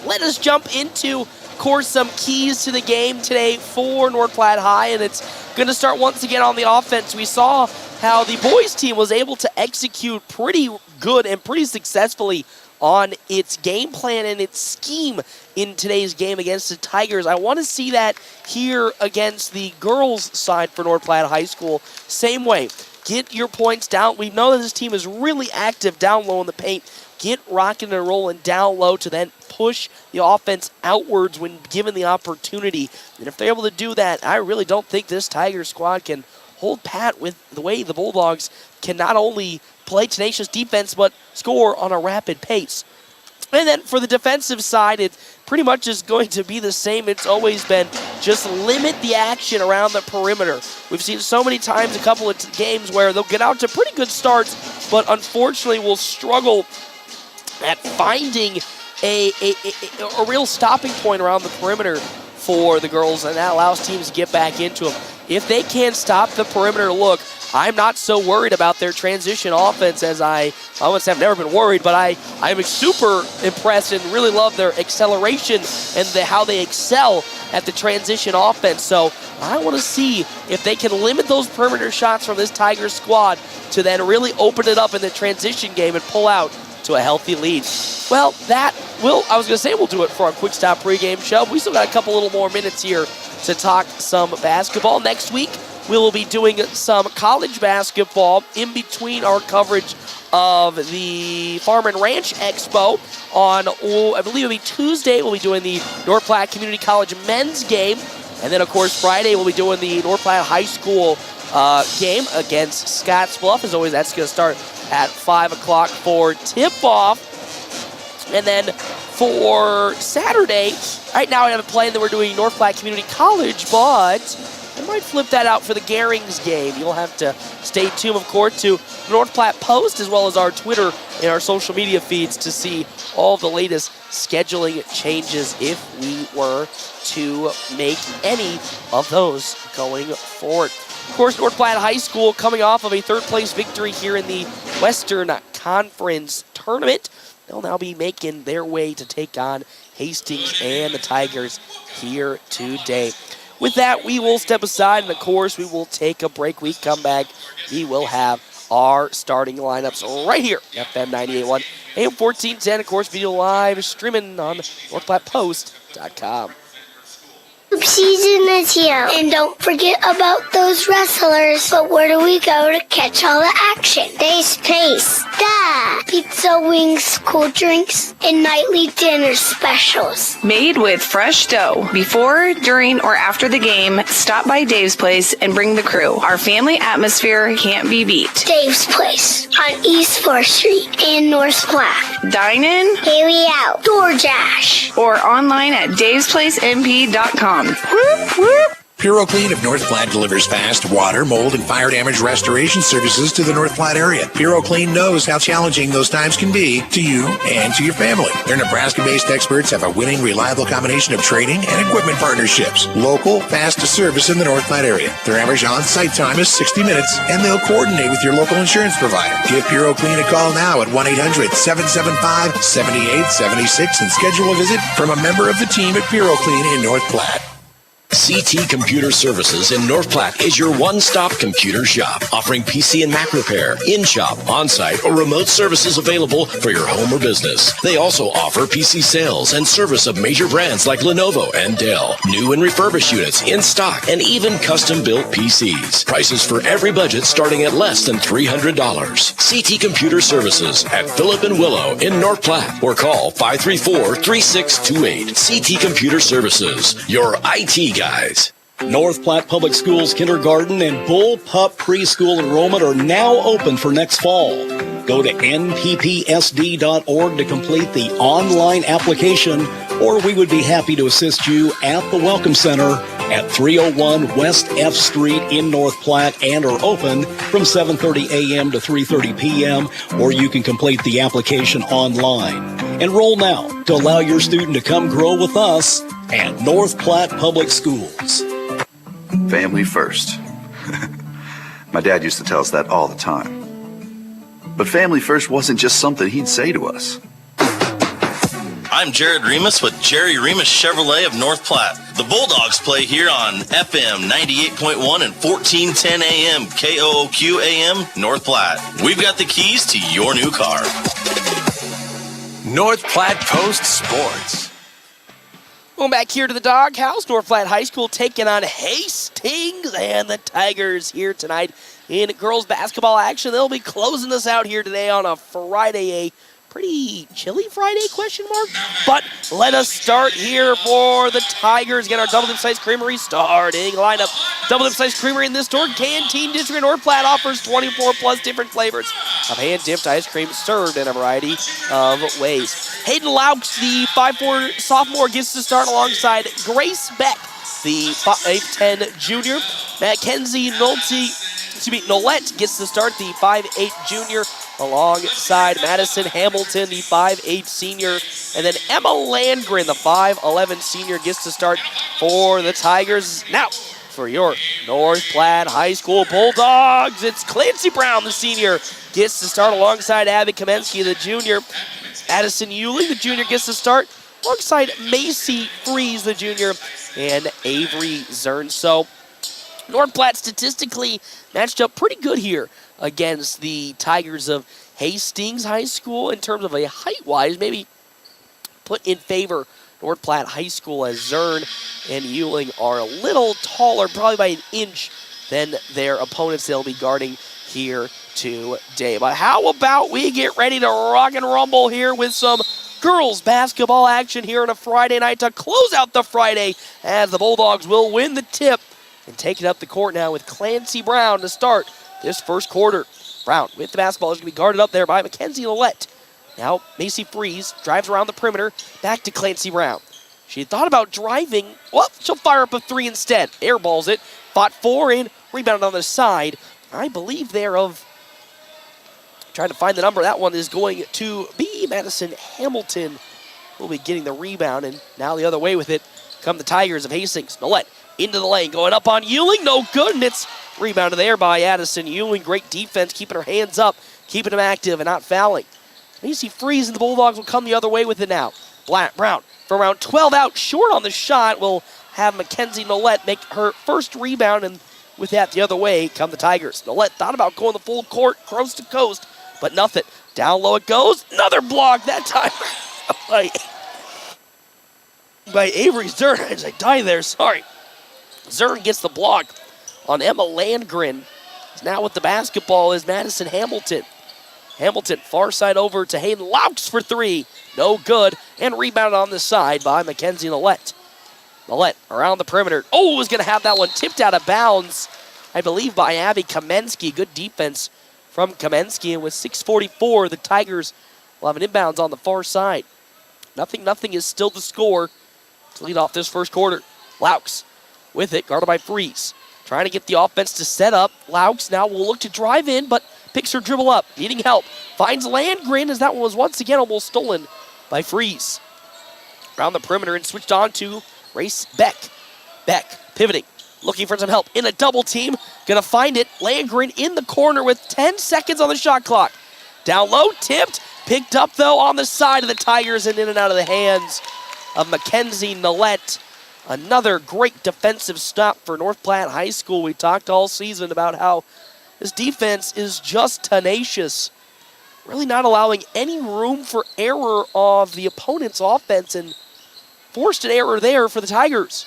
Let us jump into, of course, some keys to the game today for North Platte High, and it's going to start once again on the offense. We saw how the boys team was able to execute pretty good and pretty successfully on its game plan and its scheme in today's game against the Tigers. I want to see that here against the girls' side for North Platte High School. Same way. Get your points down. We know that this team is really active down low in the paint. Get rocking and rolling down low to then push the offense outwards when given the opportunity. And if they're able to do that, I really don't think this Tiger squad can hold pat with the way the Bulldogs can not only play tenacious defense, but score on a rapid pace. And then for the defensive side, it pretty much is going to be the same it's always been. Just limit the action around the perimeter. We've seen so many times, a couple of games where they'll get out to pretty good starts, but unfortunately will struggle at finding a real stopping point around the perimeter for the girls, and that allows teams to get back into them. If they can't stop the perimeter look, I'm not so worried about their transition offense as I wouldn't say I've never been worried, but I'm super impressed and really love their acceleration and how they excel at the transition offense. So I want to see if they can limit those perimeter shots from this Tigers squad to then really open it up in the transition game and pull out to a healthy lead. Well, we'll do it for our Quick Stop pregame show. We still got a couple little more minutes here to talk some basketball. Next week, we will be doing some college basketball in between our coverage of the Farm and Ranch Expo on, I believe it'll be Tuesday. We'll be doing the North Platte Community College men's game. And then, of course, Friday, we'll be doing the North Platte High School game against Scottsbluff. As always, that's going to start at 5 o'clock for tip-off. And then for Saturday, right now I have a plan that we're doing North Platte Community College, but I might flip that out for the Garings game. You'll have to stay tuned, of course, to the North Platte Post as well as our Twitter and our social media feeds to see all the latest scheduling changes if we were to make any of those going forward. Of course, North Platte High School coming off of a third-place victory here in the Western Conference Tournament. They'll now be making their way to take on Hastings and the Tigers here today. With that, we will step aside, and of course, we will take a break. We come back, we will have our starting lineups right here, FM 98.1, AM 1410, of course, video live streaming on NorthPlattePost.com. Season is here, and don't forget about those wrestlers. But where do we go to catch all the action? Dave's Place. Duh! Pizza, wings, cool drinks, and nightly dinner specials. Made with fresh dough. Before, during, or after the game, stop by Dave's Place and bring the crew. Our family atmosphere can't be beat. Dave's Place on East 4th Street in North Platte. Dine in, carry out, DoorDash, or online at davesplacemp.com. Whoop, whoop. PuroClean of North Platte delivers fast water, mold, and fire damage restoration services to the North Platte area. PuroClean knows how challenging those times can be to you and to your family. Their Nebraska-based experts have a winning, reliable combination of training and equipment partnerships. Local, fast service in the North Platte area. Their average on-site time is 60 minutes, and they'll coordinate with your local insurance provider. Give PuroClean a call now at 1-800-775-7876 and schedule a visit from a member of the team at PuroClean in North Platte. CT Computer Services in North Platte is your one-stop computer shop, offering PC and Mac repair, in-shop, on-site, or remote services available for your home or business. They also offer PC sales and service of major brands like Lenovo and Dell, new and refurbished units in stock, and even custom-built PCs. Prices for every budget starting at less than $300. CT Computer Services at Phillip and Willow in North Platte, or call 534-3628. CT Computer Services, your IT guys. North Platte Public Schools kindergarten and Bull Pup preschool enrollment are now open for next fall. Go to nppsd.org to complete the online application, or we would be happy to assist you at the Welcome Center at 301 West F Street in North Platte, and are open from 7:30 a.m. to 3:30 p.m., or you can complete the application online. Enroll now to allow your student to come grow with us at North Platte Public Schools. Family first. My dad used to tell us that all the time. But family first wasn't just something he'd say to us. I'm Jared Remus with Jerry Remus Chevrolet of North Platte. The Bulldogs play here on FM 98.1 and 1410 AM KOOQ AM North Platte. We've got the keys to your new car. North Platte Post Sports. Going back here to the Doghouse, North Platte High School taking on Hastings, and the Tigers here tonight in girls basketball action. They'll be closing us out here today on a Friday, a pretty chilly Friday, question mark? But let us start here for the Tigers. Get our Double Dip Size Creamery starting lineup. Double Dip Size Creamery in this store. Canteen District North Platte offers 24 plus different flavors of hand-dipped ice cream served in a variety of ways. Hayden Laux, the 5'4 sophomore, gets to start alongside Grace Beck, the 5'10 junior. Mackenzie Nolette gets to start, the 5'8 junior, alongside Madison Hamilton, the 5'8 senior. And then Emma Landgren, the 5'11 senior, gets to start for the Tigers. Now, for your North Platte High School Bulldogs, it's Clancy Brown, the senior, gets to start alongside Abby Kamensky, the junior. Addison Euling, the junior, gets to start alongside Macy Freeze, the junior, and Avery Zern. So North Platte statistically matched up pretty good here against the Tigers of Hastings High School in terms of a height-wise, maybe put in favor North Platte High School, as Zern and Euling are a little taller, probably by an inch, than their opponents they'll be guarding here today. But how about we get ready to rock and rumble here with some girls basketball action here on a Friday night to close out the Friday, as the Bulldogs will win the tip and take it up the court now with Clancy Brown to start this first quarter. Brown with the basketball is going to be guarded up there by Mackenzie Lillette. Now Macy Freeze drives around the perimeter, back to Clancy Brown. She thought about driving. Well, she'll fire up a three instead. Airballs it, fought four in, rebounded on the side. I believe they're of, trying to find the number. That one is going to be Madison Hamilton. Will be getting the rebound, and now the other way with it come the Tigers of Hastings. Nolette into the lane, going up on Euling, no good, and it's rebounded there by Addison Euling. Great defense, keeping her hands up, keeping them active and not fouling. Macy Freeze and the Bulldogs will come the other way with it now. Brown from around 12 out, short on the shot, will have Mackenzie Nolette make her first rebound, and with that the other way come the Tigers. Nolette thought about going the full court, coast to coast, but nothing. Down low it goes, another block, that time by Avery Zern. I die there, sorry. Zern gets the block on Emma Landgren. Now with the basketball is Madison Hamilton. Hamilton far side over to Hayden Laux for three. No good. And rebounded on the side by Mackenzie Nolette. Nolette around the perimeter. Oh, was going to have that one tipped out of bounds, I believe, by Abby Kamensky. Good defense from Kamensky. And with 6:44, the Tigers will have an inbounds on the far side. Nothing is still the score to lead off this first quarter. Laux with it, guarded by Freeze. Trying to get the offense to set up. Laux now will look to drive in, but picks her dribble up, needing help. Finds Landgren as that one was once again almost stolen by Freeze. Around the perimeter and switched on to Race Beck. Beck pivoting, looking for some help in a double team. Gonna find it. Landgren in the corner with 10 seconds on the shot clock. Down low, tipped, picked up though on the side of the Tigers and in and out of the hands of Mackenzie Nillette. Another great defensive stop for North Platte High School. We talked all season about how this defense is just tenacious. Really not allowing any room for error of the opponent's offense and forced an error there for the Tigers.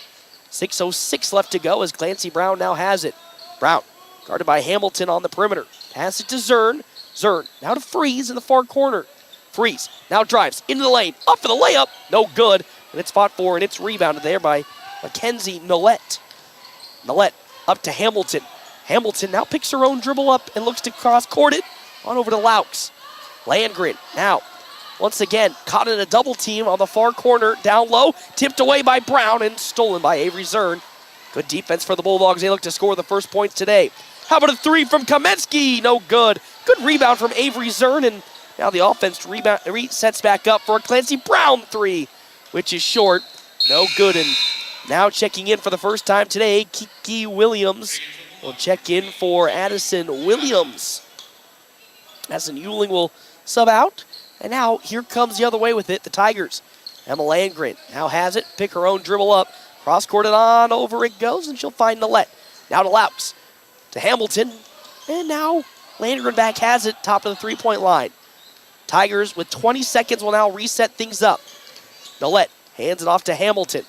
6:06 left to go as Clancy Brown now has it. Brown guarded by Hamilton on the perimeter. Pass it to Zern. Zern now to Freeze in the far corner. Freeze now drives into the lane. Up for the layup. No good. And it's fought for and it's rebounded there by Mackenzie Nillette. Nillette up to Hamilton. Hamilton now picks her own dribble up and looks to cross-court it on over to Laux. Landgren now, once again, caught in a double team on the far corner, down low, tipped away by Brown and stolen by Avery Zern. Good defense for the Bulldogs. They look to score the first points today. How about a three from Kamensky? No good. Good rebound from Avery Zern, and now the offense resets back up for a Clancy Brown three, which is short. No good, and now checking in for the first time today, Kiki Williams will check in for Addison Williams. Addison Euling will sub out, and now here comes the other way with it, the Tigers. Emma Landgren now has it, pick her own dribble up, cross-courted on, over it goes, and she'll find Nillette. Now to Laux, to Hamilton, and now Landgren back has it, top of the three-point line. Tigers with 20 seconds will now reset things up. Nillette hands it off to Hamilton.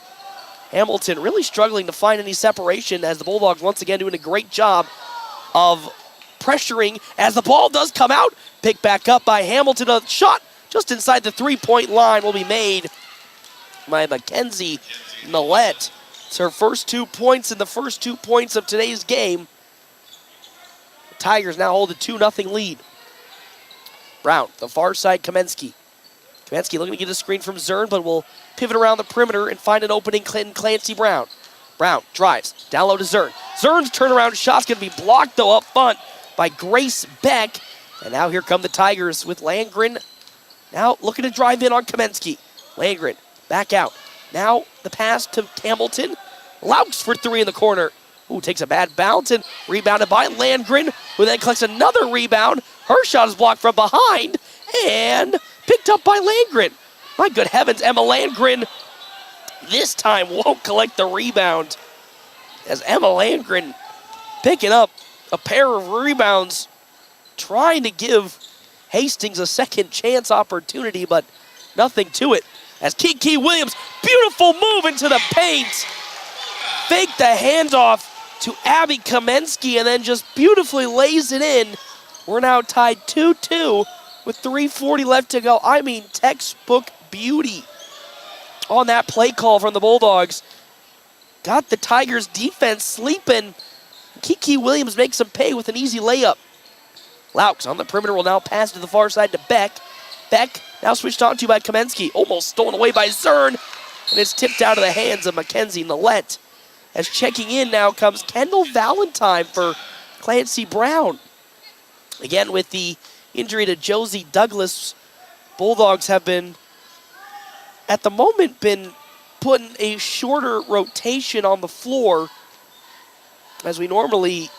Hamilton really struggling to find any separation as the Bulldogs once again doing a great job of pressuring as the ball does come out. Picked back up by Hamilton. A shot just inside the three-point line will be made by Mackenzie Nillette. It's her first 2 points and the first 2 points of today's game. The Tigers now hold a 2-0 lead. Brown, the far side, Kamensky. Kamensky looking to get a screen from Zern, but will pivot around the perimeter and find an opening. Clancy Brown. Brown drives, down low to Zern. Zern's turnaround shot's going to be blocked, though, up front by Grace Beck. And now here come the Tigers with Landgren now looking to drive in on Kamensky. Landgren back out. Now the pass to Hamilton. Laux for three in the corner. Ooh, takes a bad bounce and rebounded by Landgren, who then collects another rebound. Her shot is blocked from behind and picked up by Landgren. My good heavens, Emma Landgren this time won't collect the rebound as Emma Landgren picking up a pair of rebounds, trying to give Hastings a second chance opportunity, but nothing to it. As Kiki Williams, beautiful move into the paint. Fake the handoff to Abby Kamensky and then just beautifully lays it in. We're now tied 2-2 with 3:40 left to go. I mean, textbook beauty on that play call from the Bulldogs. Got the Tigers defense sleeping. Kiki Williams makes them pay with an easy layup. Laux on the perimeter will now pass to the far side to Beck. Beck now switched on to by Kamensky. Almost stolen away by Zern. And it's tipped out of the hands of Mackenzie Nillette. As checking in now comes Kendall Valentine for Clancy Brown. Again, with the injury to Josie Douglas, Bulldogs have been, at the moment, been putting a shorter rotation on the floor, as we normally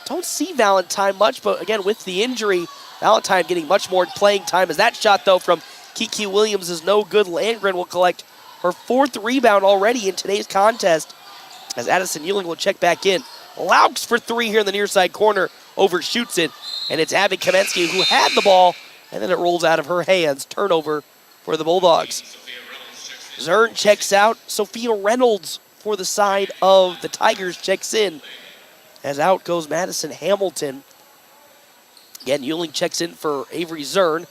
don't see Valentine much, but again, with the injury, Valentine getting much more playing time. As that shot, though, from Kiki Williams is no good. Landgren will collect her fourth rebound already in today's contest, as Addison Euling will check back in. Laux for three here in the near side corner, overshoots it, and it's Abby Kamensky who had the ball, and then it rolls out of her hands. Turnover for the Bulldogs. Zern checks out. Sophia Reynolds for the side of the Tigers checks in. As out goes Madison Hamilton. Again, Euling checks in for Avery Zern.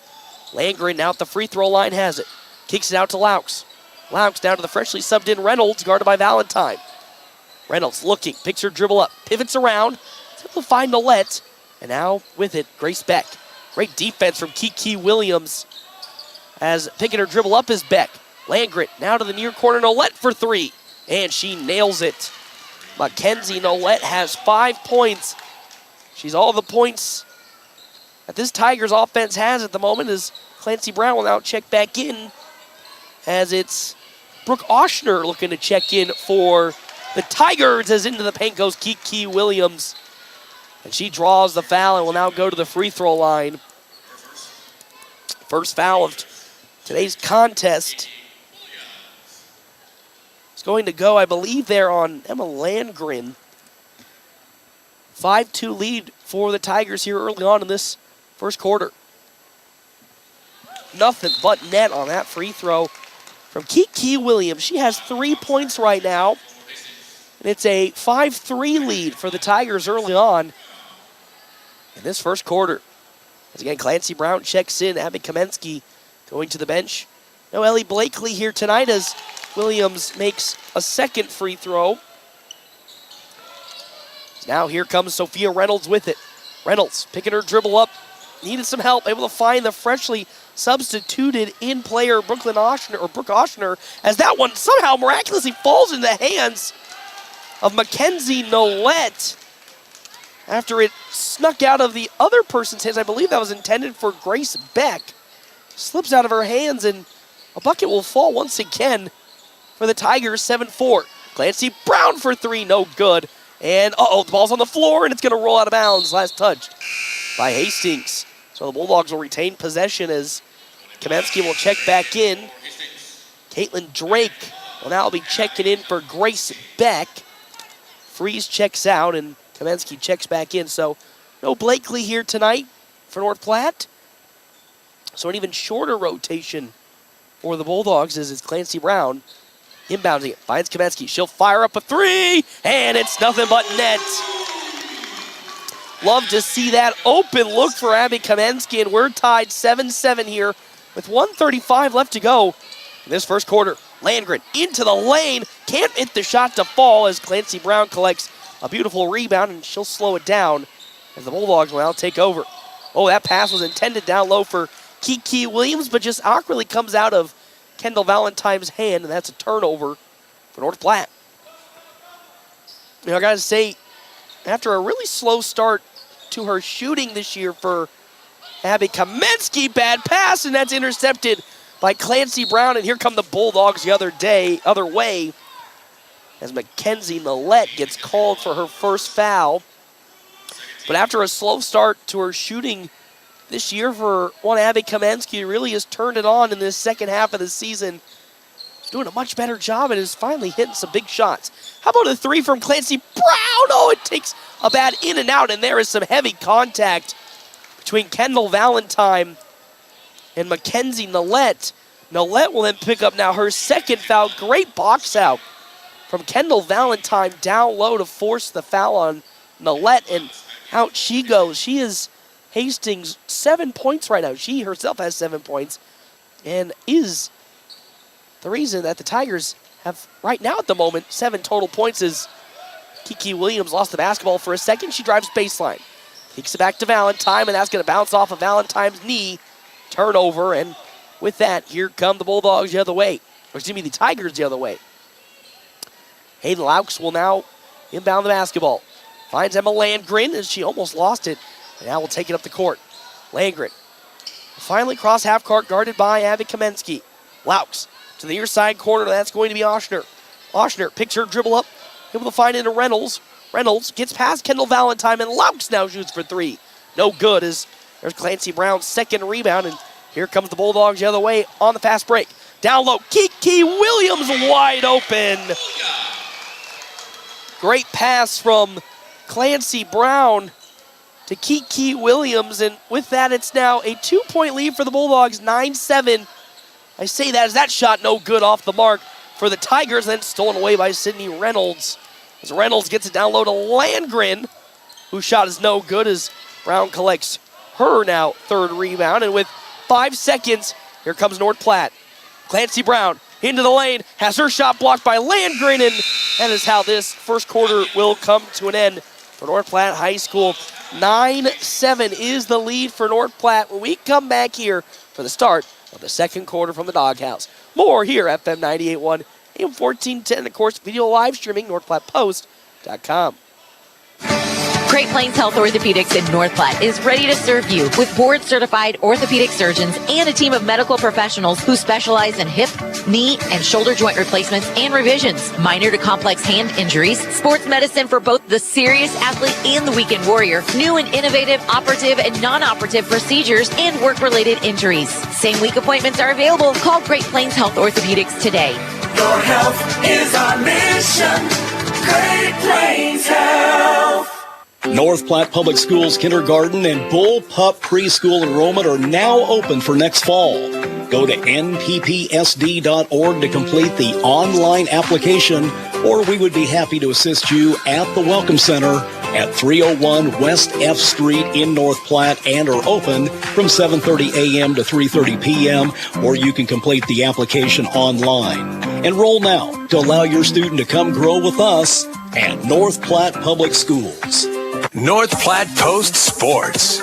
Landgren now at the free throw line has it. Kicks it out to Laux. Laux down to the freshly subbed in Reynolds, guarded by Valentine. Reynolds looking, picks her dribble up, pivots around, able to find Nillette, and now with it, Grace Beck. Great defense from Kiki Williams, as picking her dribble up is Beck. Landgren now to the near corner, Nillette for three, and she nails it. Mackenzie Nolet has 5 points. She's all the points that this Tigers offense has at the moment, as Clancy Brown will now check back in, as it's Brooke Oshner looking to check in for the Tigers, as into the paint goes Kiki Williams. And she draws the foul and will now go to the free throw line. First foul of today's contest. It's going to go, I believe, there on Emma Landgren. 5-2 lead for the Tigers here early on in this first quarter. Nothing but net on that free throw from Kiki Williams. She has 3 points right now. And it's a 5-3 lead for the Tigers early on in this first quarter. As again, Clancy Brown checks in. Abby Kamensky going to the bench. No Ellie Blakely here tonight, as Williams makes a second free throw. Now here comes Sophia Reynolds with it. Reynolds picking her dribble up. Needed some help. Able to find the freshly substituted in player Brooke Oshner, as that one somehow miraculously falls in the hands of Mackenzie Nolet after it snuck out of the other person's hands. I believe that was intended for Grace Beck. Slips out of her hands, and a bucket will fall once again for the Tigers, 7-4. Clancy Brown for 3, no good. And, the ball's on the floor, and it's going to roll out of bounds. Last touch by Hastings. So the Bulldogs will retain possession as Kamensky will check back in. Caitlin Drake will now be checking in for Grace Beck. Freeze checks out, and Kamensky checks back in. So no Blakely here tonight for North Platte. So an even shorter rotation for the Bulldogs as it's Clancy Brown inbounding it. Finds Kamensky. She'll fire up a 3, and it's nothing but net. Love to see that open look for Abby Kamensky, and we're tied 7-7 here with 1:35 left to go in this first quarter. Landgren into the lane. Can't hit the shot to fall as Clancy Brown collects a beautiful rebound, and she'll slow it down as the Bulldogs will now take over. Oh, that pass was intended down low for Kiki Williams, but just awkwardly comes out of Kendall Valentine's hand, and that's a turnover for North Platte. I got to say, after a really slow start to her shooting this year for Abby Kamensky, bad pass, and that's intercepted by Clancy Brown, and here come the Bulldogs the other way, as Mackenzie Nolet gets called for her first foul. But after a slow start to her shooting this year for one Abby Kamensky, really has turned it on in this second half of the season. She's doing a much better job and is finally hitting some big shots. How about a 3 from Clancy Brown? Oh, it takes a bad in and out, and there is some heavy contact between Kendall Valentine and Mackenzie Nolet. Nolet will then pick up now her second foul. Great box out from Kendall Valentine down low to force the foul on Nolet, and out she goes. She is Hastings 7 points right now. She herself has 7 points and is the reason that the Tigers have right now at the moment 7 total points, as Kiki Williams lost the basketball for a second. She drives baseline. Kicks it back to Valentine, and that's going to bounce off of Valentine's knee. Turnover, and with that, here come the Bulldogs the other way. Or excuse me, the Tigers the other way. Hayden Laux will now inbound the basketball. Finds Emma Landgren as she almost lost it. And now we'll take it up the court. Landgren finally cross half court, guarded by Abby Kamensky. Laux to the near side corner. That's going to be Oshner. Oshner picks her dribble up, able to find it to Reynolds. Reynolds gets past Kendall Valentine, and Laux now shoots for 3. No good, as there's Clancy Brown's second rebound, and here comes the Bulldogs the other way on the fast break. Down low, Kiki Williams wide open. Great pass from Clancy Brown to Kiki Williams, and with that, it's now a 2-point lead for the Bulldogs, 9-7. I say that as that shot no good off the mark for the Tigers, then stolen away by Sydney Reynolds. As Reynolds gets it down low to Landgren, whose shot is no good, as Brown collects her now third rebound, and with 5 seconds, here comes North Platte. Clancy Brown into the lane, has her shot blocked by Landgren, and that is how this first quarter will come to an end for North Platte High School. 9-7 is the lead for North Platte when we come back here for the start of the second quarter from the Doghouse. More here at FM 98.1, AM 1410, of course, video live streaming, NorthPlattePost.com. PostgameNorthPlatte.com. Great Plains Health Orthopedics in North Platte is ready to serve you with board-certified orthopedic surgeons and a team of medical professionals who specialize in hip, knee, and shoulder joint replacements and revisions, minor to complex hand injuries, sports medicine for both the serious athlete and the weekend warrior, new and innovative operative and non-operative procedures, and work-related injuries. Same-week appointments are available. Call Great Plains Health Orthopedics today. Your health is our mission. Great Plains Health. North Platte Public Schools kindergarten and Bullpup preschool enrollment are now open for next fall. Go to nppsd.org to complete the online application, or we would be happy to assist you at the Welcome Center at 301 West F Street in North Platte, and are open from 7:30 a.m. to 3:30 p.m., or you can complete the application online. Enroll now to allow your student to come grow with us at North Platte Public Schools. North Platte Post Sports.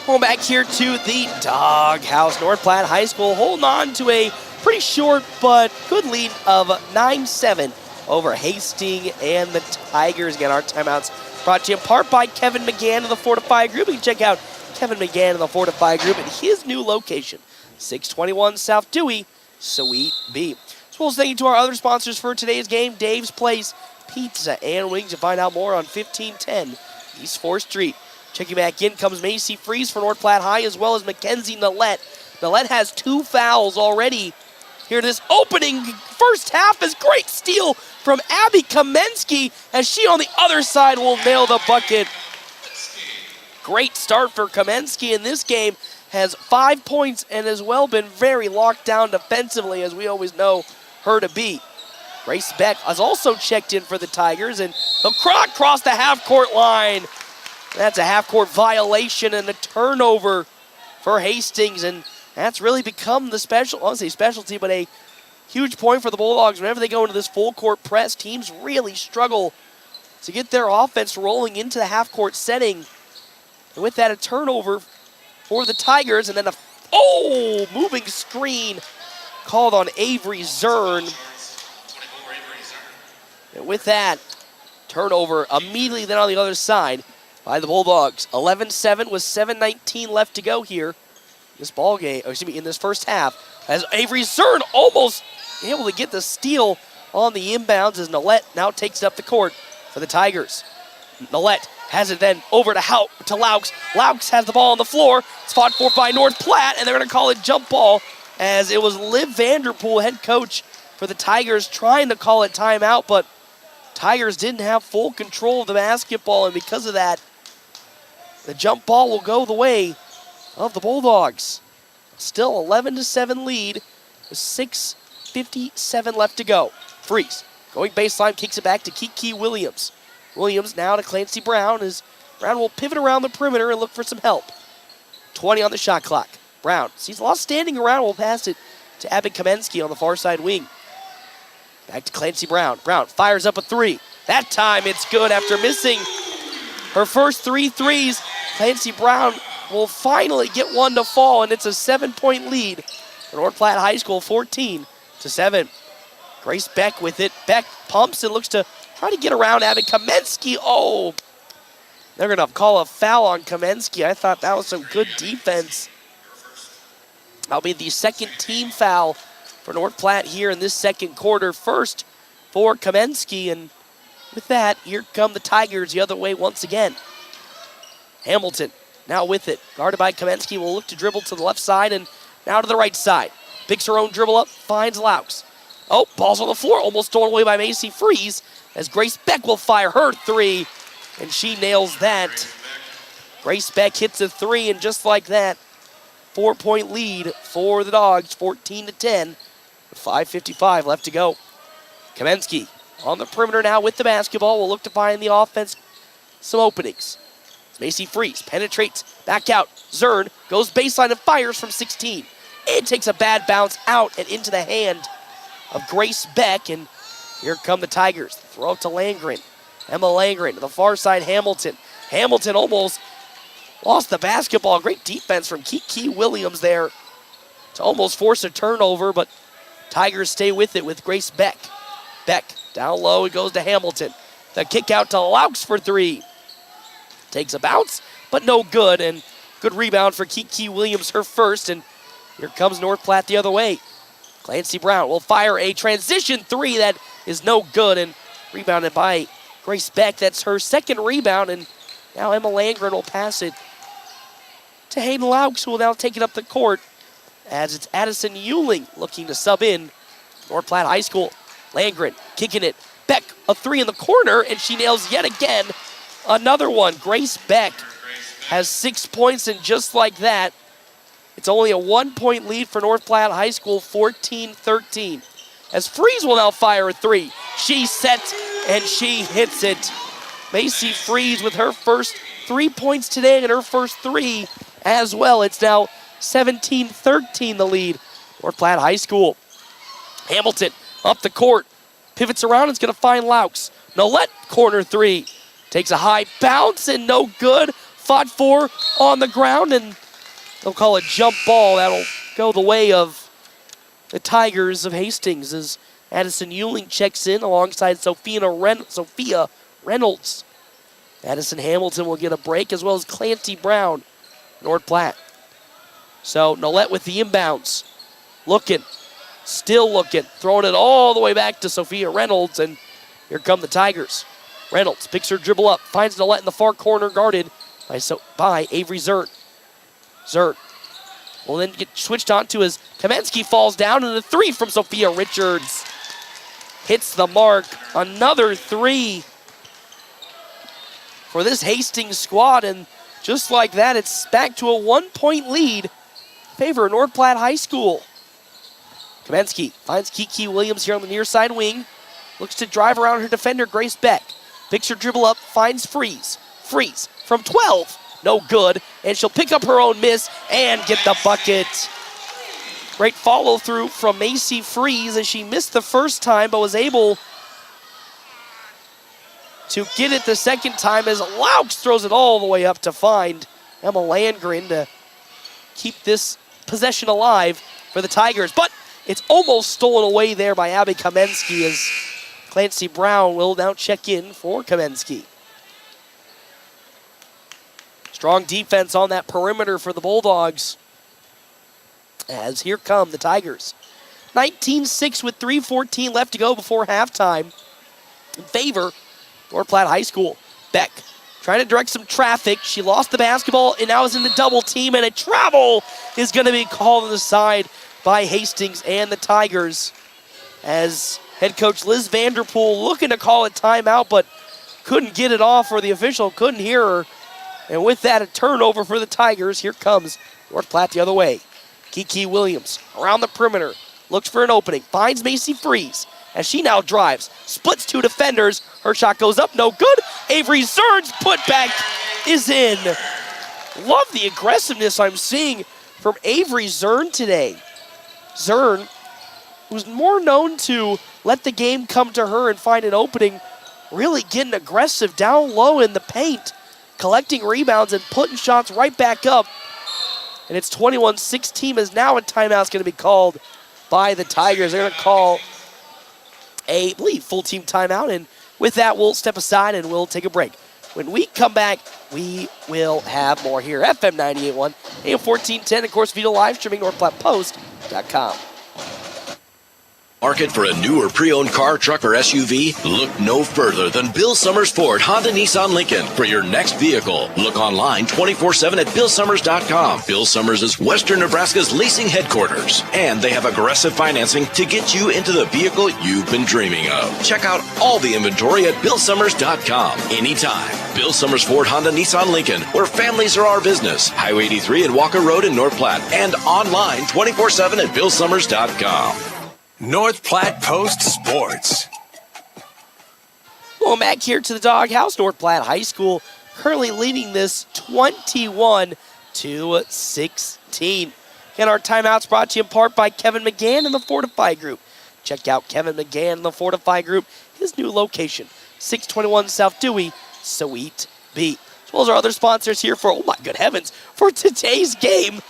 Going back here to the Doghouse. North Platte High School holding on to a pretty short but good lead of 9-7 over Hastings and the Tigers. Again, our timeouts brought to you in part by Kevin McGann of the Fortify Group. You can check out Kevin McGann of the Fortify Group at his new location, 621 South Dewey, Suite B. So we'll thank you to our other sponsors for today's game, Dave's Place Pizza and Wings. To find out more on 1510 East 4th Street. Checking back in comes Macy Freeze for North Platte High, as well as Mackenzie Nillette. Nillette has 2 fouls already here this opening first half. Is great steal from Abby Kamensky, as she on the other side will nail the bucket. Great start for Kamensky in this game. Has 5 points and has well been very locked down defensively, as we always know her to be. Grace Beck has also checked in for the Tigers, and the cross the half-court line. That's a half-court violation and a turnover for Hastings, and that's really become the specialty, but a huge point for the Bulldogs. Whenever they go into this full-court press, teams really struggle to get their offense rolling into the half-court setting. And with that, a turnover for the Tigers, and then a moving screen called on Avery Zern. And with that, turnover immediately then on the other side by the Bulldogs. 11-7 with 7:19 left to go here. This ball game, in this first half, as Avery Zern almost able to get the steal on the inbounds, as Nillette now takes up the court for the Tigers. Nillette has it then over to Laux. Laux has the ball on the floor. It's fought for by North Platte, and they're going to call it jump ball, as it was Liv Vanderpool, head coach for the Tigers, trying to call it timeout, but Tigers didn't have full control of the basketball, and because of that, the jump ball will go the way of the Bulldogs. Still 11-7 lead with 6:57 left to go. Freeze going baseline, kicks it back to Kiki Williams. Williams now to Clancy Brown, as Brown will pivot around the perimeter and look for some help. 20 on the shot clock. Brown sees a lot standing around, will pass it to Abby Kamensky on the far side wing. Back to Clancy Brown. Brown fires up a 3. That time it's good after missing her first 3 threes. Clancy Brown will finally get one to fall, and it's a 7-point lead for North Platte High School, 14-7. Grace Beck with it. Beck pumps and looks to try to get around Abby Kamensky. They're going to call a foul on Kamensky. I thought that was some good defense. That'll be the second team foul for North Platte here in this second quarter. First for Kamensky, and with that, here come the Tigers the other way once again. Hamilton now with it. Guarded by Kamensky, will look to dribble to the left side and now to the right side. Picks her own dribble up, finds Laux. Ball's on the floor, almost stolen away by Macy Freeze, as Grace Beck will fire her 3, and she nails that. Grace Beck hits a 3, and just like that, 4-point lead for the Dogs, 14-10, with 5:55 left to go. Kamensky on the perimeter now with the basketball, will look to find the offense some openings. Macy Freeze penetrates back out. Zern goes baseline and fires from 16. It takes a bad bounce out and into the hand of Grace Beck, and here come the Tigers. Throw it to Landgren. Emma Landgren to the far side, Hamilton. Hamilton almost lost the basketball. Great defense from Kiki Williams there to almost force a turnover, but Tigers stay with it with Grace Beck. Beck Down low, it goes to Hamilton. The kick out to Laux for three. Takes a bounce, but no good, and good rebound for Kiki Williams, her first, and here comes North Platte the other way. Clancy Brown will fire a transition three that is no good, and rebounded by Grace Beck. That's her second rebound, and now Emma Landgren will pass it to Hayden Laux, who will now take it up the court as it's Addison Euling looking to sub in. North Platte High School. Landgren kicking it. Beck, a three in the corner, and she nails yet again another one. Grace Beck has 6 points, and just like that, it's only a 1-point lead for North Platte High School, 14-13. As Freeze will now fire a three. She sets and she hits it. Macy Freeze with her first 3 points today and her first three as well. It's now 17-13 the lead. North Platte High School. Hamilton up the court. Pivots around, it's going to find Laux. Nolette, corner three. Takes a high bounce and no good. Fought for on the ground, and they'll call it jump ball. That'll go the way of the Tigers of Hastings as Addison Euling checks in alongside Sophia Reynolds. Addison Hamilton will get a break, as well as Clancy Brown, North Platte. So Nolette with the inbounds. Looking. Still looking, throwing it all the way back to Sophia Reynolds, and here come the Tigers. Reynolds picks her dribble up, finds Nolette in the far corner, guarded by Avery Zert. Zert will then get switched on to as Kamensky falls down, and a three from Sophia Richards. Hits the mark, another three for this Hastings squad, and just like that, it's back to a 1-point lead in favor of North Platte High School. Kamensky finds Kiki Williams here on the near side wing. Looks to drive around her defender, Grace Beck. Picks her dribble up, finds Freeze. Freeze from 12, no good. And she'll pick up her own miss and get the bucket. Great follow through from Macy Freeze as she missed the first time but was able to get it the second time as Laux throws it all the way up to find Emma Landgren to keep this possession alive for the Tigers. But it's almost stolen away there by Abby Kamensky as Clancy Brown will now check in for Kamensky. Strong defense on that perimeter for the Bulldogs. As here come the Tigers. 19-6 with 3:14 left to go before halftime. In favor, North Platte High School. Beck trying to direct some traffic. She lost the basketball and now is in the double team, and a travel is going to be called on the side by Hastings and the Tigers as head coach Liz Vanderpool looking to call a timeout but couldn't get it off, or the official couldn't hear her. And with that, a turnover for the Tigers. Here comes North Platte the other way. Kiki Williams around the perimeter, looks for an opening, finds Macy Freeze as she now drives, splits two defenders. Her shot goes up, no good. Avery Zern's putback is in. Love the aggressiveness I'm seeing from Avery Zern today. Zern, who's more known to let the game come to her and find an opening, really getting aggressive down low in the paint, collecting rebounds and putting shots right back up. And it's 21-16 as now a timeout's going to be called by the Tigers. They're going to call a, I believe, full team timeout. And with that, we'll step aside and we'll take a break. When we come back, we will have more here. FM 98.1, AM 1410, of course, video live streaming, NorthPlattePost.com. Market for a new or pre-owned car, truck, or SUV? Look no further than Bill Summers Ford Honda Nissan Lincoln for your next vehicle. Look online 24/7 at BillSummers.com. Bill Summers is Western Nebraska's leasing headquarters, and they have aggressive financing to get you into the vehicle you've been dreaming of. Check out all the inventory at BillSummers.com anytime. Bill Summers Ford Honda Nissan Lincoln, where families are our business. Highway 83 and Walker Road in North Platte, and online 24/7 at BillSummers.com. North Platte Post Sports. Well, back here to the Doghouse. North Platte High School currently leading this 21-16. And our timeouts brought to you in part by Kevin McGann and the Fortify Group. Check out Kevin McGann and the Fortify Group, his new location, 621 South Dewey, Suite B. As well as our other sponsors here for, oh my good heavens, for today's game.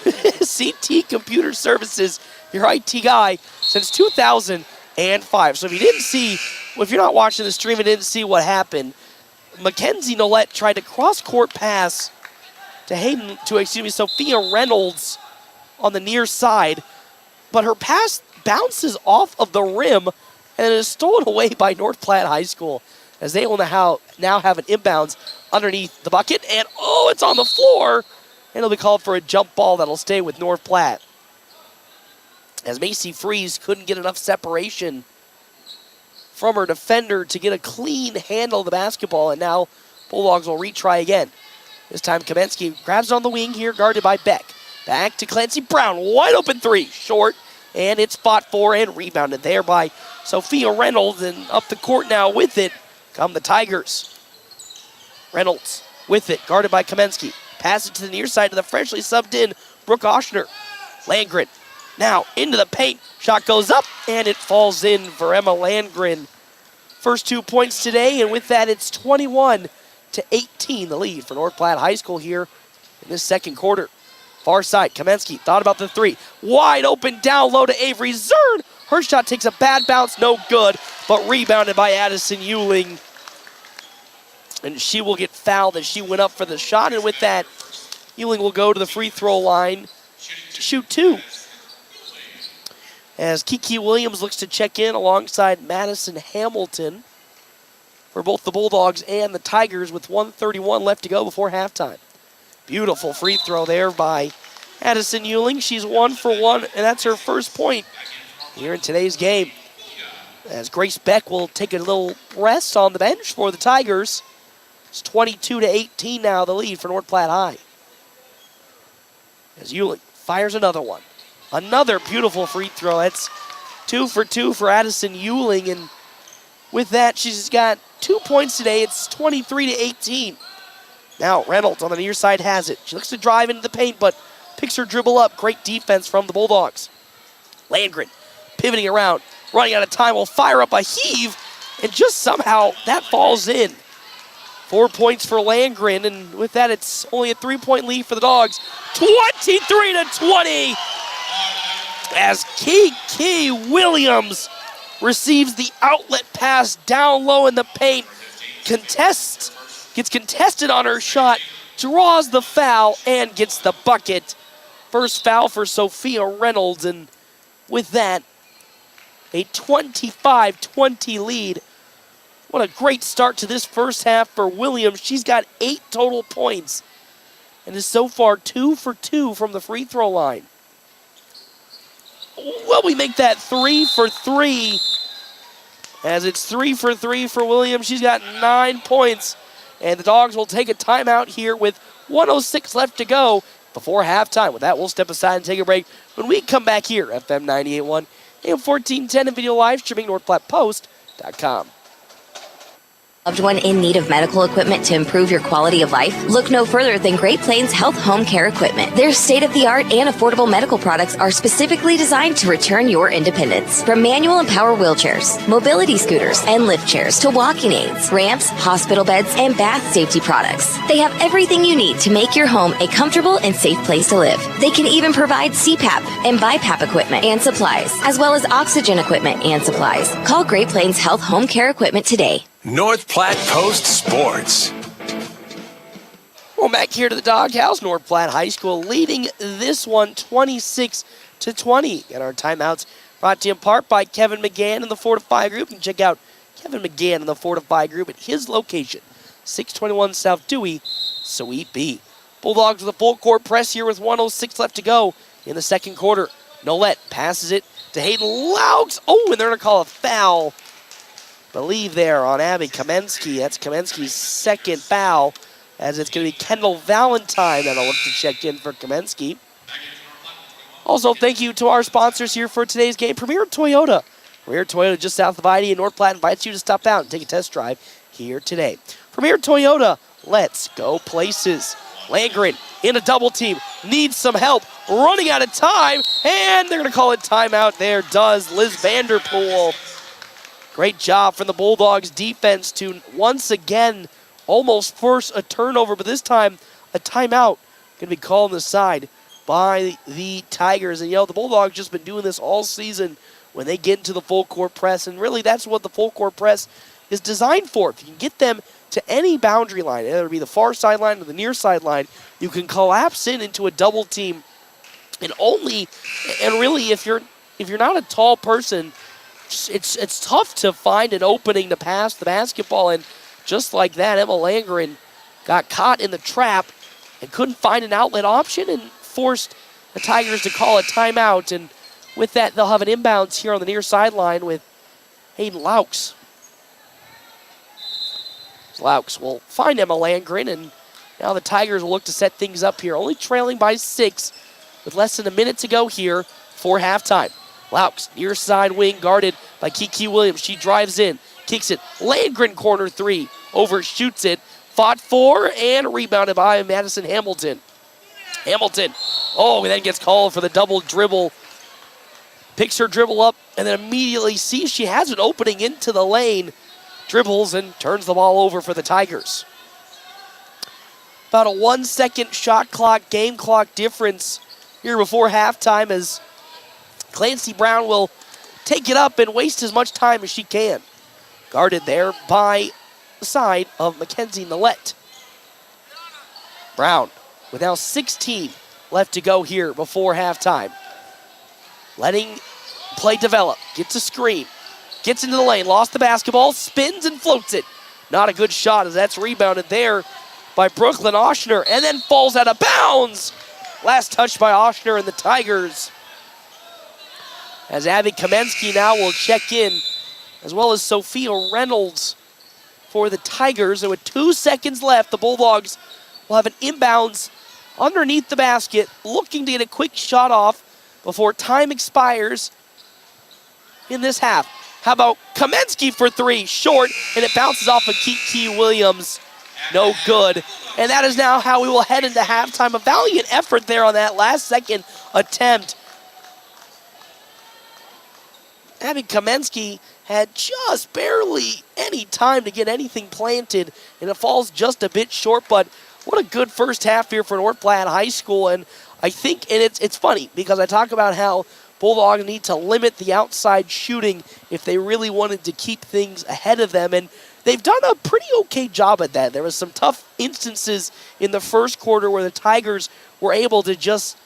CT Computer Services, your IT guy since 2000. and 5. So if you're not watching the stream and didn't see what happened, Mackenzie Nolet tried to cross-court pass to Sophia Reynolds on the near side, but her pass bounces off of the rim and is stolen away by North Platte High School as they will now have an inbounds underneath the bucket, and it's on the floor, and it'll be called for a jump ball that'll stay with North Platte. As Macy Freeze couldn't get enough separation from her defender to get a clean handle of the basketball, and now Bulldogs will retry again. This time Kaminsky grabs it on the wing here, guarded by Beck. Back to Clancy Brown, wide open three, short, and it's fought for and rebounded there by Sophia Reynolds, and up the court now with it come the Tigers. Reynolds with it, guarded by Kaminsky. Pass it to the near side to the freshly subbed in Brooke Oshner. Landgren now into the paint. Shot goes up, and it falls in for Emma Landgren. First 2 points today, and with that, it's 21-18, the lead for North Platte High School here in this second quarter. Far side, Kaminsky thought about the three. Wide open, down low to Avery Zern. Her shot takes a bad bounce, no good, but rebounded by Addison Euling. And she will get fouled as she went up for the shot, and with that, Euling will go to the free throw line to shoot 2. As Kiki Williams looks to check in alongside Madison Hamilton for both the Bulldogs and the Tigers with 1:31 left to go before halftime. Beautiful free throw there by Addison Euling. She's 1 for 1, and that's her first point here in today's game. As Grace Beck will take a little rest on the bench for the Tigers. It's 22-18 now, the lead for North Platte High. As Euling fires another one. Another beautiful free throw. That's 2 for 2 for Addison Euling, and with that, she's got 2 points today. It's 23-18. Now Reynolds on the near side has it. She looks to drive into the paint, but picks her dribble up. Great defense from the Bulldogs. Landgren pivoting around, running out of time, will fire up a heave, and just somehow that falls in. 4 points for Landgren, and with that, it's only a 3-point lead for the Dogs. 23-20 as Kiki Williams receives the outlet pass down low in the paint. Gets contested on her shot, draws the foul, and gets the bucket. First foul for Sophia Reynolds, and with that, a 25-20 lead. What a great start to this first half for Williams. She's got 8 total points and is so far 2 for 2 from the free throw line. Well, we make that 3 for 3, as it's 3 for 3 for Williams. She's got 9 points, and the Dogs will take a timeout here with 1:06 left to go before halftime. With that, we'll step aside and take a break. When we come back here, FM 98.1, AM 1410, and video live streaming, NorthPlattePost.com. Loved one in need of medical equipment to improve your quality of life? Look no further than Great Plains Health Home Care Equipment. Their state-of-the-art and affordable medical products are specifically designed to return your independence. From manual and power wheelchairs, mobility scooters, and lift chairs to walking aids, ramps, hospital beds, and bath safety products. They have everything you need to make your home a comfortable and safe place to live. They can even provide CPAP and BiPAP equipment and supplies, as well as oxygen equipment and supplies. Call Great Plains Health Home Care Equipment today. North Platte Post Sports. Well, back here to the Doghouse. North Platte High School leading this one 26-20. And our timeouts brought to you in part by Kevin McGann and the Fortify Group. You can check out Kevin McGann and the Fortify Group at his location, 621 South Dewey, Suite B. Bulldogs with a full court press here with 1:06 left to go in the second quarter. Nolet passes it to Hayden Laux. Oh, and they're going to call a foul, believe there, on Abby Kaminsky. That's Kaminsky's second foul, as it's going to be Kendall Valentine that'll look to check in for Kaminsky. Also, thank you to our sponsors here for today's game, Premier Toyota. Premier Toyota just south of ID in North Platte invites you to stop out and take a test drive here today. Premier Toyota, let's go places. Landgren in a double team, needs some help, running out of time, and they're going to call it timeout. There does Liz Vanderpool. Great job from the Bulldogs defense to once again almost force a turnover, but this time a timeout going to be called on the side by the Tigers. And, the Bulldogs just been doing this all season when they get into the full court press. And really, that's what the full court press is designed for. If you can get them to any boundary line, whether it be the far sideline or the near sideline, you can collapse into a double team. And really, if you're not a tall person, it's tough to find an opening to pass the basketball. And just like that, Emma Landgren got caught in the trap and couldn't find an outlet option and forced the Tigers to call a timeout. And with that, they'll have an inbounds here on the near sideline with Hayden Laux. Laux will find Emma Landgren, and now the Tigers will look to set things up here. Only trailing by 6 with less than a minute to go here for halftime. Laux, near side wing, guarded by Kiki Williams. She drives in, kicks it. Landgren corner 3, overshoots it. Fought for and rebounded by Madison Hamilton. Hamilton, then gets called for the double dribble. Picks her dribble up and then immediately sees she has an opening into the lane. Dribbles and turns the ball over for the Tigers. About a 1 second shot clock, game clock difference here before halftime as Clancy Brown will take it up and waste as much time as she can. Guarded there by the side of Mackenzie Nillette. Brown with now 16 left to go here before halftime. Letting play develop, gets a screen, gets into the lane, lost the basketball, spins and floats it. Not a good shot as that's rebounded there by Brooklyn Oshner and then falls out of bounds. Last touch by Oshner and the Tigers. As Abby Kamensky now will check in, as well as Sophia Reynolds for the Tigers. And with 2 seconds left, the Bulldogs will have an inbounds underneath the basket, looking to get a quick shot off before time expires in this half. How about Kamensky for 3, short, and it bounces off of Kiki Williams. No good. And that is now how we will head into halftime. A valiant effort there on that last second attempt. Abby Kamensky had just barely any time to get anything planted, and it falls just a bit short, but what a good first half here for North Platte High School. And I think, and it's funny because I talk about how Bulldogs need to limit the outside shooting if they really wanted to keep things ahead of them, and they've done a pretty okay job at that. There was some tough instances in the first quarter where the Tigers were able to just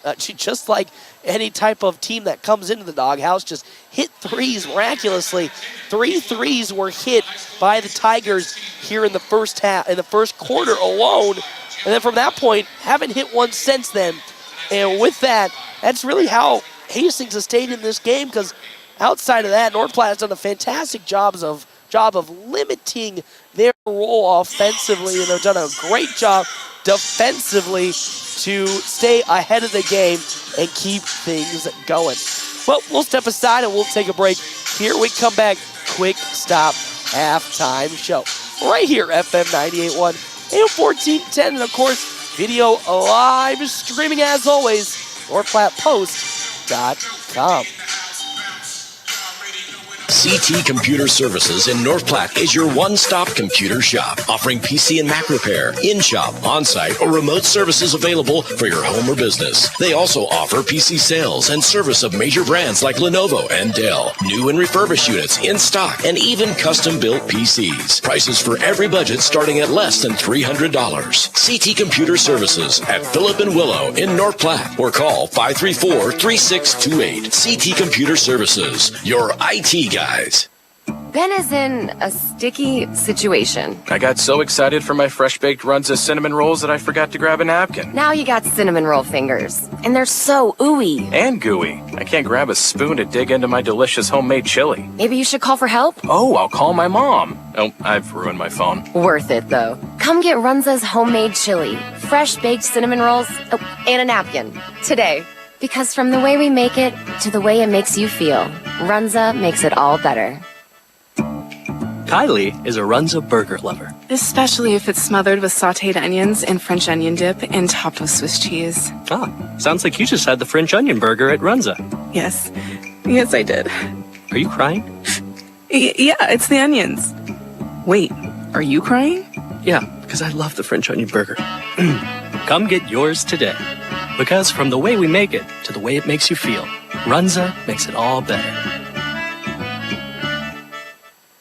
like any type of team that comes into the doghouse, just hit threes miraculously. 3 threes were hit by the Tigers here in the first half, in the first quarter alone. And then from that point, haven't hit one since then. And with that, that's really how Hasings has stayed in this game, because outside of that, North Platte has done a fantastic job of limiting their role offensively, and they've done a great job defensively to stay ahead of the game and keep things going. Well, we'll step aside and we'll take a break. Here we come back. Quick stop halftime show. Right here, FM 98.1, AM 1410, and of course, video live streaming as always, NorthPlattePost.com. CT Computer Services in North Platte is your one-stop computer shop, offering PC and Mac repair, in-shop, on-site, or remote services available for your home or business. They also offer PC sales and service of major brands like Lenovo and Dell, new and refurbished units in stock, and even custom-built PCs. Prices for every budget starting at less than $300. CT Computer Services at Phillip and Willow in North Platte, or call 534-3628. CT Computer Services, your IT guys. Ben is in a sticky situation. I got so excited for my fresh-baked Runza cinnamon rolls that I forgot to grab a napkin. Now you got cinnamon roll fingers, and they're so ooey. And gooey. I can't grab a spoon to dig into my delicious homemade chili. Maybe you should call for help? Oh, I'll call my mom. Oh, I've ruined my phone. Worth it, though. Come get Runza's homemade chili, fresh-baked cinnamon rolls, and a napkin today. Because from the way we make it to the way it makes you feel, Runza makes it all better. Kylie is a Runza burger lover. Especially if it's smothered with sauteed onions and French onion dip and topped with Swiss cheese. Ah, sounds like you just had the French onion burger at Runza. Yes. Yes, I did. Are you crying? Yeah, it's the onions. Wait, are you crying? Yeah, because I love the French onion burger. Come get yours today. Because from the way we make it to the way it makes you feel, Runza makes it all better.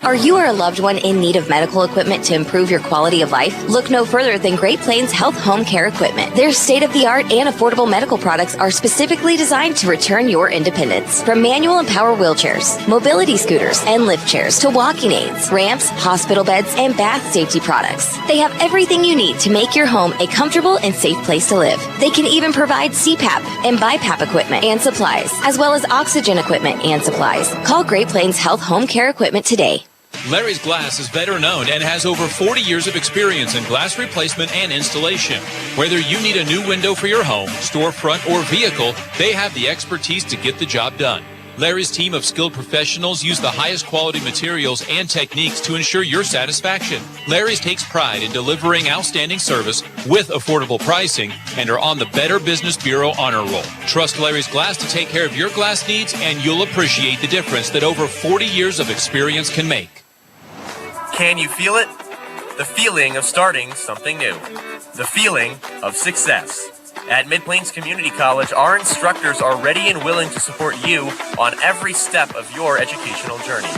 Are you or a loved one in need of medical equipment to improve your quality of life? Look no further than Great Plains Health Home Care Equipment. Their state-of-the-art and affordable medical products are specifically designed to return your independence. From manual and power wheelchairs, mobility scooters, and lift chairs to walking aids, ramps, hospital beds, and bath safety products. They have everything you need to make your home a comfortable and safe place to live. They can even provide CPAP and BiPAP equipment and supplies, as well as oxygen equipment and supplies. Call Great Plains Health Home Care Equipment today. Larry's Glass is better known and has over 40 years of experience in glass replacement and installation. Whether you need a new window for your home, storefront, or vehicle, they have the expertise to get the job done. Larry's team of skilled professionals use the highest quality materials and techniques to ensure your satisfaction. Larry's takes pride in delivering outstanding service with affordable pricing and are on the Better Business Bureau honor roll. Trust Larry's Glass to take care of your glass needs, and you'll appreciate the difference that over 40 years of experience can make. Can you feel it? The feeling of starting something new. The feeling of success. At Mid-Plains Community College, our instructors are ready and willing to support you on every step of your educational journey.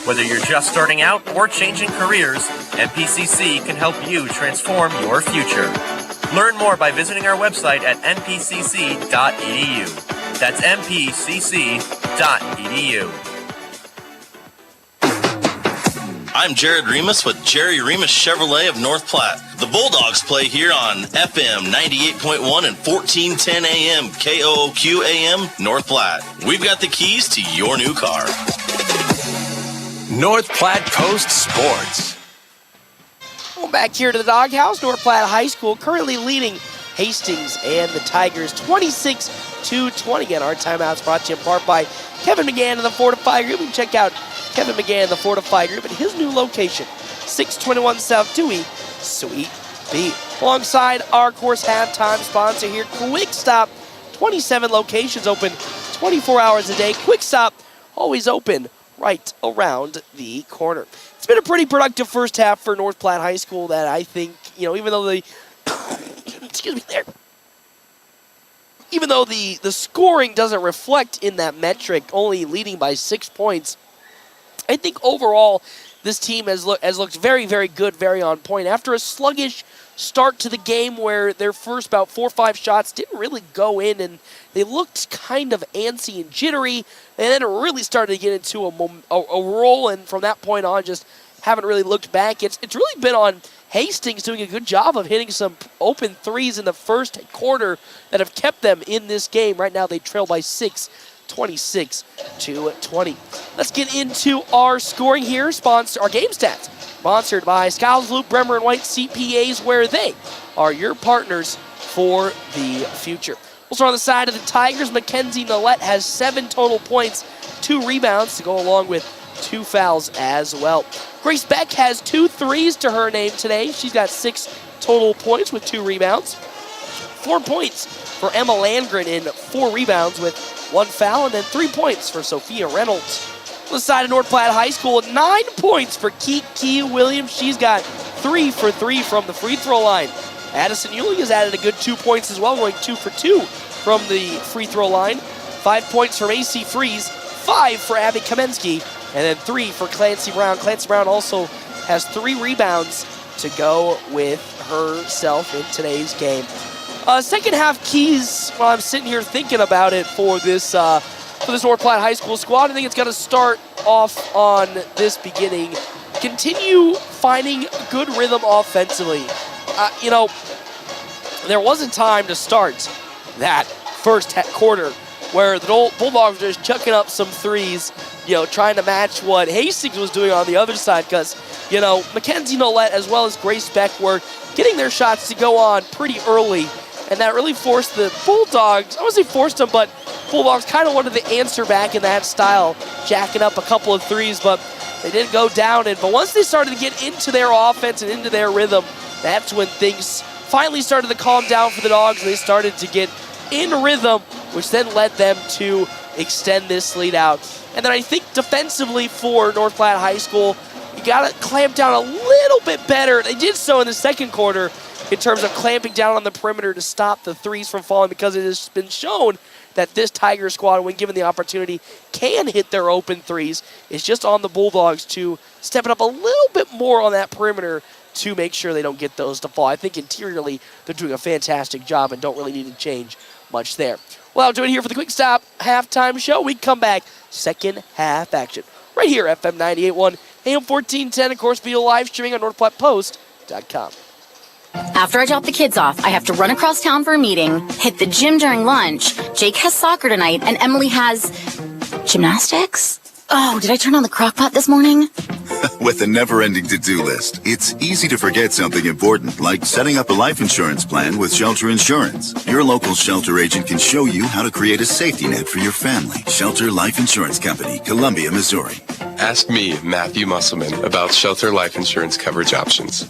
Whether you're just starting out or changing careers, MPCC can help you transform your future. Learn more by visiting our website at mpcc.edu. That's mpcc.edu. I'm Jared Remus with Jerry Remus Chevrolet of North Platte. The Bulldogs play here on FM 98.1 and 1410 AM KOOQ AM North Platte. We've got the keys to your new car. North Platte Post Sports. Well, back here to the Doghouse, North Platte High School currently leading Hastings and the Tigers 26-20. Again, our timeouts brought to you in part by Kevin McGann and the Fortify Group. You can check out Kevin McGann and the Fortify Group at his new location, 621 South Dewey, Suite B. Alongside our course halftime sponsor here, Quick Stop. 27 locations open 24 hours a day. Quick Stop, always open right around the corner. It's been a pretty productive first half for North Platte High School that I think, even though the even though the scoring doesn't reflect in that metric, only leading by 6 points, I think overall this team has looked very, very good, very on point. After a sluggish start to the game where their first about 4 or 5 shots didn't really go in and they looked kind of antsy and jittery, and then it really started to get into a roll, and from that point on just haven't really looked back. It's really been on Hastings doing a good job of hitting some open threes in the first quarter that have kept them in this game. Right now they trail by 6, 26-20. Let's get into our scoring here. Our game stats, sponsored by Skiles Loop, Bremer and White CPAs, where they are your partners for the future. Also on the side of the Tigers, Mackenzie Nollette has 7 total points, 2 rebounds to go along with 2 fouls as well. Grace Beck has 2 threes to her name today. She's got 6 total points with 2 rebounds. 4 points for Emma Landgren in 4 rebounds with 1 foul, and then 3 points for Sophia Reynolds. On the side of North Platte High School, 9 points for Kiki Williams. She's got 3 for 3 from the free throw line. Addison Euling has added a good 2 points as well, going 2 for 2 from the free throw line. 5 points from AC Freeze, 5 for Abby Kamensky, and then 3 for Clancy Brown. Clancy Brown also has 3 rebounds to go with herself in today's game. Second half keys, while I'm sitting here thinking about it for this North Platte High School squad, I think it's got to start off on this beginning. Continue finding good rhythm offensively. There wasn't time to start that first quarter where the Bulldogs were just chucking up some threes, trying to match what Hastings was doing on the other side, because, Mackenzie Nollette as well as Grace Beck were getting their shots to go on pretty early, and that really forced the Bulldogs, I wouldn't say forced them, but Bulldogs kind of wanted to answer back in that style, jacking up a couple of threes, but they didn't go down. But once they started to get into their offense and into their rhythm, that's when things finally started to calm down for the Dogs, and they started to get in rhythm, which then led them to extend this lead out. And then I think defensively for North Platte High School, you got to clamp down a little bit better. They did so in the second quarter in terms of clamping down on the perimeter to stop the threes from falling, because it has been shown that this Tiger squad, when given the opportunity, can hit their open threes. It's just on the Bulldogs to step it up a little bit more on that perimeter to make sure they don't get those to fall. I think interiorly they're doing a fantastic job and don't really need to change much there. Well, I'm doing here for the Quick Stop halftime show. We come back, second half action, right here, FM 98.1, AM 1410, of course, via live streaming on NorthPlattePost.com. After I drop the kids off, I have to run across town for a meeting, hit the gym during lunch. Jake has soccer tonight, and Emily has gymnastics? Oh, did I turn on the crock pot this morning? With a never-ending to-do list, it's easy to forget something important, like setting up a life insurance plan with Shelter Insurance. Your local Shelter agent can show you how to create a safety net for your family. Shelter Life Insurance Company, Columbia, Missouri. Ask me, Matthew Musselman, about Shelter Life Insurance coverage options.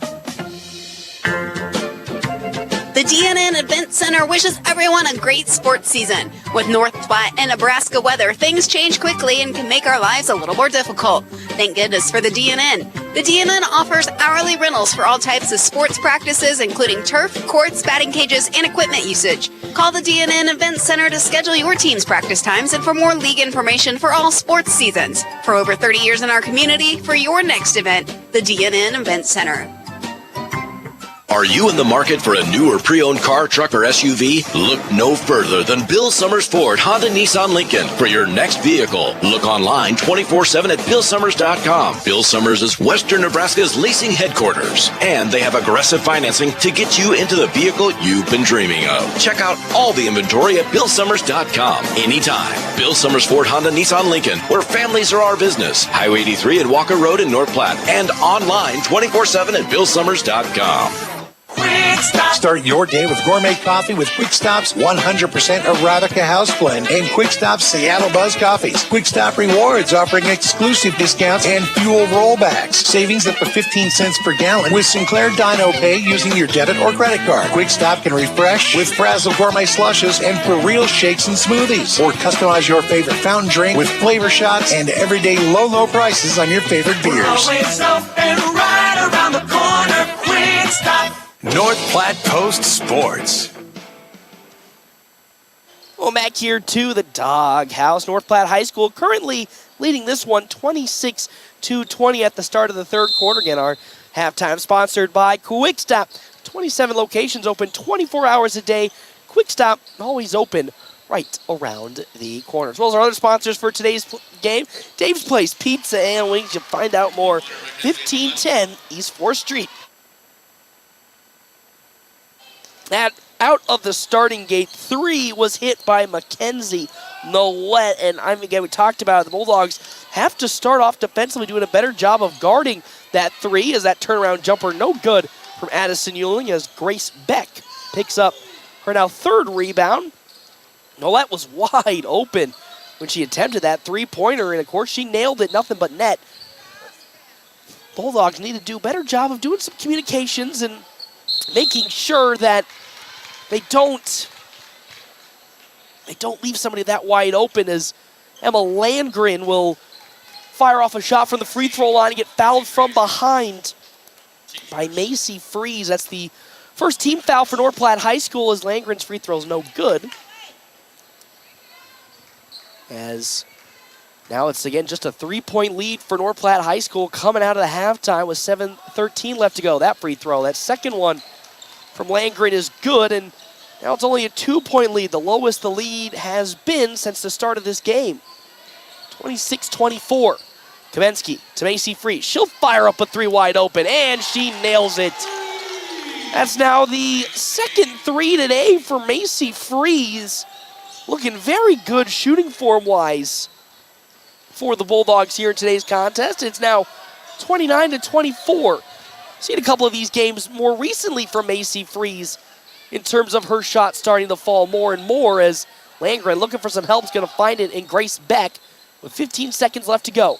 The DNN Event Center wishes everyone a great sports season. With North Platte and Nebraska weather, things change quickly and can make our lives a little more difficult. Thank goodness for the DNN. The DNN offers hourly rentals for all types of sports practices, including turf, courts, batting cages, and equipment usage. Call the DNN Event Center to schedule your team's practice times and for more league information for all sports seasons. For over 30 years in our community, for your next event, the DNN Event Center. Are you in the market for a new or pre-owned car, truck, or SUV? Look no further than Bill Summers Ford, Honda, Nissan, Lincoln for your next vehicle. Look online 24/7 at BillSummers.com. Bill Summers is Western Nebraska's leasing headquarters, and they have aggressive financing to get you into the vehicle you've been dreaming of. Check out all the inventory at BillSummers.com anytime. Bill Summers Ford, Honda, Nissan, Lincoln, where families are our business. Highway 83 at Walker Road in North Platte, and online 24/7 at BillSummers.com. Start your day with gourmet coffee with Quick Stop's 100% Arabica House Blend and Quick Stop's Seattle Buzz Coffees. Quick Stop Rewards offering exclusive discounts and fuel rollbacks. Savings up to 15 cents per gallon with Sinclair Dino Pay using your debit or credit card. Quick Stop can refresh with Frazzle Gourmet Slushes and for real shakes and smoothies. Or customize your favorite fountain drink with flavor shots and everyday low prices on your favorite beers. We're always open right around the corner. Quick Stop. North Platte Post Sports. Well, back here to the Doghouse. North Platte High School currently leading this one 26-20 at the start of the third quarter. Again, our halftime sponsored by Quick Stop. 27 locations open 24 hours a day. Quick Stop always open right around the corner. As well as our other sponsors for today's game, Dave's Place Pizza and Wings. You'll find out more. 1510 East 4th Street. That out of the starting gate, 3 was hit by Mackenzie Nolet. And again, we talked about it. The Bulldogs have to start off defensively, doing a better job of guarding that 3 as that turnaround jumper no good from Addison Ewing as Grace Beck picks up her now 3rd rebound. Nolet was wide open when she attempted that 3-pointer, and of course she nailed it, nothing but net. Bulldogs need to do a better job of doing some communications and making sure that they don't leave somebody that wide open, as Emma Landgren will fire off a shot from the free throw line and get fouled from behind by Macy Freeze. That's the first team foul for North Platte High School, as Landgren's free throw is no good. As now it's again just a 3-point lead for North Platte High School coming out of the halftime with 7:13 left to go. That free throw, that second one from Landgren is good, and now it's only a 2-point lead, the lowest the lead has been since the start of this game. 26-24. Kaminsky to Macy Freeze. She'll fire up a 3 wide open, and she nails it. That's now the second 3 today for Macy Freeze. Looking very good shooting form-wise for the Bulldogs here in today's contest. It's now 29-24. Seen a couple of these games more recently from Macy Freeze in terms of her shot starting to fall more and more, as Landgren, looking for some help, is going to find it in Grace Beck with 15 seconds left to go.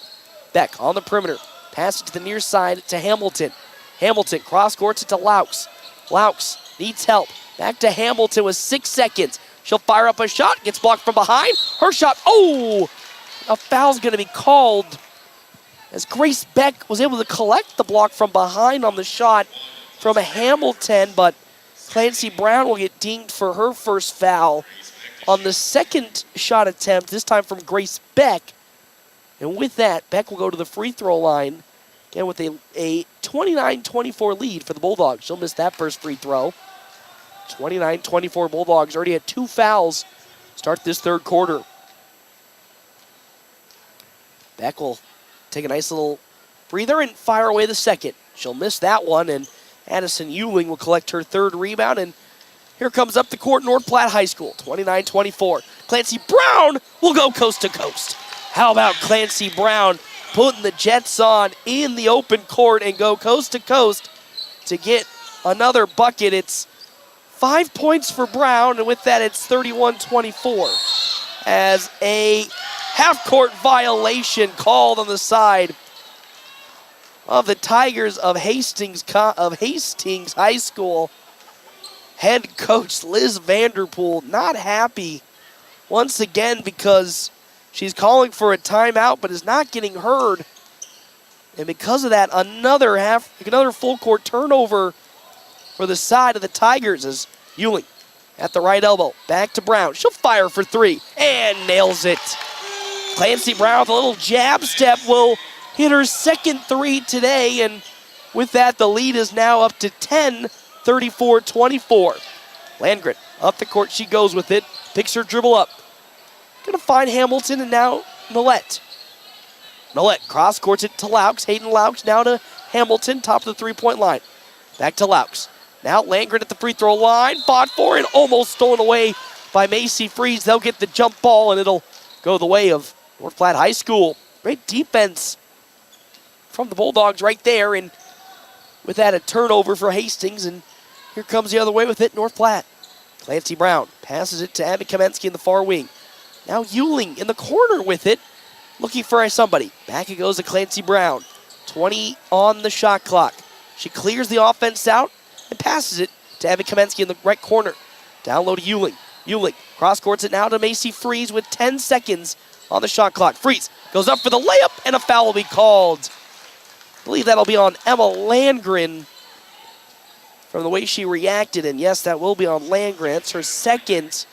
Beck on the perimeter. Pass it to the near side to Hamilton. Hamilton cross-courts it to Laux. Laux needs help. Back to Hamilton with 6 seconds. She'll fire up a shot. Gets blocked from behind. Her shot. Oh! A foul's going to be called, as Grace Beck was able to collect the block from behind on the shot from Hamilton, but Clancy Brown will get dinged for her first foul on the second shot attempt, this time from Grace Beck. And with that, Beck will go to the free throw line, again with a 29-24 lead for the Bulldogs. She'll miss that first free throw. 29-24 Bulldogs already had 2 fouls start this third quarter. Beck will take a nice little breather and fire away the second. She'll miss that one, and Addison Ewing will collect her third rebound, and here comes up the court North Platte High School, 29-24. Clancy Brown will go coast to coast. How about Clancy Brown putting the Jets on in the open court and go coast to coast to get another bucket. It's 5 points for Brown, and with that it's 31-24 as a half-court violation called on the side of the Tigers of Hastings High School. Head coach Liz Vanderpool not happy once again because she's calling for a timeout but is not getting heard. And because of that, another full court turnover for the side of the Tigers as Ewing at the right elbow. Back to Brown. She'll fire for 3 and nails it. Clancy Brown with a little jab step will hit her second 3 today, and with that, the lead is now up to 10, 34-24. Landgren up the court, she goes with it, picks her dribble up. Gonna find Hamilton, and now Millette. Millette cross courts it to Laux. Hayden Laux now to Hamilton, top of the three-point line. Back to Laux. Now Landgren at the free throw line, fought for and almost stolen away by Macy Freeze. They'll get the jump ball, and it'll go the way of North Platte High School. Great defense from the Bulldogs right there, and with that, a turnover for Hastings, and here comes the other way with it, North Platte. Clancy Brown passes it to Abby Kamensky in the far wing. Now Ewing in the corner with it, looking for somebody. Back it goes to Clancy Brown. 20 on the shot clock. She clears the offense out and passes it to Abby Kamensky in the right corner. Down low to Ewing. Ewing cross courts it now to Macy Freeze with 10 seconds on the shot clock. Freeze goes up for the layup, and a foul will be called. I believe that'll be on Emma Landgren from the way she reacted, and yes, that will be on Landgren. It's her second.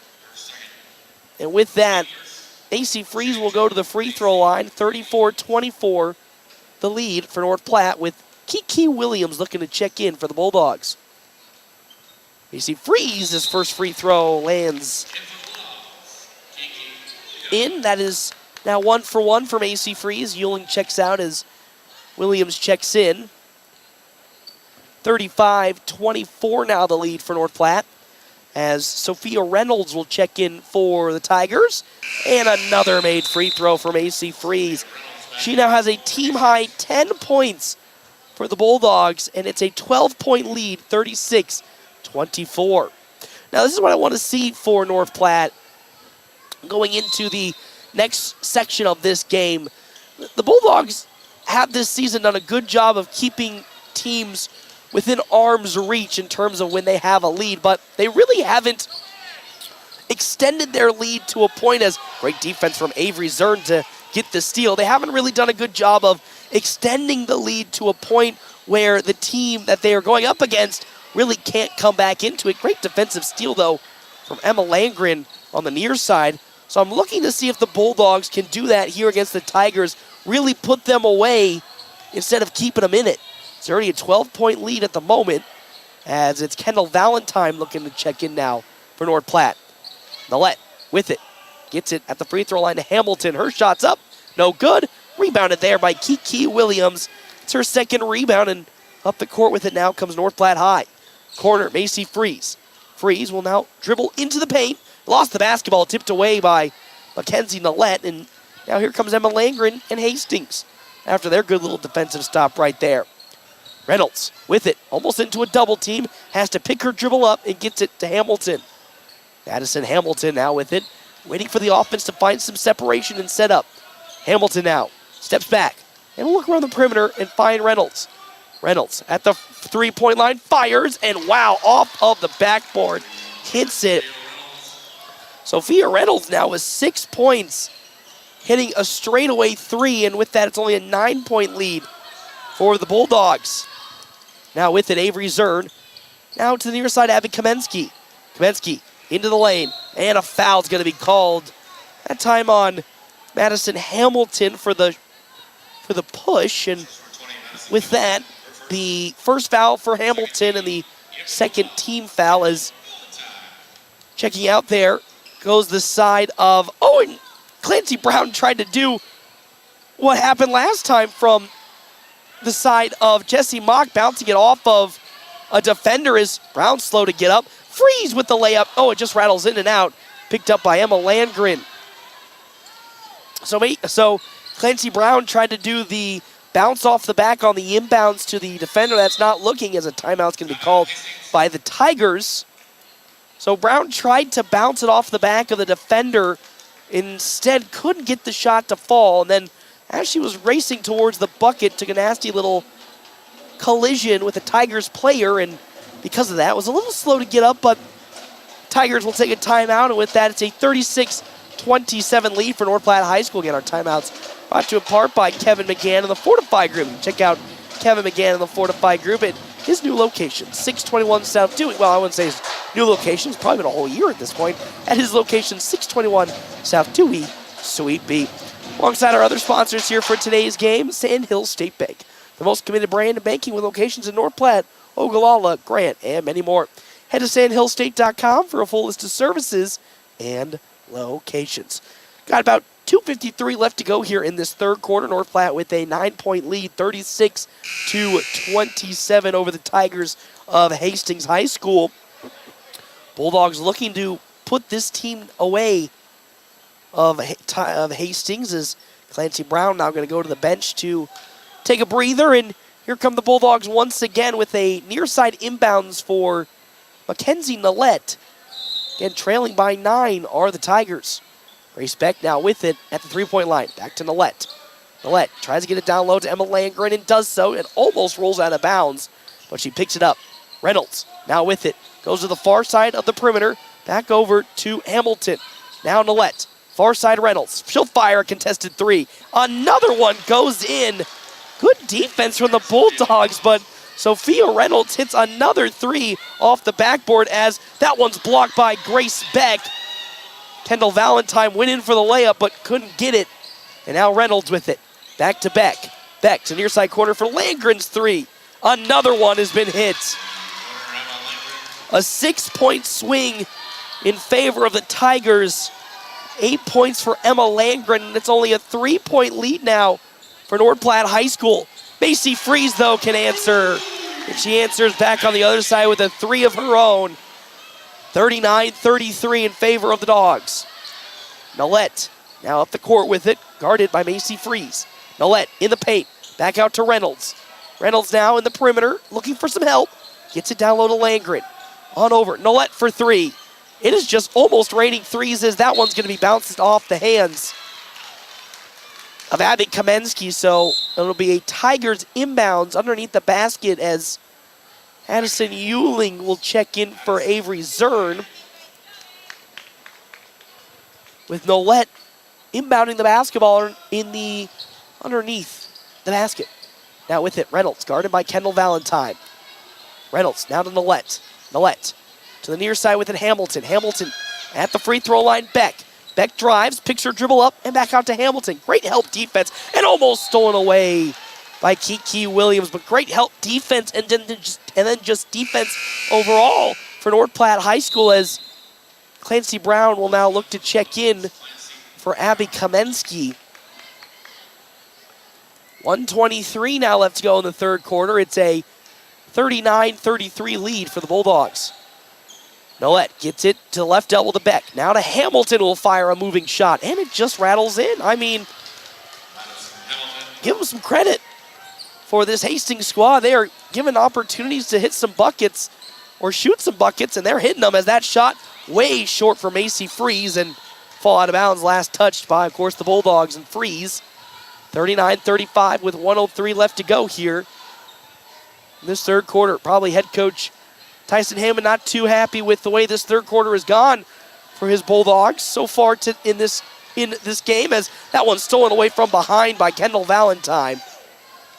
And with that, Macy Freeze will go to the free throw line, 34-24, the lead for North Platte, with Kiki Williams looking to check in for the Bulldogs. Macy Freeze's first free throw lands in. That is now 1 for 1 for Macy Freeze. Ewing checks out as Williams checks in. 35-24 now the lead for North Platte, as Sophia Reynolds will check in for the Tigers. And another made free throw for Macy Freeze. She now has a team-high 10 points for the Bulldogs, and it's a 12-point lead, 36-24. Now, this is what I want to see for North Platte going into the next section of this game. The Bulldogs have this season done a good job of keeping teams within arm's reach in terms of when they have a lead, but they really haven't extended their lead to a point, as great defense from Avery Zern to get the steal. They haven't really done a good job of extending the lead to a point where the team that they are going up against really can't come back into it. Great defensive steal, though, from Emma Landgren on the near side. So I'm looking to see if the Bulldogs can do that here against the Tigers, really put them away instead of keeping them in it. It's already a 12-point lead at the moment, as it's Kendall Valentine looking to check in now for North Platte. Millette with it. Gets it at the free throw line to Hamilton. Her shot's up. No good. Rebounded there by Kiki Williams. It's her second rebound, and up the court with it now comes North Platte High. Corner, Macy Freeze. Freeze will now dribble into the paint. Lost the basketball, tipped away by Mackenzie Millette, and now here comes Emma Landgren and Hastings after their good little defensive stop right there. Reynolds with it, almost into a double team, has to pick her dribble up and gets it to Hamilton. Addison Hamilton now with it, waiting for the offense to find some separation and set up. Hamilton now steps back and will look around the perimeter and find Reynolds. Reynolds at the three-point line, fires, and wow, off of the backboard, hits it. Sophia Reynolds now with 6 points, hitting a straightaway 3, and with that it's only a 9-point lead for the Bulldogs. Now with it, Avery Zern. Now to the near side, Abby Kamensky. Kamensky into the lane. And a foul's going to be called. That time on Madison Hamilton for the push. And with that, the first foul for Hamilton and the second team foul is checking out there. Goes the side of, and Clancy Brown tried to do what happened last time from the side of Jesse Mock, bouncing it off of a defender. Is Brown slow to get up. Freeze with the layup. It just rattles in and out. Picked up by Emma Landgren. So Clancy Brown tried to do the bounce off the back on the inbounds to the defender. That's not looking, as a timeout's going to be called by the Tigers. So Brown tried to bounce it off the back of the defender. Instead, couldn't get the shot to fall. And then as she was racing towards the bucket, took a nasty little collision with a Tigers player. And because of that, it was a little slow to get up, but Tigers will take a timeout. And with that, it's a 36-27 lead for North Platte High School. Again, our timeouts brought to you in part by Kevin McGann and the Fortify Group. Check out Kevin McGann and the Fortify Group at his new location, 621 South Dewey. Well, I wouldn't say his new location. It's probably been a whole year at this point. At his location, 621 South Dewey, Suite B. Alongside our other sponsors here for today's game, Sandhill State Bank, the most committed brand in banking with locations in North Platte, Ogallala, Grant, and many more. Head to sandhillstate.com for a full list of services and locations. Got about 2:53 left to go here in this third quarter. North Platte with a 9-point lead, 36-27 over the Tigers of Hastings High School. Bulldogs looking to put this team away of Hastings, as Clancy Brown now going to go to the bench to take a breather. And here come the Bulldogs once again with a near side inbounds for Mackenzie Nillette. Again, trailing by 9 are the Tigers. Grace Beck now with it at the three-point line. Back to Nillette. Nillette tries to get it down low to Emma Landgren and does so. It almost rolls out of bounds, but she picks it up. Reynolds now with it. Goes to the far side of the perimeter. Back over to Hamilton. Now Nillette. Far side Reynolds. She'll fire a contested three. Another one goes in. Good defense from the Bulldogs, but Sophia Reynolds hits another three off the backboard, as that one's blocked by Grace Beck. Kendall Valentine went in for the layup but couldn't get it. And now Reynolds with it. Back to Beck. Beck to near side corner for Landgren's three. Another one has been hit. A 6-point swing in favor of the Tigers. 8 points for Emma Landgren, and it's only a 3-point lead now for North Platte High School. Macy Freeze, though, can answer. And she answers back on the other side with a three of her own. 39-33 in favor of the Dogs. Nillette now up the court with it, guarded by Macy Freeze. Nillette in the paint, back out to Reynolds. Reynolds now in the perimeter, looking for some help. Gets it down low to Landgren. On over, Nillette for three. It is just almost raining threes, as that one's going to be bounced off the hands of Abby Kamensky, so it'll be a Tigers inbounds underneath the basket, as Addison Euling will check in for Avery Zern, with Nillette inbounding the basketball in the underneath the basket. Now with it, Reynolds, guarded by Kendall Valentine. Reynolds now to Nillette. Nillette to the near side with it, Hamilton. Hamilton at the free throw line, Beck. Beck drives, picks her dribble up, and back out to Hamilton. Great help defense, and almost stolen away by Kiki Williams, but great help defense, and then just defense overall for North Platte High School, as Clancy Brown will now look to check in for Abby Kamensky. 1:23 now left to go in the third quarter. It's a 39-33 lead for the Bulldogs. Nillette gets it to the left elbow to Beck. Now to Hamilton, will fire a moving shot, and it just rattles in. I mean, give them some credit for this Hastings squad. They are given opportunities to hit some buckets or shoot some buckets, and they're hitting them, as that shot way short for Macy Freeze and fall out of bounds. Last touched by, of course, the Bulldogs, and Freeze. 39-35 with 1:03 left to go here in this third quarter. Probably head coach Tyson Hammond not too happy with the way this third quarter has gone for his Bulldogs so far in this game, as that one's stolen away from behind by Kendall Valentine.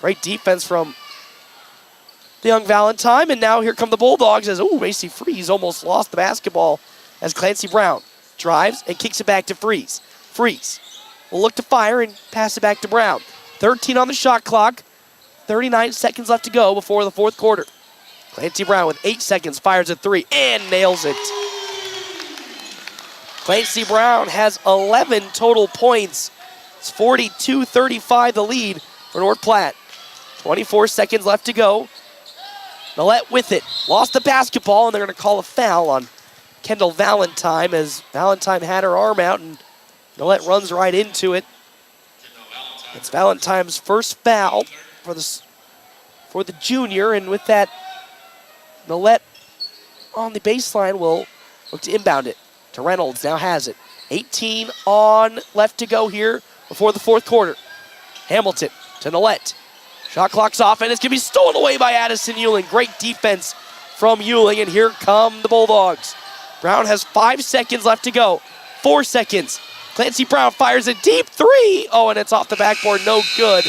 Great defense from the young Valentine, and now here come the Bulldogs, as Macy Freeze almost lost the basketball, as Clancy Brown drives and kicks it back to Freeze. Freeze will look to fire and pass it back to Brown. 13 on the shot clock. 39 seconds left to go before the fourth quarter. Clancy Brown with 8 seconds fires a 3 and nails it. Clancy Brown has 11 total points. It's 42-35 the lead for North Platte. 24 seconds left to go. Millette with it. Lost the basketball, and they're going to call a foul on Kendall Valentine as Valentine had her arm out, and Millette runs right into it. It's Valentine's first foul for the junior, and with that, Millette on the baseline will look to inbound it to Reynolds. Now has it. 18 on left to go here before the fourth quarter. Hamilton to Millette. Shot clock's off, and it's going to be stolen away by Addison Euling. Great defense from Euling, and here come the Bulldogs. Brown has 5 seconds left to go. 4 seconds. Clancy Brown fires a deep 3. Oh, and it's off the backboard. No good.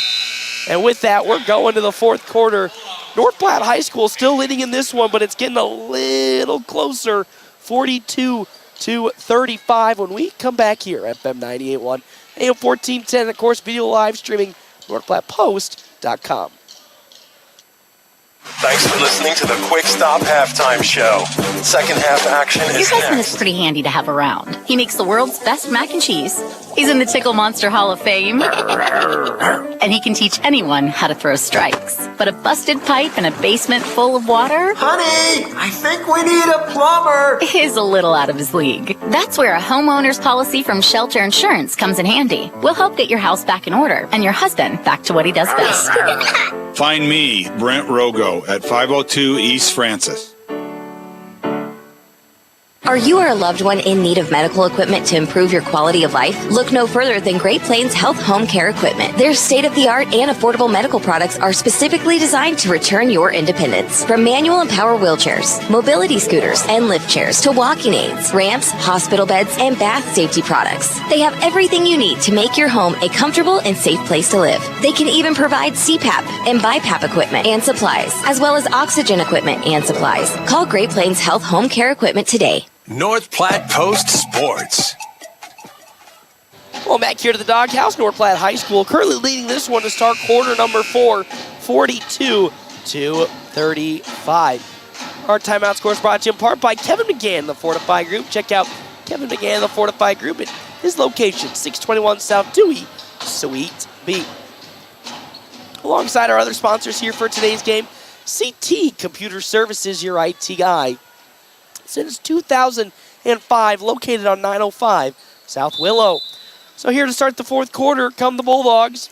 And with that, we're going to the fourth quarter. North Platte High School still leading in this one, but it's getting a little closer. 42-35 when we come back here. FM 98.1, AM 1410, of course, video live streaming, NorthPlattePost.com. Thanks for listening to the Quick Stop Halftime Show. Second half action Your is cousin next. is pretty handy to have around. He makes the world's best mac and cheese. He's in the Tickle Monster Hall of Fame. And he can teach anyone how to throw strikes. But a busted pipe in a basement full of water? Honey, I think we need a plumber. Is a little out of his league. That's where a homeowner's policy from Shelter Insurance comes in handy. We'll help get your house back in order and your husband back to what he does best. Find me, Brent Rogo, at 502 East Francis. Are you or a loved one in need of medical equipment to improve your quality of life? Look no further than Great Plains Health Home Care Equipment. Their state-of-the-art and affordable medical products are specifically designed to return your independence. From manual and power wheelchairs, mobility scooters, and lift chairs to walking aids, ramps, hospital beds, and bath safety products. They have everything you need to make your home a comfortable and safe place to live. They can even provide CPAP and BiPAP equipment and supplies, as well as oxygen equipment and supplies. Call Great Plains Health Home Care Equipment today. North Platte Post Sports. Well, back here to the Doghouse, North Platte High School currently leading this one to start quarter number 4, 42-35. Our timeout score is brought to you in part by Kevin McGann, the Fortify Group. Check out Kevin McGann, the Fortify Group, at his location, 621 South Dewey, Suite B. Alongside our other sponsors here for today's game, CT Computer Services, your IT guy. Since 2005, located on 905 South Willow. So here to start the fourth quarter come the Bulldogs,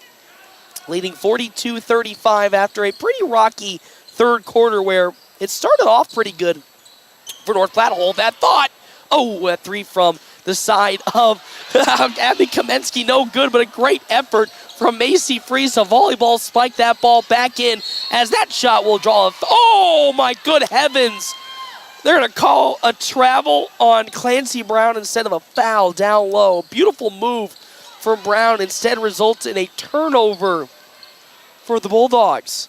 leading 42-35 after a pretty rocky third quarter where it started off pretty good for North Platte. Hold that thought. Oh, a 3 from the side of Abby Kamensky. No good, but a great effort from Macy Freeze. A volleyball spike that ball back in as that shot will draw oh, my good heavens. They're going to call a travel on Clancy Brown instead of a foul down low. Beautiful move from Brown instead results in a turnover for the Bulldogs.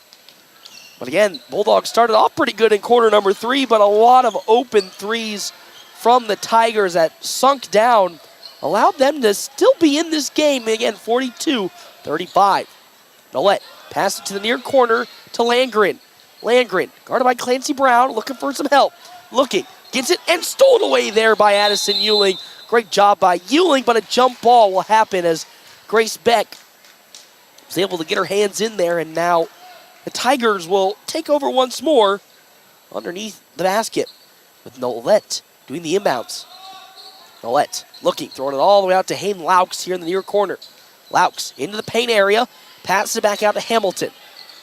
But again, Bulldogs started off pretty good in quarter number 3, but a lot of open threes from the Tigers that sunk down allowed them to still be in this game. And again, 42-35. Millette pass it to the near corner to Landgren. Landgren, guarded by Clancy Brown, looking for some help. Looking, gets it, and stolen away there by Addison Euling. Great job by Euling, but a jump ball will happen as Grace Beck was able to get her hands in there, and now the Tigers will take over once more underneath the basket with Millette doing the inbounds. Millette looking, throwing it all the way out to Hayden Laux here in the near corner. Laux into the paint area, passes it back out to Hamilton.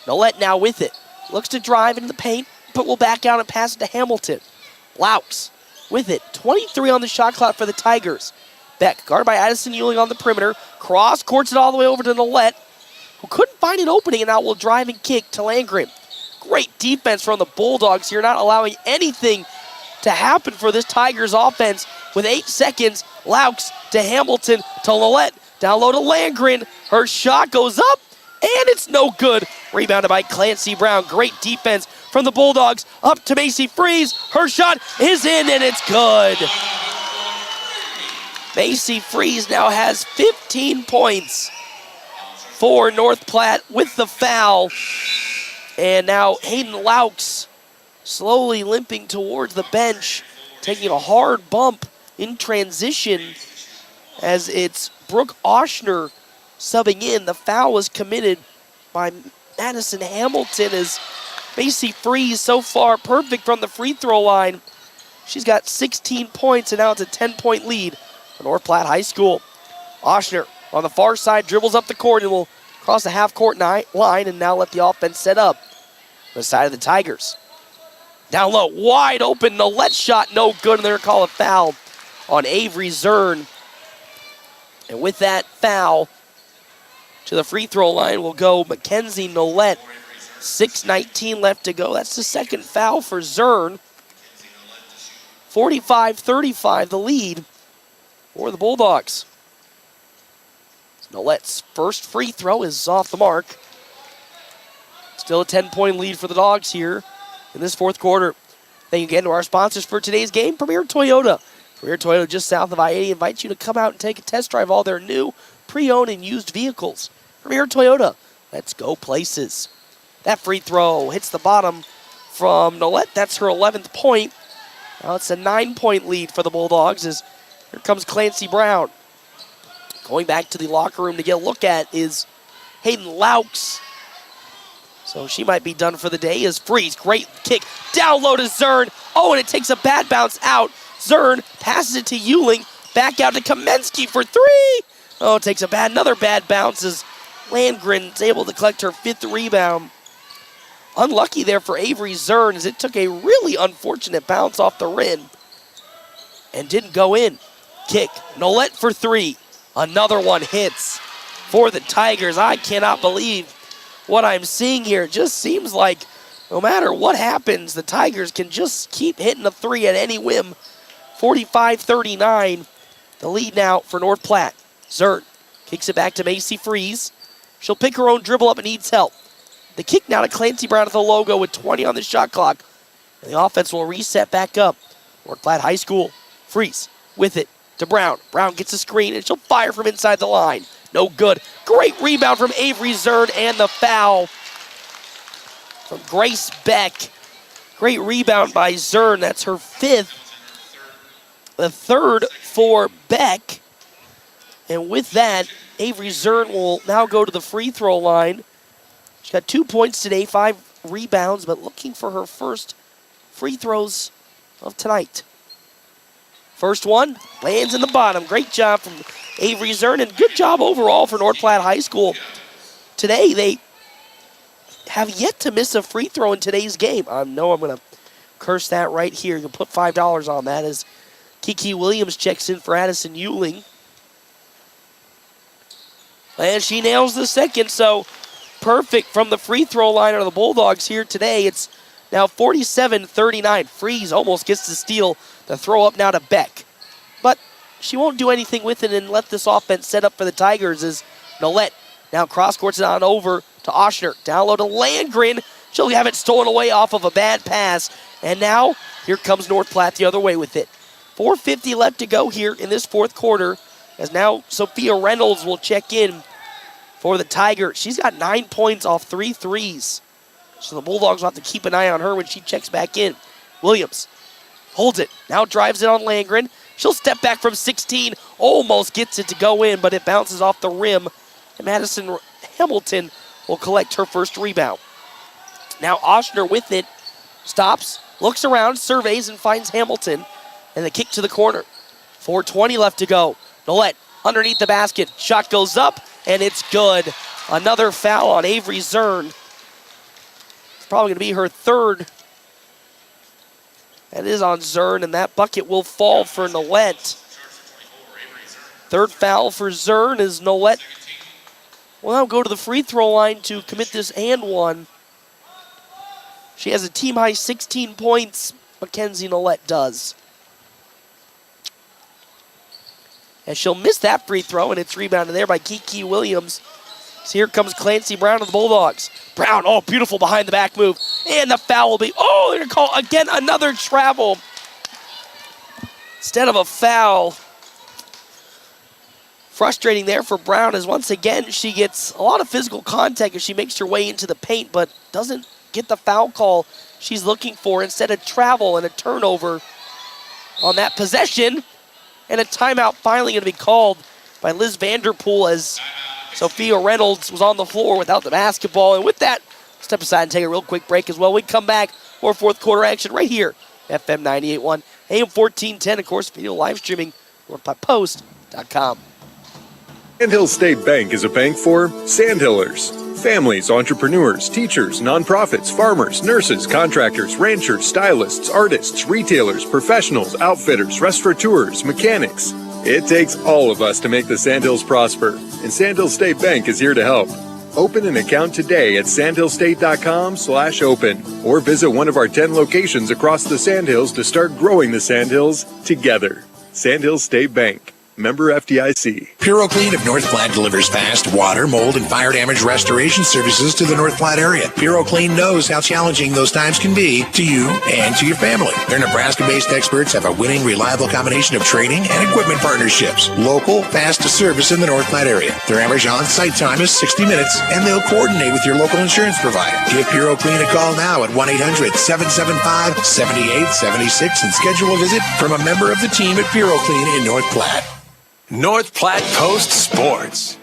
Millette now with it, looks to drive into the paint, but will back out and pass it to Hamilton. Laux with it. 23 on the shot clock for the Tigers. Beck, guarded by Addison Euling on the perimeter. Cross, courts it all the way over to Millette, who couldn't find an opening and now will drive and kick to Landgren. Great defense from the Bulldogs here, not allowing anything to happen for this Tigers offense. With 8 seconds, Laux to Hamilton to Millette. Down low to Landgren. Her shot goes up, and it's no good. Rebounded by Clancy Brown. Great defense from the Bulldogs. Up to Macy Freeze. Her shot is in, and it's good. Macy Freeze now has 15 points for North Platte with the foul. And now Hayden Laux slowly limping towards the bench, taking a hard bump in transition as it's Brooke Oshner subbing in. The foul was committed by Madison Hamilton as Macy Freeze so far perfect from the free throw line. She's got 16 points and now it's a 10-point lead for North Platte High School. Oshner on the far side dribbles up the court and will cross the half-court line and now let the offense set up. The side of the Tigers. Down low, wide open, Nolet shot, no good, and they're going to call a foul on Avery Zern. And with that foul, to the free throw line will go Mackenzie Nolet. 6:19 left to go. That's the second foul for Zern. 45-35, the lead for the Bulldogs. Nolet's first free throw is off the mark. Still a 10-point lead for the Dogs here in this fourth quarter. Thank you again to our sponsors for today's game, Premier Toyota. Premier Toyota, just south of I-80, invites you to come out and take a test drive of all their new, pre-owned, and used vehicles. Premier Toyota, let's go places. That free throw hits the bottom from Nolet. That's her 11th point. Now it's a 9-point lead for the Bulldogs as here comes Clancy Brown. Going back to the locker room to get a look at is Hayden Laux. So she might be done for the day as Freeze. Great kick. Down low to Zern. Oh, and it takes a bad bounce out. Zern passes it to Euling. Back out to Kamensky for three. Oh, it takes another bad bounce as Landgren's able to collect her 5th rebound. Unlucky there for Avery Zern as it took a really unfortunate bounce off the rim and didn't go in. Kick. Nolet for three. Another one hits for the Tigers. I cannot believe what I'm seeing here. It just seems like no matter what happens, the Tigers can just keep hitting a three at any whim. 45-39, the lead now for North Platte. Zern kicks it back to Macy Freeze. She'll pick her own dribble up and needs help. The kick now to Clancy Brown at the logo with 20 on the shot clock. And the offense will reset back up. North Platte High School. Freeze with it to Brown. Brown gets a screen and she'll fire from inside the line. No good. Great rebound from Avery Zern and the foul from Grace Beck. Great rebound by Zern. That's her 5th. The 3rd for Beck. And with that, Avery Zern will now go to the free throw line. She's got 2 points today, 5 rebounds, but looking for her first free throws of tonight. First one lands in the bottom. Great job from Avery Zern, and good job overall for North Platte High School. Today, they have yet to miss a free throw in today's game. I know I'm going to curse that right here. You can put $5 on that as Kiki Williams checks in for Addison Euling. And she nails the second, so perfect from the free throw line of the Bulldogs here today. It's now 47-39. Freeze almost gets the steal. The throw up now to Beck. But she won't do anything with it and let this offense set up for the Tigers as Nolet now cross-courts it on over to Oshner. Down low to Landgren. She'll have it stolen away off of a bad pass. And now here comes North Platte the other way with it. 4:50 left to go here in this fourth quarter as now Sophia Reynolds will check in for the Tigers. She's got 9 points off 3 threes. So the Bulldogs will have to keep an eye on her when she checks back in. Williams holds it. Now drives it on Landgren. She'll step back from 16. Almost gets it to go in, but it bounces off the rim. And Madison Hamilton will collect her first rebound. Now Oshner with it. Stops, looks around, surveys, and finds Hamilton. And the kick to the corner. 4:20 left to go. Nolet underneath the basket. Shot goes up, and it's good. Another foul on Avery Zern. It's probably going to be her 3rd. That is on Zern, and that bucket will fall for Nolet. 3rd foul for Zern as Nolet will now go to the free throw line to commit this and one. She has a team-high 16 points. Mackenzie Nolet does. And she'll miss that free throw, and it's rebounded there by Kiki Williams. So here comes Clancy Brown of the Bulldogs. Brown, oh, beautiful behind the back move. And the foul will be, oh, they're going to call again another travel. Instead of a foul, frustrating there for Brown as once again she gets a lot of physical contact as she makes her way into the paint but doesn't get the foul call she's looking for. Instead of travel and a turnover on that possession. And a timeout finally going to be called by Liz Vanderpool as Sophia Reynolds was on the floor without the basketball. And with that, step aside and take a real quick break as well. We come back, more fourth quarter action right here, FM 98.1, AM 1410, of course, video live streaming, NorthPlatte.post.com. Sandhill State Bank is a bank for Sandhillers. Families, entrepreneurs, teachers, nonprofits, farmers, nurses, contractors, ranchers, stylists, artists, retailers, professionals, outfitters, restaurateurs, mechanics. It takes all of us to make the Sandhills prosper, and Sandhill State Bank is here to help. Open an account today at sandhillstate.com/open or visit one of our 10 locations across the Sandhills to start growing the Sandhills together. Sandhills State Bank. Member FDIC. PuroClean of North Platte delivers fast water, mold, and fire damage restoration services to the North Platte area. PuroClean knows how challenging those times can be to you and to your family. Their Nebraska-based experts have a winning, reliable combination of training and equipment partnerships. Local, fast service in the North Platte area. Their average on-site time is 60 minutes, and they'll coordinate with your local insurance provider. Give PuroClean a call now at 1-800-775-7876 and schedule a visit from a member of the team at PuroClean in North Platte. North Platte Post Sports.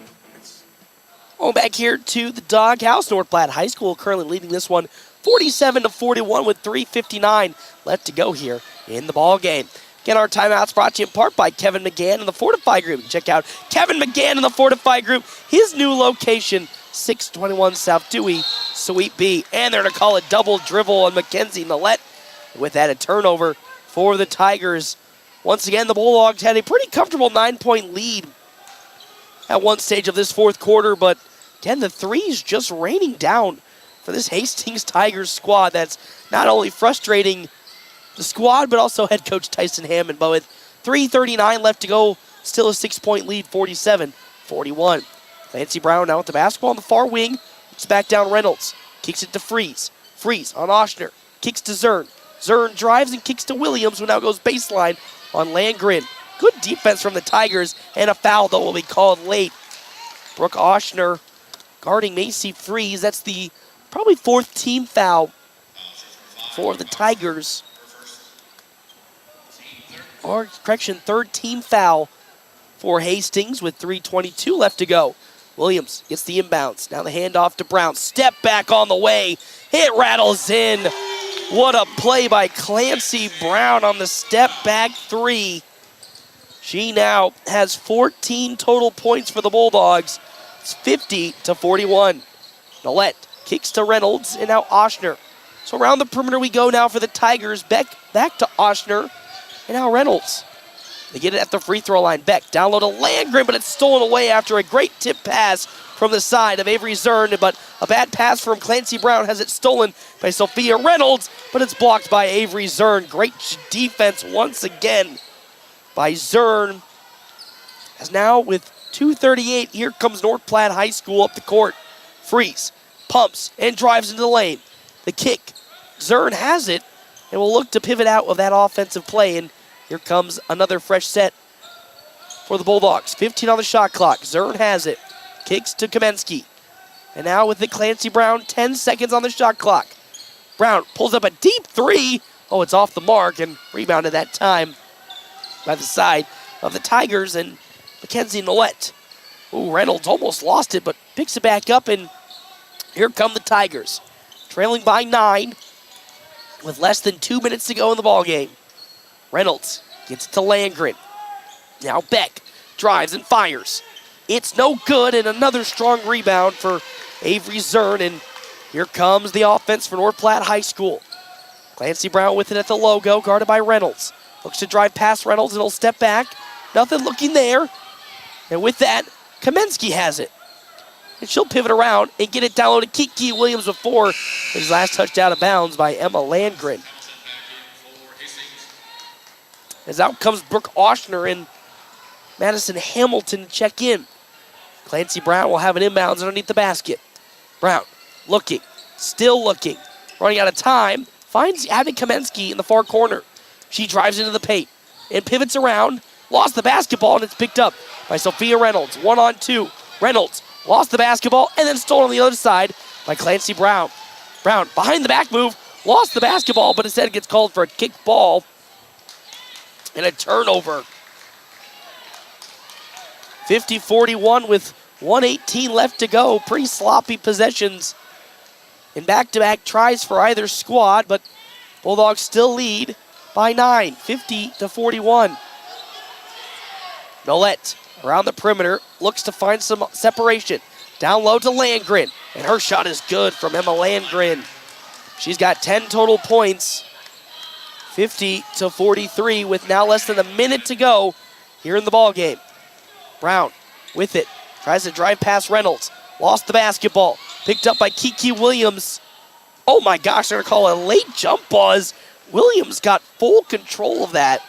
Well, back here to the Doghouse. North Platte High School currently leading this one 47-41 with 3:59 left to go here in the ball game. Again, our timeouts brought to you in part by Kevin McGann and the Fortify Group. Check out Kevin McGann and the Fortify Group. His new location, 621 South Dewey, Suite B. And they're going to call a double dribble on Mackenzie Millette. With that, a turnover for the Tigers. Once again, the Bulldogs had a pretty comfortable 9-point lead at one stage of this fourth quarter, but again, the threes just raining down for this Hastings Tigers squad. That's not only frustrating the squad, but also head coach Tyson Hammond. But with 3:39 left to go, still a 6-point lead, 47-41. Clancy Brown now with the basketball on the far wing. It's back down Reynolds. Kicks it to Freeze. Freeze on Oshner. Kicks to Zern. Zern drives and kicks to Williams, who now goes baseline on Landgren. Good defense from the Tigers, and a foul, though, will be called late. Brooke Oshner guarding Macy Freeze. That's the probably fourth team foul for the Tigers. Or, correction, third team foul for Hastings with 3:22 left to go. Williams gets the inbounds. Now the handoff to Brown. Step back on the way. It rattles in. What a play by Clancy Brown on the step back three. She now has 14 total points for the Bulldogs. It's 50-41. Millette kicks to Reynolds and now Oshner. So around the perimeter we go now for the Tigers. Beck back to Oshner and now Reynolds. They get it at the free throw line. Beck down low to Landgren, but it's stolen away after a great tip pass from the side of Avery Zern, but a bad pass from Clancy Brown has it stolen by Sophia Reynolds, but it's blocked by Avery Zern. Great defense once again by Zern. As now with 2:38, here comes North Platte High School up the court. Freeze, pumps, and drives into the lane. The kick, Zern has it, and will look to pivot out of that offensive play, and here comes another fresh set for the Bulldogs. 15 on the shot clock. Zern has it. Kicks to Kamensky. And now with the Clancy Brown, 10 seconds on the shot clock. Brown pulls up a deep three. Oh, it's off the mark and rebounded that time by the side of the Tigers and Mackenzie Millette. Ooh, Reynolds almost lost it, but picks it back up, and here come the Tigers. Trailing by 9 with less than 2 minutes to go in the ballgame. Reynolds gets it to Landgren. Now Beck drives and fires. It's no good, and another strong rebound for Avery Zern, and here comes the offense for North Platte High School. Clancy Brown with it at the logo, guarded by Reynolds. Looks to drive past Reynolds, and he'll step back. Nothing looking there. And with that, Kamensky has it. And she'll pivot around and get it down low to Kiki Williams with 4. His last touch out of bounds by Emma Landgren. As out comes Brooke Oshner and Madison Hamilton to check in. Clancy Brown will have an inbounds underneath the basket. Brown looking, still looking, running out of time. Finds Abby Kamensky in the far corner. She drives into the paint and pivots around lost the basketball, and it's picked up by Sophia Reynolds. 1-on-2. Reynolds lost the basketball and then stolen on the other side by Clancy Brown. Brown behind the back move, lost the basketball, but instead gets called for a kicked ball and a turnover. 50-41 with 1:18 left to go. Pretty sloppy possessions in back-to-back tries for either squad, but Bulldogs still lead by 9, 50-41. Nolet around the perimeter, looks to find some separation. Down low to Landgren, and her shot is good from Emma Landgren. She's got 10 total points, 50-43 with now less than a minute to go here in the ball game. Brown with it, tries to drive past Reynolds, lost the basketball, picked up by Kiki Williams. Oh my gosh, they're gonna call it a late jump ball as Williams got full control of that.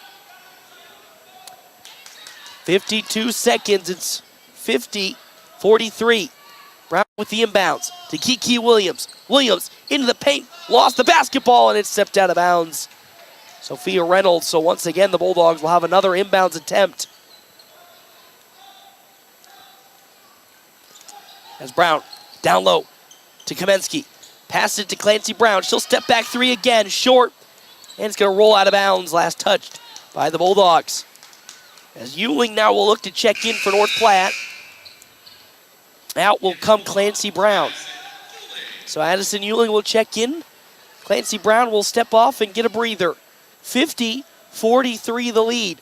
52 seconds, it's 50-43. Brown with the inbounds to Kiki Williams. Williams into the paint, lost the basketball, and it stepped out of bounds. Sophia Reynolds, so once again the Bulldogs will have another inbounds attempt. As Brown down low to Kamensky. Pass it to Clancy Brown. She'll step back three again, short, and it's going to roll out of bounds. Last touched by the Bulldogs. As Ewing now will look to check in for North Platte. Out will come Clancy Brown. So Addison Ewing will check in. Clancy Brown will step off and get a breather. 50-43 the lead.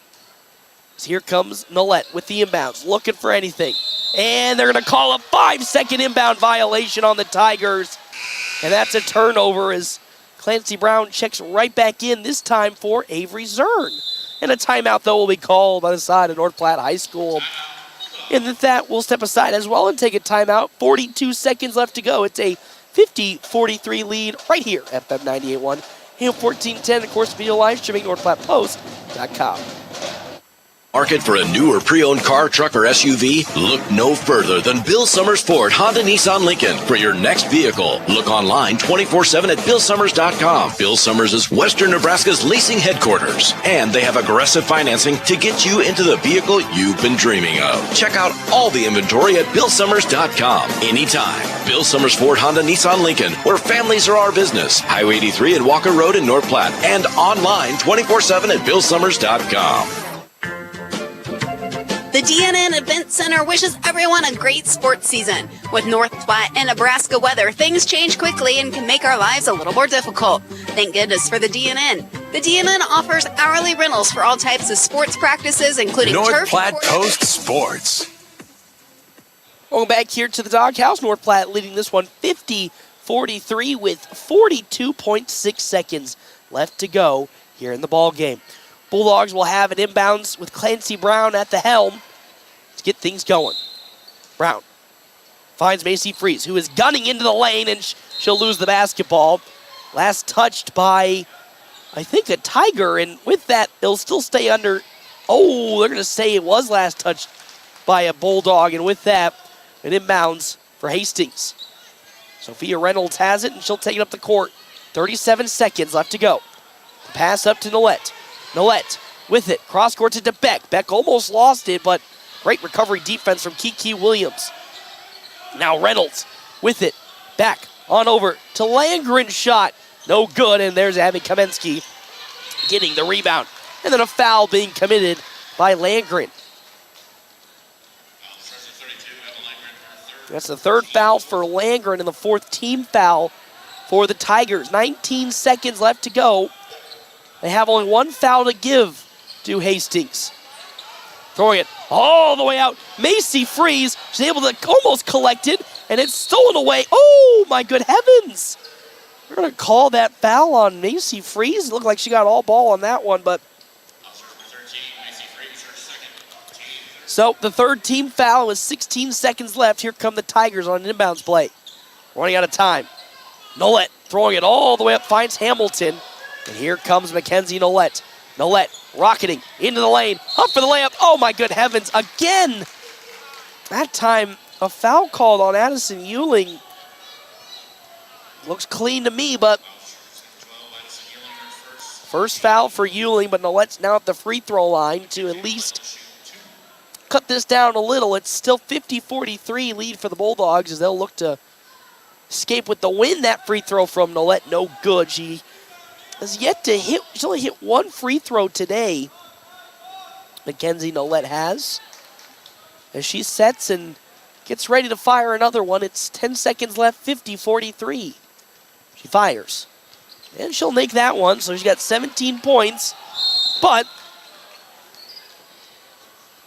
So here comes Nolet with the inbounds, looking for anything. And they're going to call a 5-second inbound violation on the Tigers. And that's a turnover as Clancy Brown checks right back in, this time for Avery Zern. And a timeout, though, will be called by the side of North Platte High School. And that will step aside as well and take a timeout. 42 seconds left to go. It's a 50-43 lead right here at FM 98.1 and 1410. Of course, video live streaming NorthPlattePost.com. Market for a new or pre-owned car, truck, or SUV? Look no further than Bill Summers Ford Honda Nissan Lincoln for your next vehicle. Look online 24/7 at BillSummers.com. Bill Summers is Western Nebraska's leasing headquarters, and they have aggressive financing to get you into the vehicle you've been dreaming of. Check out all the inventory at BillSummers.com anytime. Bill Summers Ford Honda Nissan Lincoln, where families are our business. Highway 83 and Walker Road in North Platte, and online 24/7 at BillSummers.com. The DNN Event Center wishes everyone a great sports season. With North Platte and Nebraska weather, things change quickly and can make our lives a little more difficult. Thank goodness for the DNN. The DNN offers hourly rentals for all types of sports practices, including North turf. Platte Coast Sports. Going back here to the Doghouse, North Platte leading this one 50-43 with 42.6 seconds left to go here in the ball game. Bulldogs will have an inbounds with Clancy Brown at the helm to get things going. Brown finds Macy Freeze, who is gunning into the lane, and she'll lose the basketball. Last touched by, I think, a Tiger, and with that, it'll still stay under. Oh, they're going to say it was last touched by a Bulldog, and with that, an inbounds for Hastings. Sophia Reynolds has it, and she'll take it up the court. 37 seconds left to go. Pass up to Nolet. Nolet with it, cross court to Beck. Beck almost lost it, but great recovery defense from Kiki Williams. Now Reynolds with it, back on over to Landgren's shot. No good, and there's Abby Kamensky getting the rebound. And then a foul being committed by Landgren. That's the third foul for Landgren and the fourth team foul for the Tigers. 19 seconds left to go. They have only one foul to give to Hastings. Throwing it all the way out. Macy Freeze, she's able to almost collect it, and it's stolen away. Oh, my good heavens. We're going to call that foul on Macy Freeze. It looked like she got all ball on that one, but. So the third team foul with 16 seconds left. Here come the Tigers on an inbounds play. Running out of time. Nolet throwing it all the way up, finds Hamilton. And here comes Mackenzie Nolet. Nolet rocketing into the lane, up for the layup. Oh my good heavens, again. That time, a foul called on Addison Ewing. Looks clean to me, but First foul for Ewing, but Nolette's now at the free throw line to at least cut this down a little. It's still 50-43 lead for the Bulldogs as they'll look to escape with the win. That free throw from Nolette, no good. She has yet to hit, she's only hit one free throw today. Mackenzie Nolette has. As she sets and gets ready to fire another one, it's 10 seconds left, 50-43. She fires. And she'll make that one, so she's got 17 points. But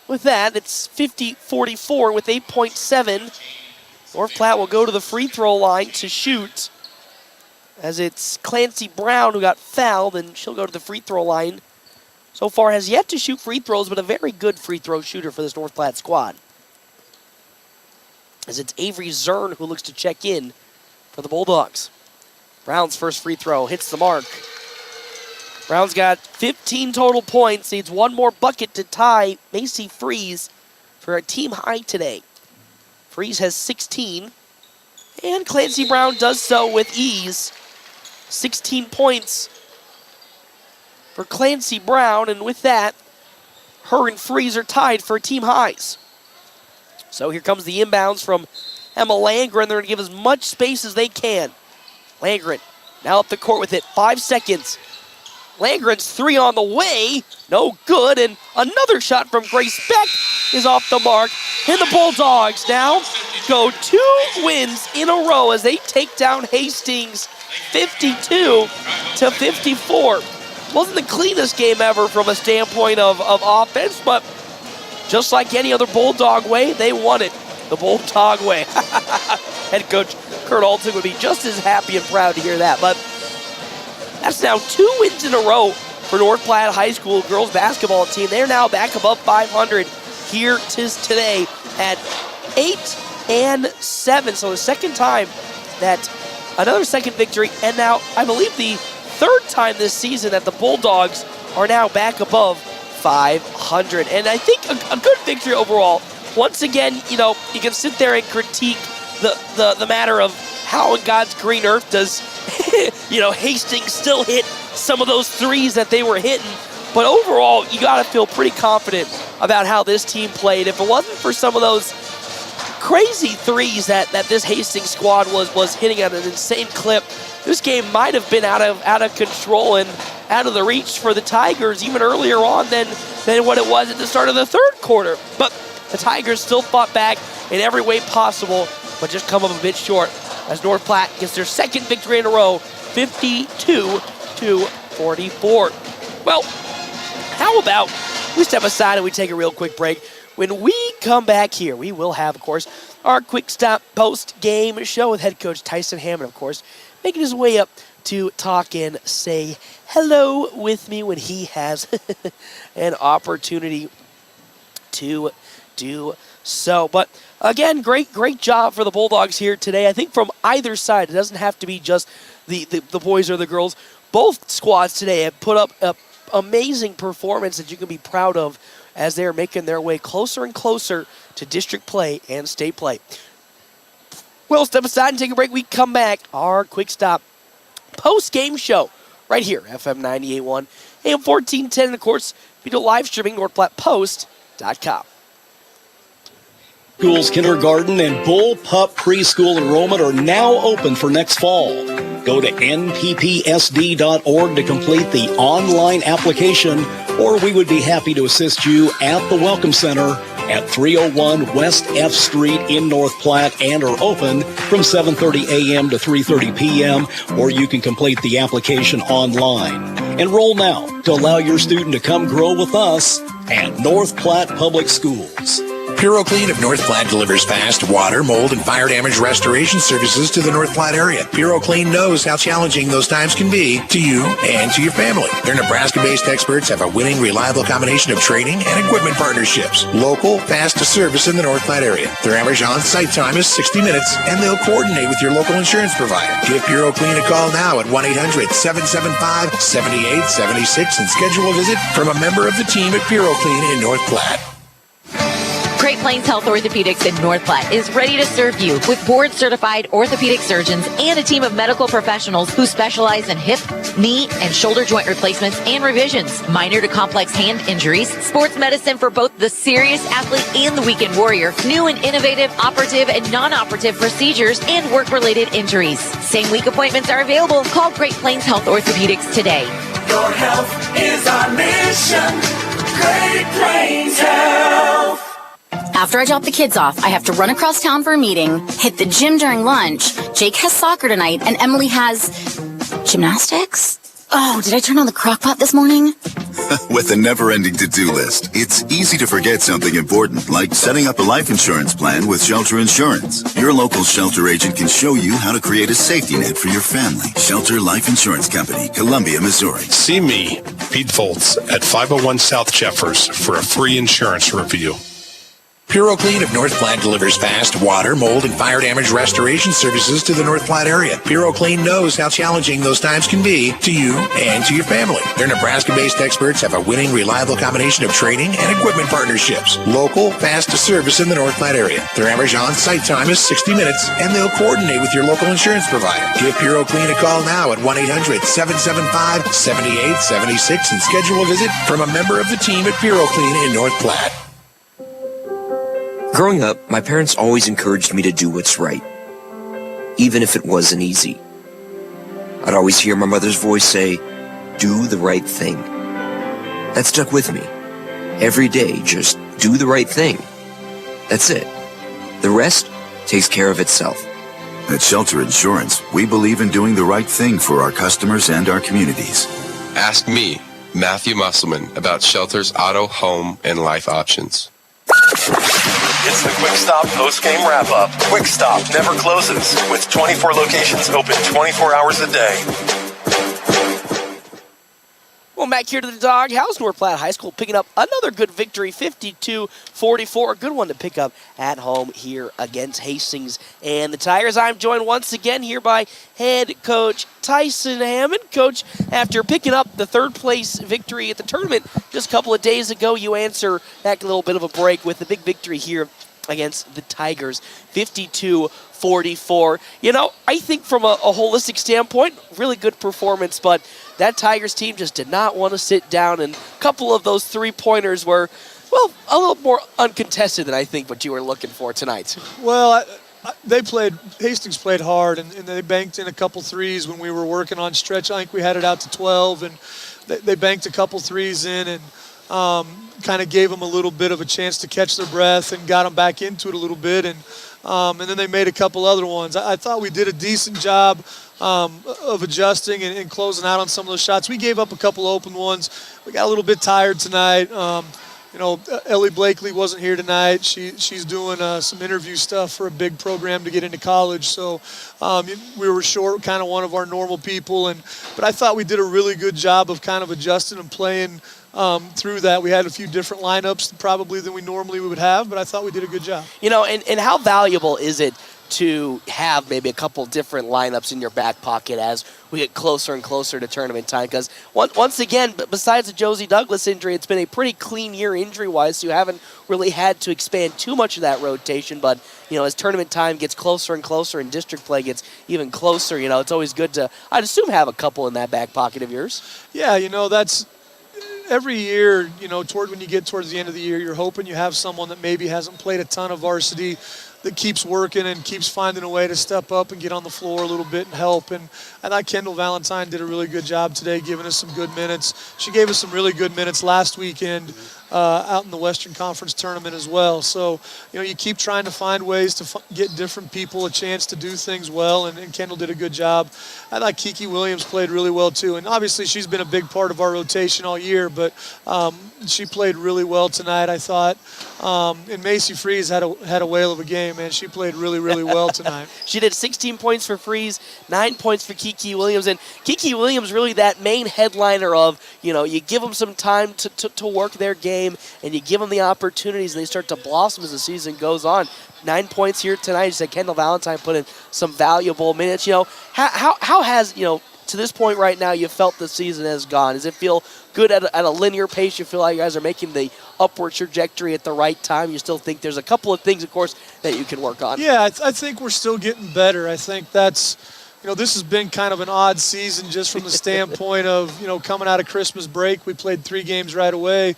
with that, it's 50-44 with 8.7. North Platte will go to the free throw line to shoot. As it's Clancy Brown who got fouled, and she'll go to the free throw line. So far has yet to shoot free throws, but a very good free throw shooter for this North Platte squad. As it's Avery Zern who looks to check in for the Bulldogs. Brown's first free throw hits the mark. Brown's got 15 total points, needs one more bucket to tie Macy Freeze for a team high today. Freeze has 16, and Clancy Brown does so with ease. 16 points for Clancy Brown, and with that, her and Freeze are tied for team highs. So here comes the inbounds from Emma Landgren. They're going to give as much space as they can. Landgren now up the court with it. 5 seconds. Landgren's three on the way. No good. And another shot from Grace Beck is off the mark. And the Bulldogs now go 2 wins in a row as they take down Hastings 52-54. Wasn't the cleanest game ever from a standpoint of offense, but just like any other Bulldog way, they won it the Bulldog way. Head coach Kurt Alton would be just as happy and proud to hear that. But that's now 2 wins in a row for North Platte High School girls basketball team. They're now back above 500 here today at 8-7. So the second time that another second victory, and now I believe the third time this season that the Bulldogs are now back above 500. And I think a good victory overall. Once again, you know, you can sit there and critique the matter of how in God's green earth does, you know, Hastings still hit some of those threes that they were hitting. But overall, you got to feel pretty confident about how this team played. If it wasn't for some of those crazy threes that this Hastings squad was hitting at an insane clip, this game might have been out of control and out of the reach for the Tigers even earlier on than what it was at the start of the third quarter. But the Tigers still fought back in every way possible, but just come up a bit short as North Platte gets their second victory in a row, 52-44. Well, how about we step aside and we take a real quick break? When we come back here, we will have, of course, our quick stop post-game show with head coach Tyson Hammond, of course, making his way up to talk and say hello with me when he has an opportunity to do so. But again, great job for the Bulldogs here today. I think from either side, it doesn't have to be just the boys or the girls. Both squads today have put up an amazing performance that you can be proud of as they're making their way closer and closer to district play and state play. We'll step aside and take a break. We come back. Our quick stop post-game show right here, FM 98.1, AM 1410, and of course, video live streaming, NorthPlattePost.com. Schools, kindergarten, and bullpup preschool enrollment are now open for next fall. Go to nppsd.org to complete the online application, or we would be happy to assist you at the Welcome Center at 301 West F Street in North Platte, and are open from 7:30 a.m. to 3:30 p.m., or you can complete the application online. Enroll now to allow your student to come grow with us at North Platte Public Schools. Puro Clean of North Platte delivers fast water, mold, and fire damage restoration services to the North Platte area. Puro Clean knows how challenging those times can be to you and to your family. Their Nebraska-based experts have a winning, reliable combination of training and equipment partnerships. Local, fast service in the North Platte area. Their average on-site time is 60 minutes, and they'll coordinate with your local insurance provider. Give Puro Clean a call now at 1-800-775-7876 and schedule a visit from a member of the team at Puro Clean in North Platte. Great Plains Health Orthopedics in North Platte is ready to serve you with board-certified orthopedic surgeons and a team of medical professionals who specialize in hip, knee, and shoulder joint replacements and revisions, minor to complex hand injuries, sports medicine for both the serious athlete and the weekend warrior, new and innovative operative and non-operative procedures, and work-related injuries. Same-week appointments are available. Call Great Plains Health Orthopedics today. Your health is our mission. Great Plains Health. After I drop the kids off, I have to run across town for a meeting, hit the gym during lunch. Jake has soccer tonight, and Emily has gymnastics? Oh, did I turn on the crock pot this morning? With a never-ending to-do list, it's easy to forget something important, like setting up a life insurance plan with Shelter Insurance. Your local Shelter agent can show you how to create a safety net for your family. Shelter Life Insurance Company, Columbia, Missouri. See me, Pete Foltz, at 501 South Jeffers for a free insurance review. Puro Clean of North Platte delivers fast water, mold, and fire damage restoration services to the North Platte area. Puro Clean knows how challenging those times can be to you and to your family. Their Nebraska-based experts have a winning, reliable combination of training and equipment partnerships. Local, fast service in the North Platte area. Their average on-site time is 60 minutes, and they'll coordinate with your local insurance provider. Give Puro Clean a call now at 1-800-775-7876 and schedule a visit from a member of the team at Puro Clean in North Platte. Growing up, my parents always encouraged me to do what's right, even if it wasn't easy. I'd always hear my mother's voice say, "Do the right thing." That stuck with me. Every day, just do the right thing. That's it. The rest takes care of itself. At Shelter Insurance, we believe in doing the right thing for our customers and our communities. Ask me, Matthew Musselman, about Shelter's auto, home, and life options. It's the Quick Stop post-game wrap-up. Quick Stop never closes, with 24 locations open 24 hours a day. Well, back here to the Doghouse, North Platte High School picking up another good victory, 52-44. A good one to pick up at home here against Hastings and the Tigers. I'm joined once again here by head coach Tyson Hammond. Coach, after picking up the third-place victory at the tournament just a couple of days ago, you answer that little bit of a break with the big victory here against the Tigers, 52-44. You know, I think from a holistic standpoint, really good performance, but that Tigers team just did not want to sit down, and a couple of those three-pointers were, well, a little more uncontested than I think what you were looking for tonight. Well, Hastings played hard, and they banked in a couple threes when we were working on stretch. I think we had it out to 12, and they banked a couple threes in and kind of gave them a little bit of a chance to catch their breath and got them back into it a little bit, and then they made a couple other ones. I thought we did a decent job of adjusting and closing out on some of those shots. We gave up a couple open ones. We got a little bit tired tonight. You know, Ellie Blakely wasn't here tonight. She's doing some interview stuff for a big program to get into college. So we were short kind of one of our normal people. But I thought we did a really good job of kind of adjusting and playing through that. We had a few different lineups probably than we normally would have, but I thought we did a good job. You know, and how valuable is it to have maybe a couple different lineups in your back pocket as we get closer and closer to tournament time? Because once again, besides the Josie Douglas injury, it's been a pretty clean year injury-wise, so you haven't really had to expand too much of that rotation. But, you know, as tournament time gets closer and closer and district play gets even closer, you know, it's always good to, I'd assume, have a couple in that back pocket of yours. Yeah, you know, that's every year, you know, when you get towards the end of the year, you're hoping you have someone that maybe hasn't played a ton of varsity that keeps working and keeps finding a way to step up and get on the floor a little bit and help. And I thought Kendall Valentine did a really good job today, giving us some good minutes. She gave us some really good minutes last weekend out in the Western Conference tournament as well. So, you know, you keep trying to find ways to get different people a chance to do things well, and Kendall did a good job. I thought Kiki Williams played really well too, and obviously she's been a big part of our rotation all year, but she played really well tonight, I thought. And Macy Freeze had a whale of a game, man. She played really, really well tonight. She did 16 points for Freeze, 9 points for Kiki Williams, and Kiki Williams really that main headliner of, you know, you give them some time to work their game, and you give them the opportunities, and they start to blossom as the season goes on. 9 points here tonight. You said Kendall Valentine put in some valuable minutes. You know, how has, you know, to this point right now, you felt the season has gone? Does it feel good at a linear pace? You feel like you guys are making the upward trajectory at the right time? You still think there's a couple of things, of course, that you can work on? Yeah, I think we're still getting better. I think that's, this has been kind of an odd season just from the standpoint of, coming out of Christmas break. We played 3 games right away,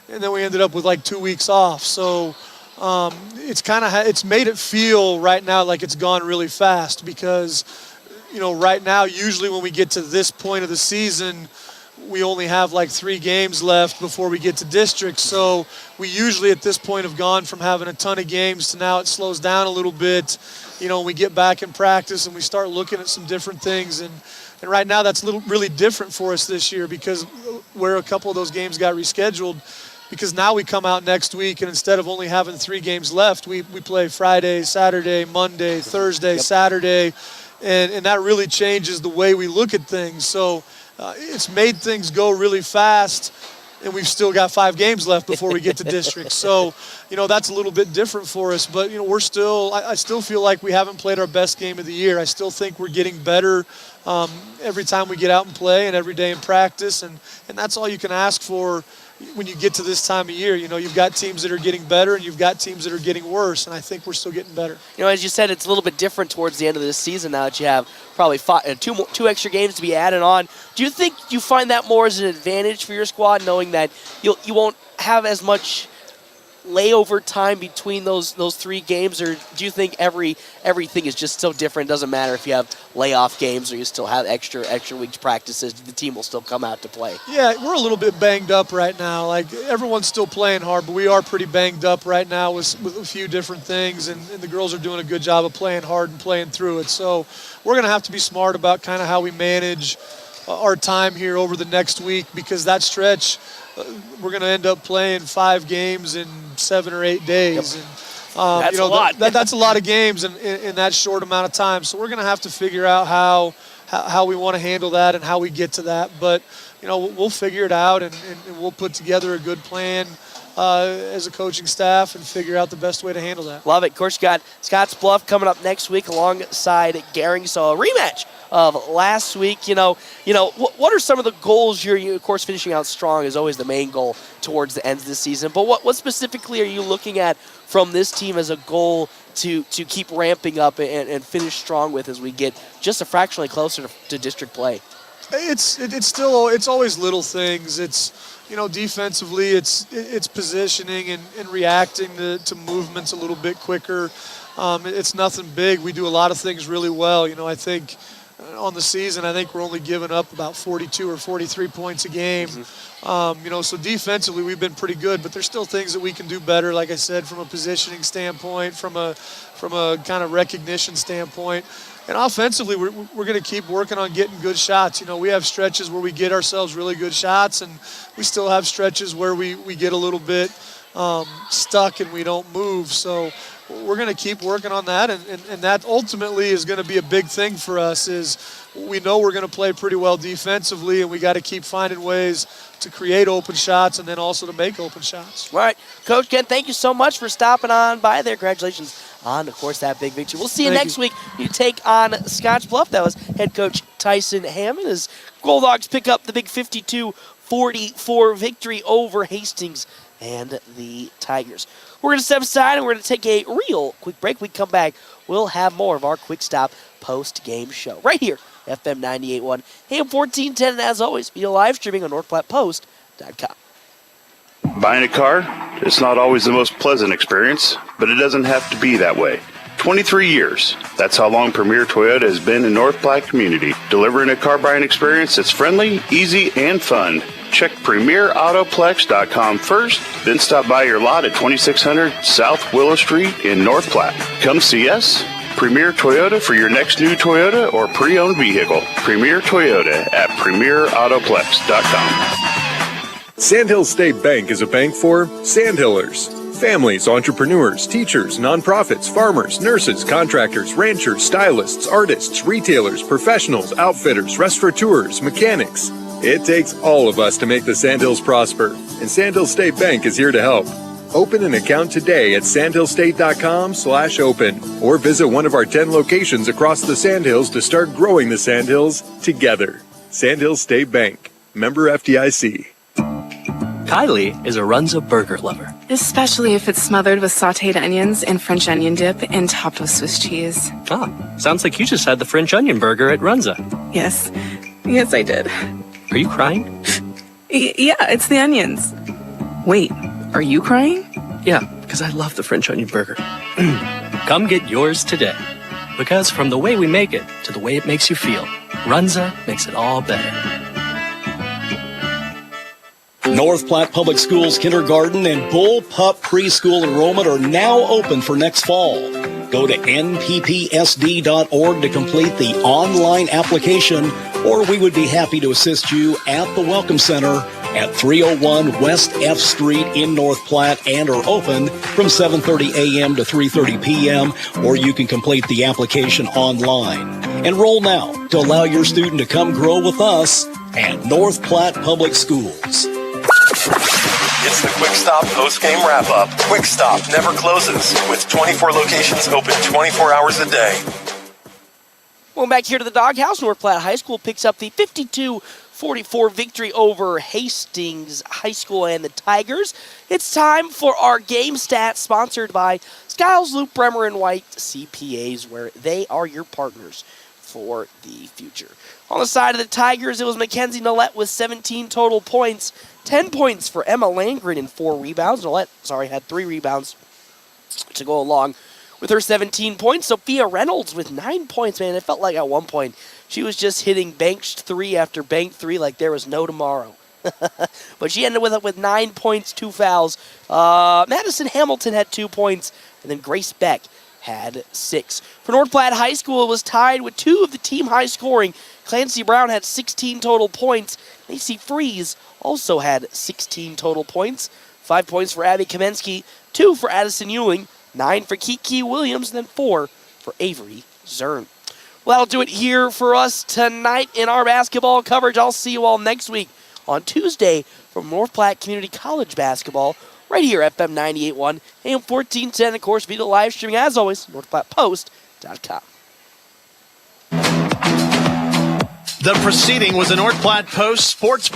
and then we ended up with like 2 weeks off. So it's made it feel right now like it's gone really fast because, right now, usually when we get to this point of the season, we only have like 3 games left before we get to districts. So we usually at this point have gone from having a ton of games to now it slows down a little bit. We get back in practice and we start looking at some different things. And right now that's really different for us this year because where a couple of those games got rescheduled, because now we come out next week and instead of only having 3 games left, we play Friday, Saturday, Monday, Thursday, Saturday. And that really changes the way we look at things. So it's made things go really fast, and we've still got 5 games left before we get to districts. So, that's a little bit different for us. But, I still feel like we haven't played our best game of the year. I still think we're getting better every time we get out and play and every day in practice. And that's all you can ask for when you get to this time of year. You've got teams that are getting better and you've got teams that are getting worse, and I think we're still getting better. As you said, it's a little bit different towards the end of this season now that you have probably 2 extra games to be added on. Do you think you find that more as an advantage for your squad, knowing that you won't have as much layover time between those 3 games, or do you think everything is just so different? It doesn't matter if you have layoff games or you still have extra weeks practices, the team will still come out to play? Yeah, we're a little bit banged up right now. Like, everyone's still playing hard, but we are pretty banged up right now with a few different things, and the girls are doing a good job of playing hard and playing through it. So we're going to have to be smart about kind of how we manage our time here over the next week, because that stretch, we're going to end up playing 5 games in 7 or 8 days. Yep. And, that's a lot. That's a lot of games in that short amount of time. So we're going to have to figure out how we want to handle that and how we get to that. But, we'll figure it out and we'll put together a good plan as a coaching staff and figure out the best way to handle that. Love it. Of course, you got Scotts Bluff coming up next week alongside Gehring. So a rematch of last week. What are some of the goals you of course, finishing out strong is always the main goal towards the end of the season. But what specifically are you looking at from this team as a goal to keep ramping up and finish strong with as we get just a fractionally closer to district play? It's always little things. It's, defensively, it's positioning and reacting to movements a little bit quicker. It's nothing big. We do a lot of things really well. I think on the season, I think we're only giving up about 42 or 43 points a game. So defensively, we've been pretty good, but there's still things that we can do better, like I said, from a positioning standpoint, from a kind of recognition standpoint. And offensively, we're going to keep working on getting good shots. We have stretches where we get ourselves really good shots, and we still have stretches where we get a little bit stuck and we don't move. So we're going to keep working on that, and that ultimately is going to be a big thing for us. Is we know we're going to play pretty well defensively, and we got to keep finding ways to create open shots and then also to make open shots. All right, Coach Ken, thank you so much for stopping on by there. Congratulations on, of course, that big victory. We'll see you next week. You take on Scotts Bluff. That was head coach Tyson Hammond as Bulldogs pick up the big 52-44 victory over Hastings and the Tigers. We're going to step aside and we're going to take a real quick break. We come back, we'll have more of our Quick Stop post-game show right here, FM 98.1, AM 1410, and as always, via live streaming on NorthPlattePost.com. Buying a car, it's not always the most pleasant experience, but it doesn't have to be that way. 23 years. That's how long Premier Toyota has been in North Platte community, delivering a car buying experience that's friendly, easy, and fun. Check PremierAutoplex.com first, then stop by your lot at 2600 South Willow Street in North Platte. Come see us. Premier Toyota for your next new Toyota or pre-owned vehicle. Premier Toyota at PremierAutoplex.com. Sandhill State Bank is a bank for Sandhillers. Families, entrepreneurs, teachers, nonprofits, farmers, nurses, contractors, ranchers, stylists, artists, retailers, professionals, outfitters, restaurateurs, mechanics. It takes all of us to make the Sandhills prosper, and Sandhill State Bank is here to help. Open an account today at sandhillstate.com/open or visit one of our 10 locations across the Sandhills to start growing the Sandhills together. Sandhills State Bank. Member FDIC. Kylie is a Runza burger lover. Especially if it's smothered with sauteed onions and French onion dip and topped with Swiss cheese. Ah, sounds like you just had the French onion burger at Runza. Yes. Yes, I did. Are you crying? Yeah, it's the onions. Wait, are you crying? Yeah, because I love the French onion burger. Come get yours today. Because from the way we make it to the way it makes you feel, Runza makes it all better. North Platte Public Schools kindergarten and bullpup preschool enrollment are now open for next fall. Go to nppsd.org to complete the online application, or we would be happy to assist you at the Welcome Center at 301 West F Street in North Platte, and are open from 7:30 a.m. to 3:30 p.m., or you can complete the application online. Enroll now to allow your student to come grow with us at North Platte Public Schools. It's the Quick Stop Postgame Wrap-Up. Quick Stop never closes, with 24 locations open 24 hours a day. Welcome back here to the Doghouse. North Platte High School picks up the 52-44 victory over Hastings High School and the Tigers. It's time for our game stats, sponsored by Skiles, Loop, Bremer, and White CPAs, where they are your partners for the future. On the side of the Tigers, it was Mackenzie Nollette with 17 total points. 10 points for Emma Landgren and 4 rebounds. Nollette, had 3 rebounds to go along with her 17 points. Sophia Reynolds with 9 points. Man, it felt like at one point she was just hitting banked 3 after banked 3 like there was no tomorrow. But she ended with 9 points, 2 fouls. Madison Hamilton had 2 points, and then Grace Beck had 6. For North Platte High School, it was tied with 2 of the team high scoring. Clancy Brown had 16 total points. Macy Freeze also had 16 total points. 5 points for Abby Kamensky, 2 for Addison Ewing, 9 for Kiki Williams, and then 4 for Avery Zern. Well, that'll do it here for us tonight in our basketball coverage. I'll see you all next week on Tuesday from North Platte Community College basketball, right here at FM 98.1, AM 1410. Of course, be the live streaming, as always, NorthPlattePost.com. The proceeding was a North Platte Post Sports